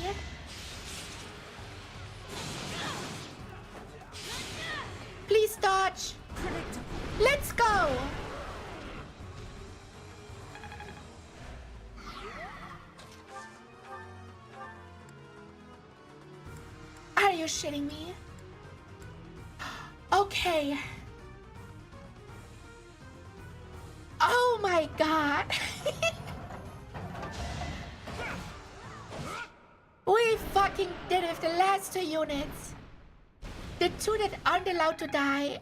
Please dodge. Let's go. Are you shitting me? Okay. Oh my god. We fucking did it with the last 2 units. The 2 that aren't allowed to die.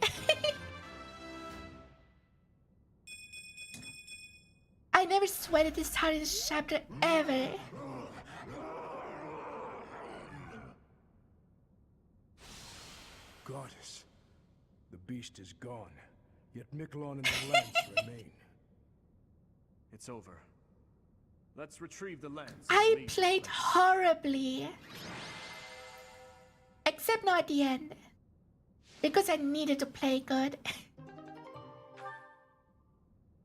I never sweated this hard in this chapter ever. Goddess, the beast is gone, yet Miquelon and the lance remain. It's over. Let's retrieve the lance. I played horribly. Except not at the end. Because I needed to play good.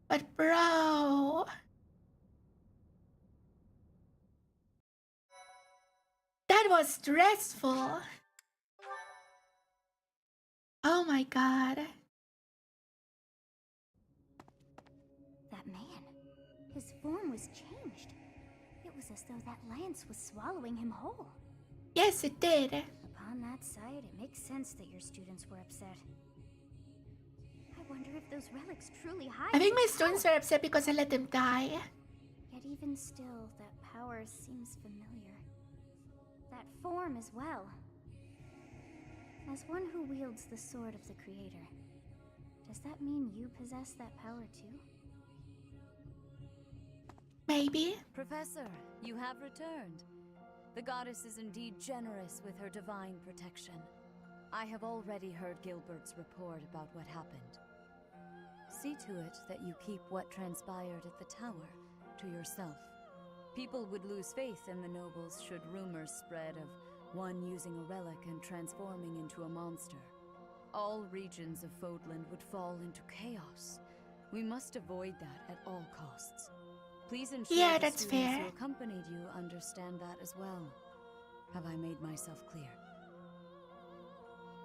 But bro... That was stressful. Oh my god. That man, his form was changed. It was as though that lance was swallowing him whole. Yes, it did. Upon that sight, it makes sense that your students were upset. wonder if those relics truly hide. I think my students are upset because I let them die. Yet even still, that power seems familiar. That form as well. As one who wields the sword of the Creator, does that mean you possess that power too? Maybe. Professor, you have returned. The goddess is indeed generous with her divine protection. I have already heard Gilbert's report about what happened. See to it that you keep what transpired at the tower to yourself. People would lose faith in the nobles should rumors spread of one using a relic and transforming into a monster. All regions of Fodland would fall into chaos. We must avoid that at all costs. Please ensure the students who accompanied you understand that as well. Have I made myself clear?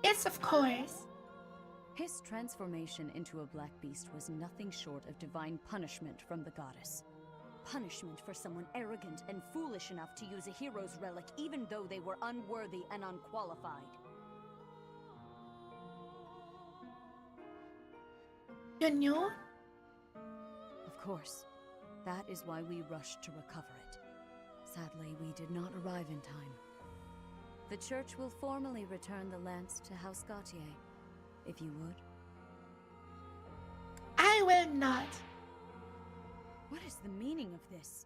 Yes, of course. His transformation into a black beast was nothing short of divine punishment from the goddess. Punishment for someone arrogant and foolish enough to use a hero's relic even though they were unworthy and unqualified. You knew? Of course. That is why we rushed to recover it. Sadly, we did not arrive in time. The church will formally return the lance to House Gautier, if you would. I will not. What is the meaning of this?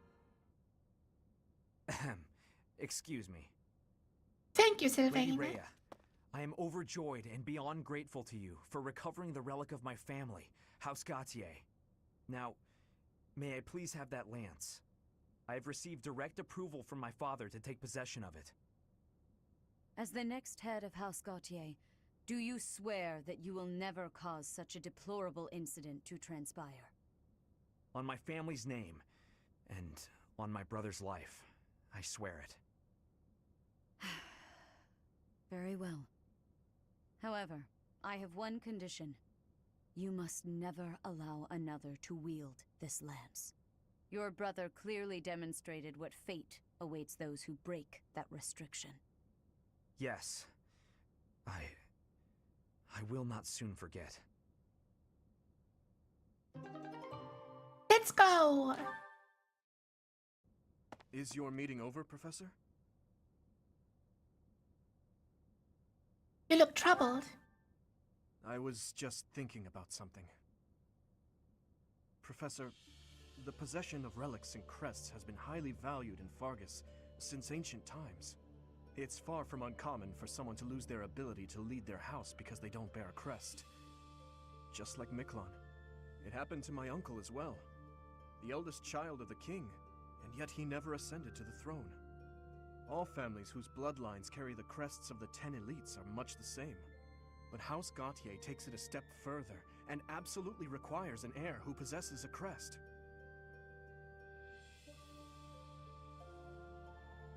Excuse me. Thank you, Lady Sylvain. Rhea, I am overjoyed and beyond grateful to you for recovering the relic of my family, House Gautier. Now, may I please have that lance? I have received direct approval from my father to take possession of it. As the next head of House Gautier, do you swear that you will never cause such a deplorable incident to transpire? On my family's name, and on my brother's life, I swear it. Very well. However, I have one condition. You must never allow another to wield this lance. Your brother clearly demonstrated what fate awaits those who break that restriction. Yes. I will not soon forget. Let's go! Is your meeting over, Professor? You look troubled. I was just thinking about something. Professor, the possession of relics and crests has been highly valued in Faerghus since ancient times. It's far from uncommon for someone to lose their ability to lead their house because they don't bear a crest. Just like Miklon. It happened to my uncle as well. The eldest child of the king, and yet he never ascended to the throne. All families whose bloodlines carry the crests of the 10 elites are much the same. But House Gautier takes it a step further and absolutely requires an heir who possesses a crest.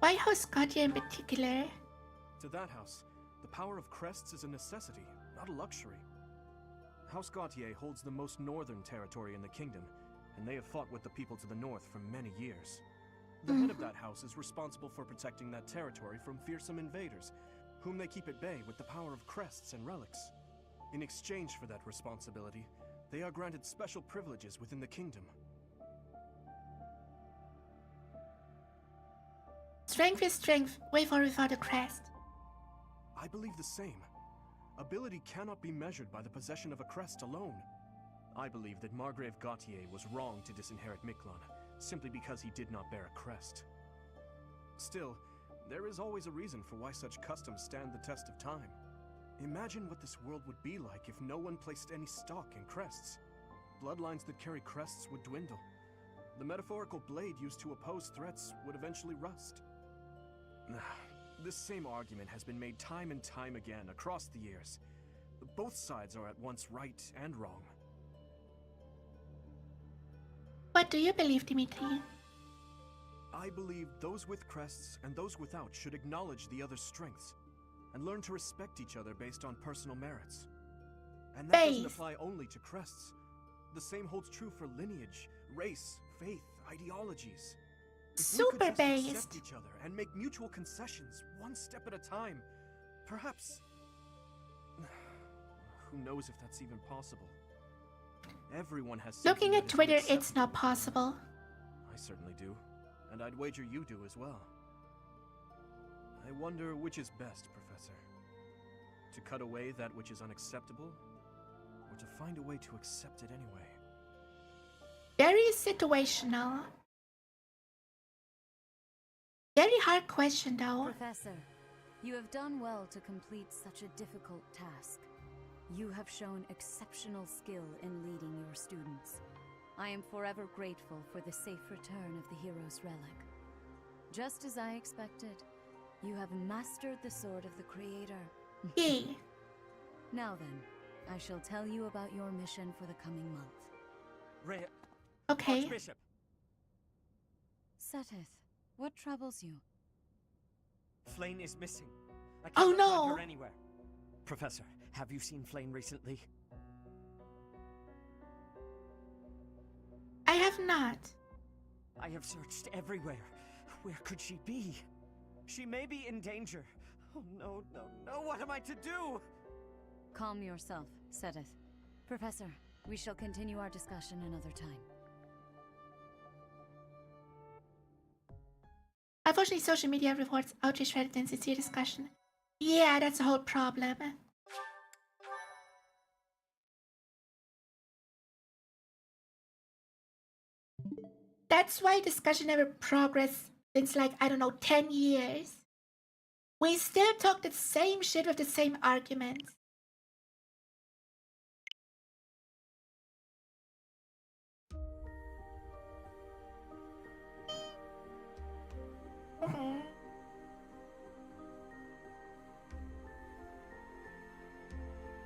Why House Gautier in particular? To that house, the power of crests is a necessity, not a luxury. House Gautier holds the most northern territory in the kingdom, and they have fought with the people to the north for many years. The head of that house is responsible for protecting that territory from fearsome invaders, whom they keep at bay with the power of crests and relics. In exchange for that responsibility, they are granted special privileges within the kingdom. Strength is strength, with or without a crest. I believe the same. Ability cannot be measured by the possession of a crest alone. I believe that Margrave Gautier was wrong to disinherit Miklon, simply because he did not bear a crest. Still, there is always a reason for why such customs stand the test of time. Imagine what this world would be like if no one placed any stock in crests. Bloodlines that carry crests would dwindle. The metaphorical blade used to oppose threats would eventually rust. This same argument has been made time and time again across the years. Both sides are at once right and wrong. What do you believe, Dimitri? I believe those with crests and those without should acknowledge the other's strengths and learn to respect each other based on personal merits. And that doesn't apply only to crests. The same holds true for lineage, race, faith, ideologies. If we could just accept each other and make mutual concessions, one step at a time, perhaps... Who knows if that's even possible? Everyone has Looking something at that is Twitter, unacceptable. it's not possible. I certainly do. And I'd wager you do as well. I wonder which is best, Professor. To cut away that which is unacceptable, or to find a way to accept it anyway? Very situational. Very hard question, though. Professor, you have done well to complete such a difficult task. You have shown exceptional skill in leading your students. I am forever grateful for the safe return of the hero's relic. Just as I expected, you have mastered the sword of the Creator. Yay. Now then, I shall tell you about your mission for the coming month. Rhea. Okay. Archbishop. Seteth, what troubles you? Flayn is missing. I Oh, cannot no. find her anywhere. Professor, have you seen Flayn recently? I have not. I have searched everywhere. Where could she be? She may be in danger. Oh no, no, no, what am I to do? Calm yourself, Seteth. Professor, we shall continue our discussion another time. Unfortunately, social media rewards outrage rather than sincere discussion. Yeah, that's the whole problem. That's why discussion never progressed since, like, I don't know, 10 years. We still talk the same shit with the same arguments.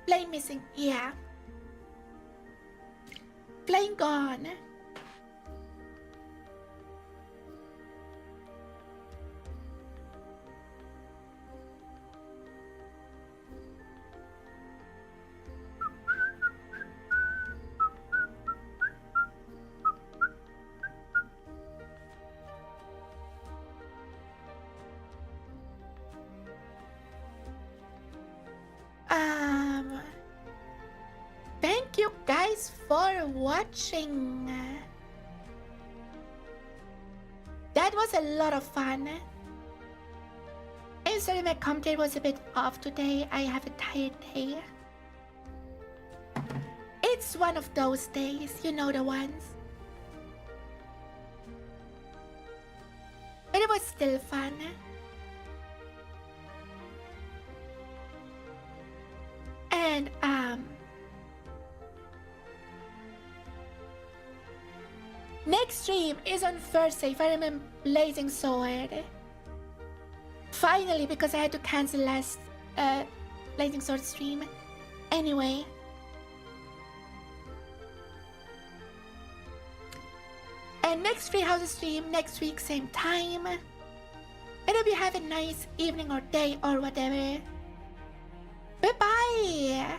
Flayn missing, yeah. Flayn gone. Thank you guys for watching. That was a lot of fun. I'm sorry my commentary was a bit off today. I have a tired day. It's one of those days, you know the ones. But it was still fun. And next stream is on Thursday, Fire Emblem Blazing Sword. Finally, because I had to cancel last Blazing Sword stream. Anyway. And next Free House stream next week, same time. I hope you have a nice evening or day or whatever. Bye-bye!